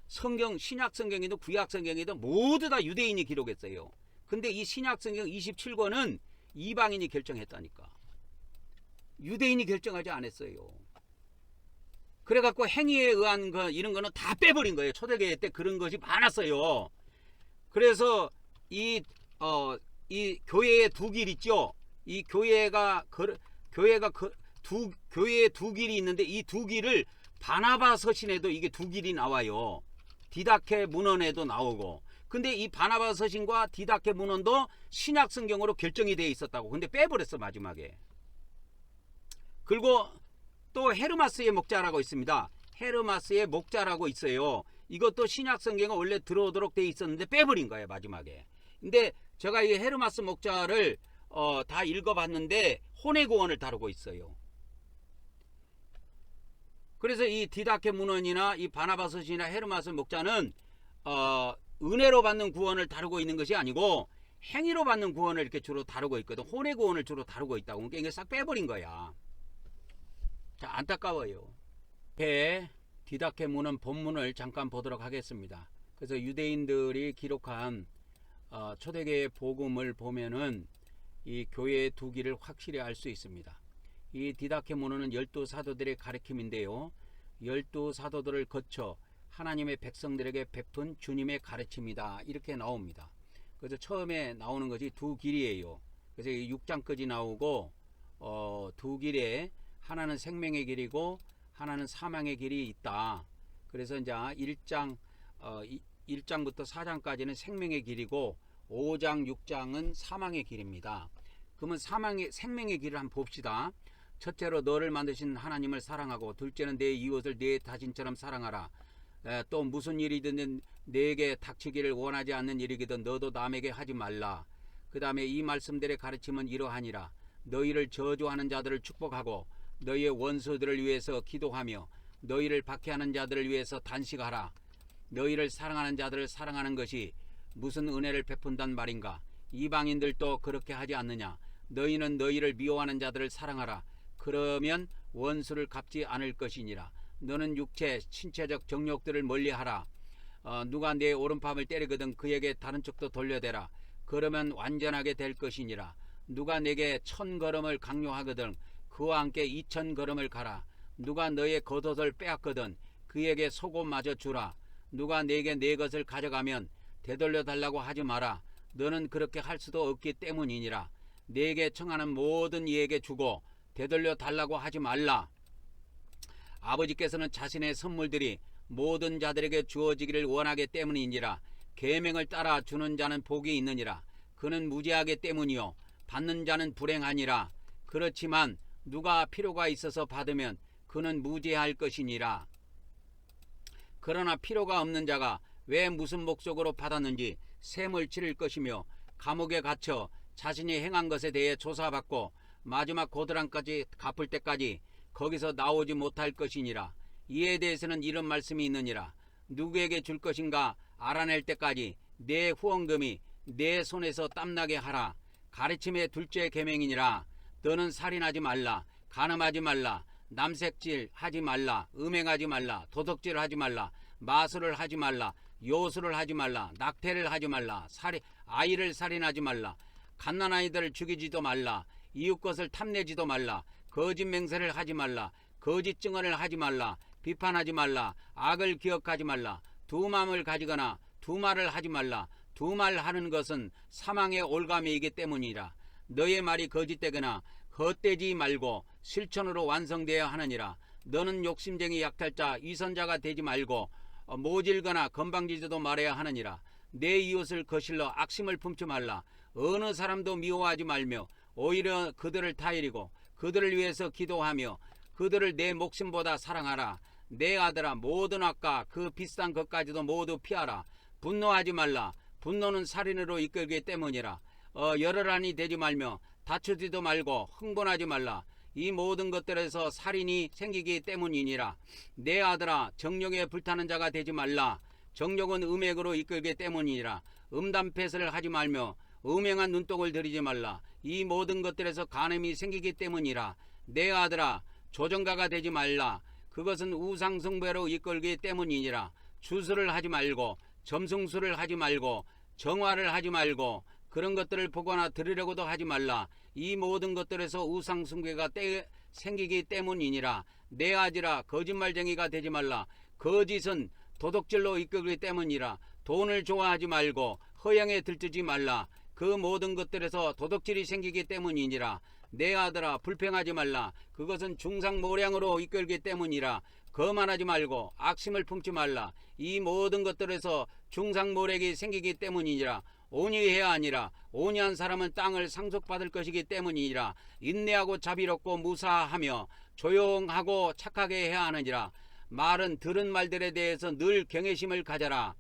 신약 성경에도 구약 성경에도 모두 다 유대인이 기록했어요. 근데 이 신약 성경 27권은 이방인이 결정했다니까. 유대인이 결정하지 않았어요. 그래갖고 행위에 의한 거 이런 거는 다 빼버린 거예요. 초대교회 때 그런 것이 많았어요. 그래서 이 교회의 두 길 있죠. 이 교회의 두 길이 있는데 이 두 길을 바나바 서신에도 이게 두 길이 나와요. 디다케 문헌에도 나오고. 근데 이 바나바 서신과 디다케 문헌도 신약 성경으로 결정이 되어 있었다고. 근데 빼버렸어 마지막에. 그리고 또 헤르마스의 목자라고 있습니다. 헤르마스의 목자라고 있어요. 이것도 신약 성경에 원래 들어오도록 되어 있었는데 빼버린 거예요 마지막에. 근데 제가 이 헤르마스 목자를 다 읽어봤는데 혼의 구원을 다루고 있어요. 그래서 이 디다케 문헌이나 이 바나바섯이나 헤르마스 목자는 은혜로 받는 구원을 다루고 있는 것이 아니고 행위로 받는 구원을 이렇게 주로 다루고 있거든. 혼의 구원을 주로 다루고 있다고. 그러니까 이게 싹 빼버린 거야. 자, 안타까워요. 디다케 문헌 본문을 잠깐 보도록 하겠습니다. 그래서 유대인들이 기록한 초대교회 복음을 보면은 이 교회의 두기를 확실히 알 수 있습니다. 이 디다케 문헌은 12사도들의 가르침인데요. 12사도들을 거쳐 하나님의 백성들에게 베푼 주님의 가르침이다. 이렇게 나옵니다. 그래서 처음에 나오는 것이 두 길이에요. 그래서 6장까지 나오고 두 길에 하나는 생명의 길이고 하나는 사망의 길이 있다. 그래서 이제 1장부터 4장까지는 생명의 길이고 5장, 6장은 사망의 길입니다. 그러면 생명의 길을 한번 봅시다. 첫째로 너를 만드신 하나님을 사랑하고, 둘째는 내 이웃을 내 자신처럼 사랑하라. 또 무슨 일이든 내게 닥치기를 원하지 않는 일이거든 너도 남에게 하지 말라. 그 다음에 이 말씀들의 가르침은 이러하니라. 너희를 저주하는 자들을 축복하고 너희의 원수들을 위해서 기도하며 너희를 박해하는 자들을 위해서 단식하라. 너희를 사랑하는 자들을 사랑하는 것이 무슨 은혜를 베푼단 말인가. 이방인들도 그렇게 하지 않느냐. 너희는 너희를 미워하는 자들을 사랑하라. 그러면 원수를 갚지 않을 것이니라. 너는 육체 신체적 정욕들을 멀리하라. 누가 내 오른팔을 때리거든 그에게 다른 쪽도 돌려대라. 그러면 완전하게 될 것이니라. 누가 내게 1000걸음을 강요하거든 그와 함께 2000걸음을 가라. 누가 너의 겉옷을 빼앗거든 그에게 속옷마저 주라. 누가 내게 내 것을 가져가면 되돌려 달라고 하지 마라. 너는 그렇게 할 수도 없기 때문이니라. 내게 청하는 모든 이에게 주고 되돌려 달라고 하지 말라. 아버지께서는 자신의 선물들이 모든 자들에게 주어지기를 원하기 때문이니라. 계명을 따라 주는 자는 복이 있느니라. 그는 무죄하기 때문이요 받는 자는 불행하니라. 그렇지만 누가 필요가 있어서 받으면 그는 무죄할 것이니라. 그러나 필요가 없는 자가 왜 무슨 목적으로 받았는지 셈을 치를 것이며 감옥에 갇혀 자신이 행한 것에 대해 조사받고 마지막 고드란까지 갚을 때까지 거기서 나오지 못할 것이니라. 이에 대해서는 이런 말씀이 있느니라. 누구에게 줄 것인가 알아낼 때까지 내 후원금이 내 손에서 땀나게 하라. 가르침의 둘째 계명이니라. 너는 살인하지 말라. 간음하지 말라. 남색질 하지 말라. 음행하지 말라. 도둑질 하지 말라. 마술을 하지 말라. 요술을 하지 말라. 낙태를 하지 말라. 아이를 살인하지 말라. 갓난아이들을 죽이지도 말라. 이웃 것을 탐내지도 말라. 거짓 맹세를 하지 말라. 거짓 증언을 하지 말라. 비판하지 말라. 악을 기억하지 말라. 두 마음을 가지거나 두 말을 하지 말라. 두 말 하는 것은 사망의 올가미이기 때문이라. 너의 말이 거짓되거나 헛되지 말고 실천으로 완성되어야 하느니라. 너는 욕심쟁이 약탈자 위선자가 되지 말고 모질거나 건방지지도 말아야 하느니라. 내 이웃을 거실러 악심을 품지 말라. 어느 사람도 미워하지 말며 오히려 그들을 타이르고 그들을 위해서 기도하며 그들을 내 목숨보다 사랑하라. 내 아들아 모든 악과 그 비싼 것까지도 모두 피하라. 분노하지 말라. 분노는 살인으로 이끌기 때문이라. 열혈한이 되지 말며 다투지도 말고 흥분하지 말라. 이 모든 것들에서 살인이 생기기 때문이니라. 내 아들아 정욕에 불타는 자가 되지 말라. 정욕은 음액으로 이끌기 때문이니라. 음담패설을 하지 말며 음행한 눈독을 들이지 말라. 이 모든 것들에서 간음이 생기기 때문이라. 내 아들아 조정가가 되지 말라. 그것은 우상숭배로 이끌기 때문이니라. 주술을 하지 말고 점승술을 하지 말고 정화를 하지 말고 그런 것들을 보거나 들으려고도 하지 말라. 이 모든 것들에서 우상숭배가 생기기 때문이니라. 내 아들아 거짓말쟁이가 되지 말라. 거짓은 도둑질로 이끌기 때문이라. 돈을 좋아하지 말고 허영에 들뜨지 말라. 그 모든 것들에서 도둑질이 생기기 때문이니라. 내 아들아 불평하지 말라. 그것은 중상모량으로 이끌기 때문이라. 거만하지 말고 악심을 품지 말라. 이 모든 것들에서 중상모략이 생기기 때문이니라. 온유해야 하니라. 온유한 사람은 땅을 상속받을 것이기 때문이니라. 인내하고 자비롭고 무사하며 조용하고 착하게 해야 하느니라. 말은 들은 말들에 대해서 늘 경외심을 가져라.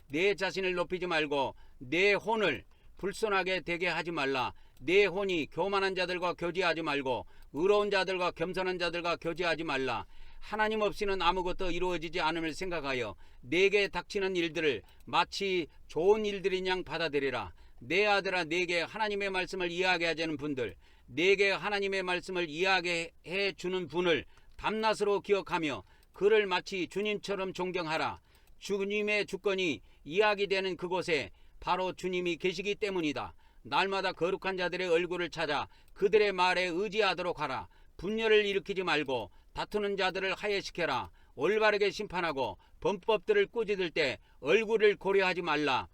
내 자신을 높이지 말고 내 혼을 불손하게 되게 하지 말라. 내 혼이 교만한 자들과 교제하지 말고 의로운 자들과 겸손한 자들과 교제하지 말라. 하나님 없이는 아무것도 이루어지지 않음을 생각하여 내게 닥치는 일들을 마치 좋은 일들인 양 받아들이라. 내 아들아, 내게 하나님의 말씀을 이해하게 하자는 분들, 내게 하나님의 말씀을 이해하게 해주는 분을 밤낮으로 기억하며 그를 마치 주님처럼 존경하라. 주님의 주권이 이야기되는 그곳에 바로 주님이 계시기 때문이다. 날마다 거룩한 자들의 얼굴을 찾아 그들의 말에 의지하도록 하라. 분열을 일으키지 말고 다투는 자들을 하회시켜라. 올바르게 심판하고 범법들을 꾸짖을 때 얼굴을 고려하지 말라.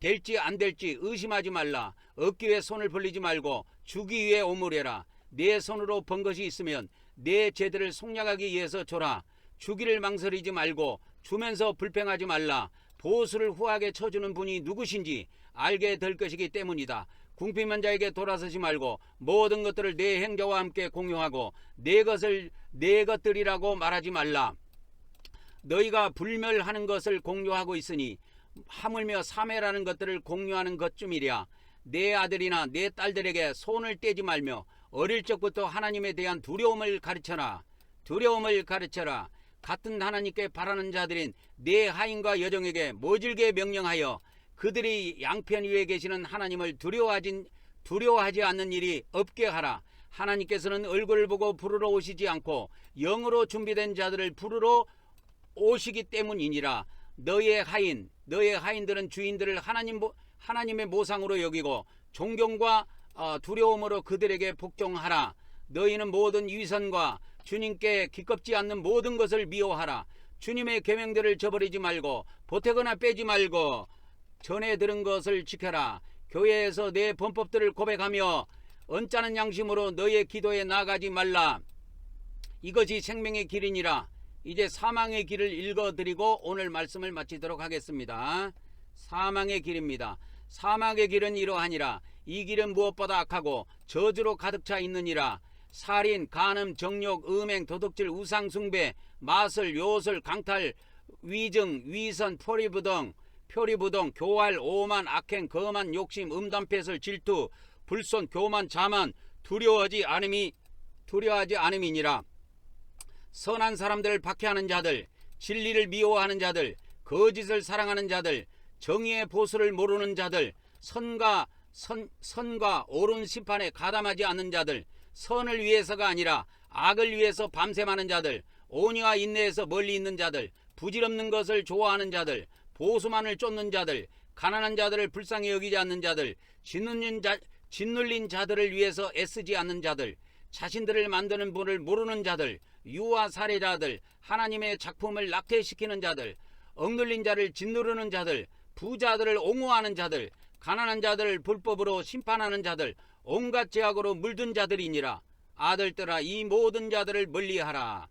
될지 안 될지 의심하지 말라. 얻기 위해 손을 벌리지 말고 주기 위해 오므려라. 내 손으로 번 것이 있으면 내 죄들을 속량하기 위해서 줘라. 주기를 망설이지 말고 주면서 불평하지 말라. 보수를 후하게 쳐주는 분이 누구신지 알게 될 것이기 때문이다. 궁핍한 자에게 돌아서지 말고 모든 것들을 내 행자와 함께 공유하고 내 것들이라고 말하지 말라. 너희가 불멸하는 것을 공유하고 있으니 하물며 사매라는 것들을 공유하는 것쯤이랴. 내 아들이나 내 딸들에게 손을 떼지 말며 어릴 적부터 하나님에 대한 두려움을 가르쳐라. 같은 하나님께 바라는 자들인 내 하인과 여종에게 모질게 명령하여 그들이 양편 위에 계시는 하나님을 두려워하지 않는 일이 없게 하라. 하나님께서는 얼굴을 보고 부르러 오시지 않고 영으로 준비된 자들을 부르러 오시기 때문이니라. 너의 하인들은 주인들을 하나님의 모상으로 여기고 존경과 두려움으로 그들에게 복종하라. 너희는 모든 위선과 주님께 기껍지 않는 모든 것을 미워하라. 주님의 계명들을 저버리지 말고 보태거나 빼지 말고 전에 들은 것을 지켜라. 교회에서 내 범법들을 고백하며 언짢은 양심으로 너의 기도에 나가지 말라. 이것이 생명의 길이니라. 이제 사망의 길을 읽어드리고 오늘 말씀을 마치도록 하겠습니다. 사망의 길입니다. 사망의 길은 이러하니라. 이 길은 무엇보다 악하고 저주로 가득 차 있느니라. 살인, 간음, 정욕, 음행, 도둑질, 우상숭배, 마술, 요술, 강탈, 위증, 위선, 표리부동, 교활, 오만, 악행, 거만, 욕심, 음담패설, 질투, 불손, 교만, 자만, 두려워하지 않음이니라. 선한 사람들을 박해하는 자들, 진리를 미워하는 자들, 거짓을 사랑하는 자들, 정의의 보수를 모르는 자들, 선과 옳은 심판에 가담하지 않는 자들, 선을 위해서가 아니라 악을 위해서 밤샘하는 자들, 온유와 인내에서 멀리 있는 자들, 부질없는 것을 좋아하는 자들, 보수만을 쫓는 자들, 가난한 자들을 불쌍히 여기지 않는 자들, 짓눌린 자들을 위해서 애쓰지 않는 자들, 자신들을 만드는 분을 모르는 자들, 유아 살해자들, 하나님의 작품을 낙태시키는 자들, 억눌린 자를 짓누르는 자들, 부자들을 옹호하는 자들, 가난한 자들을 불법으로 심판하는 자들, 온갖 죄악으로 물든 자들이니라. 아들들아, 이 모든 자들을 멀리하라.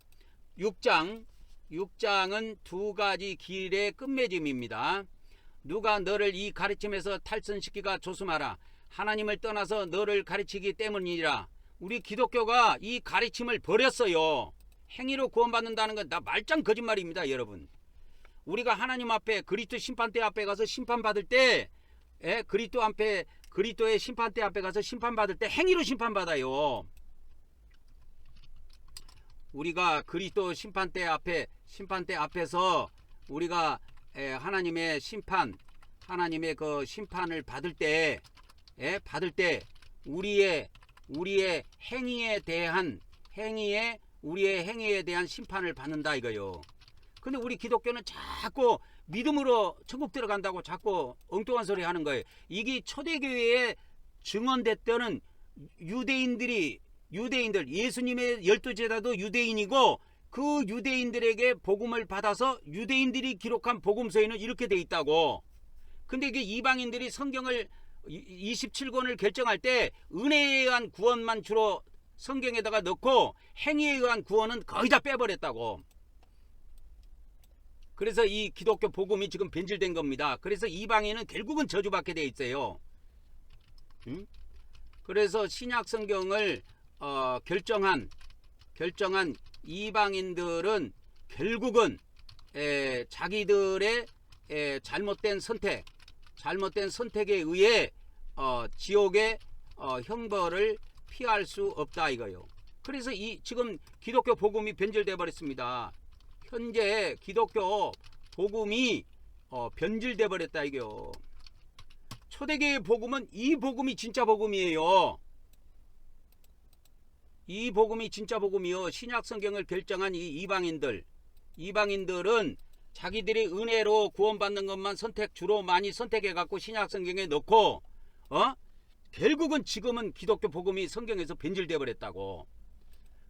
6장은 두 가지 길의 끝맺음입니다. 누가 너를 이 가르침에서 탈선시키가 조심하라. 하나님을 떠나서 너를 가르치기 때문이니라. 우리 기독교가 이 가르침을 버렸어요. 행위로 구원받는다는 건 다 말짱 거짓말입니다, 여러분. 우리가 하나님 앞에 그리스도 심판대 앞에 가서 심판받을 때, 그리스도의 심판대 앞에 가서 심판받을 때 행위로 심판받아요. 우리가 그리스도 심판대 앞에서 우리가 하나님의 그 심판을 받을 때 우리의 행위에 대한 심판을 받는다 이거요. 근데 우리 기독교는 자꾸 믿음으로 천국 들어간다고 자꾸 엉뚱한 소리 하는 거예요. 이게 초대교회에 증언됐던 유대인들, 예수님의 12제자도 유대인이고 그 유대인들에게 복음을 받아서 유대인들이 기록한 복음서에는 이렇게 돼 있다고. 근데 이게 이방인들이 성경을 27권을 결정할 때 은혜에 의한 구원만 주로 성경에다가 넣고 행위에 의한 구원은 거의 다 빼버렸다고. 그래서 이 기독교 복음이 지금 변질된 겁니다. 그래서 이방인은 결국은 저주받게 돼 있어요. 그래서 신약 성경을 결정한 이방인들은 결국은 자기들의 잘못된 잘못된 선택에 의해 지옥의 형벌을 피할 수 없다 이거요. 그래서 이 지금 기독교 복음이 변질돼 버렸습니다. 현재 기독교 복음이 변질돼 버렸다 이거요. 초대교회 복음은 이 복음이 진짜 복음이에요. 이 복음이 진짜 복음이요. 신약 성경을 결정한 이 이방인들은 자기들이 은혜로 구원받는 것만 주로 많이 선택해 갖고 신약 성경에 넣고 결국은 지금은 기독교 복음이 성경에서 변질돼 버렸다고.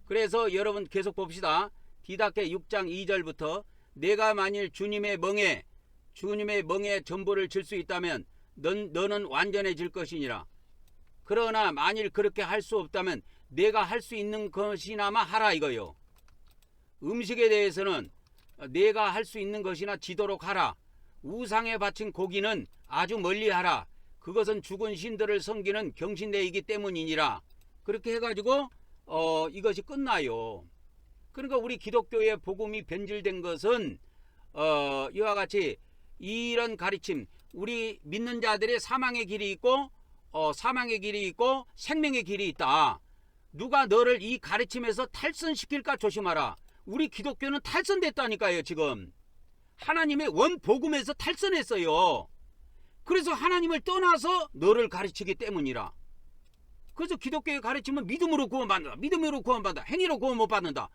그래서 여러분 계속 봅시다. 디다케 6장 2절부터 내가 만일 주님의 멍에 전부를 질 수 있다면 너는 완전해질 것이니라. 그러나 만일 그렇게 할 수 없다면 내가 할 수 있는 것이나마 하라 이거요. 음식에 대해서는 내가 할 수 있는 것이나 지도록 하라. 우상에 바친 고기는 아주 멀리 하라. 그것은 죽은 신들을 섬기는 경신대이기 때문이니라. 그렇게 해가지고 이것이 끝나요. 그러니까 우리 기독교의 복음이 변질된 것은 이와 같이 이런 가르침, 우리 믿는 자들의 사망의 길이 있고 생명의 길이 있다. 누가 너를 이 가르침에서 탈선시킬까 조심하라. 우리 기독교는 탈선됐다니까요. 지금 하나님의 원 복음에서 탈선했어요. 그래서 하나님을 떠나서 너를 가르치기 때문이라. 그래서 기독교의 가르침은 믿음으로 구원받는다, 믿음으로 구원받는다, 행위로 구원 못 받는다.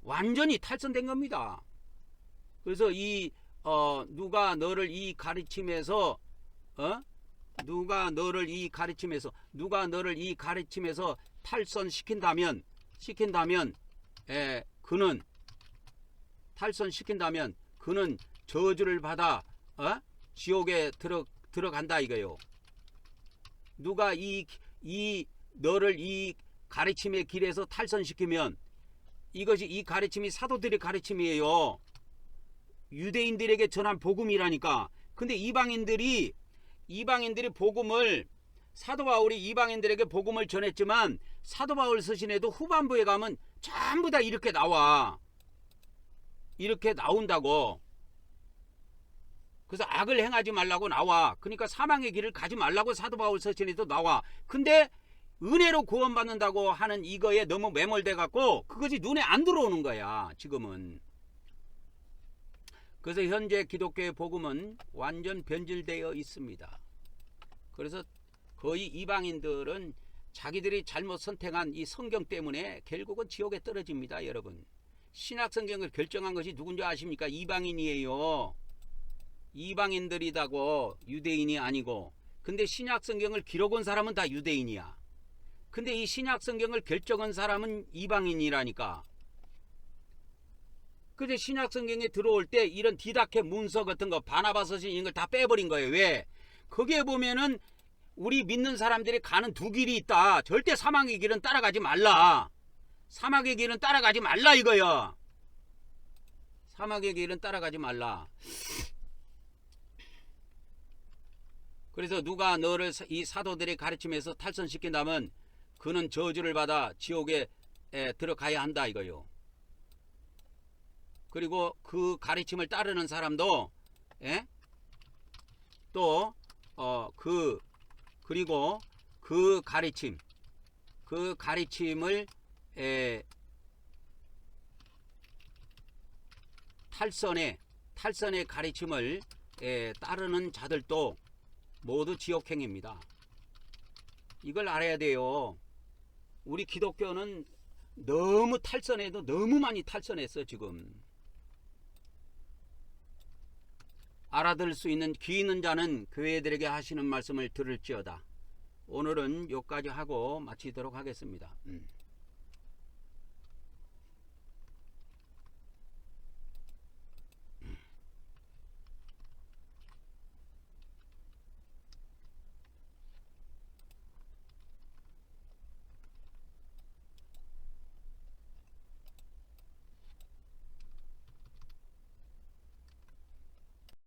완전히 탈선된 겁니다. 그래서 누가 너를 이 가르침에서 탈선시킨다면 그는 저주를 받아 지옥에 들어간다 이거요. 누가 너를 이 가르침의 길에서 탈선시키면 이 가르침이 사도들의 가르침이에요. 유대인들에게 전한 복음이라니까. 근데 이방인들이 복음을, 사도 바울이 이방인들에게 복음을 전했지만 사도 바울 서신에도 후반부에 가면 전부 다 이렇게 나온다고. 그래서 악을 행하지 말라고 나와. 그러니까 사망의 길을 가지 말라고 사도 바울 서신에도 나와. 근데 은혜로 구원받는다고 하는 이거에 너무 매몰돼 갖고 그것이 눈에 안 들어오는 거야 지금은. 그래서 현재 기독교의 복음은 완전 변질되어 있습니다. 그래서 거의 이방인들은 자기들이 잘못 선택한 이 성경 때문에 결국은 지옥에 떨어집니다. 여러분, 신약 성경을 결정한 것이 누군지 아십니까? 이방인이에요. 이방인들이다고, 유대인이 아니고. 근데 신약 성경을 기록한 사람은 다 유대인이야. 근데 이 신약 성경을 결정한 사람은 이방인이라니까. 근데 신약 성경에 들어올 때 이런 디다케 문서 같은 거, 바나바 서신 이런 걸 다 빼버린 거예요. 왜? 거기에 보면은 우리 믿는 사람들이 가는 두 길이 있다. 절대 사망의 길은 따라가지 말라. 사막의 길은 따라가지 말라 이거야. 사막의 길은 따라가지 말라. 그래서 누가 너를 이 사도들의 가르침에서 탈선시킨다면 그는 저주를 받아 지옥에 들어가야 한다 이거요. 그리고 그 가르침을 따르는 사람도 그리고 그 가르침을 탈선의 가르침을 따르는 자들도 모두 지옥행입니다. 이걸 알아야 돼요. 우리 기독교는 너무 탈선해도 너무 많이 탈선했어 지금. 알아들 수 있는 귀 있는 자는 교회들에게 하시는 말씀을 들을지어다. 오늘은 여기까지 하고 마치도록 하겠습니다.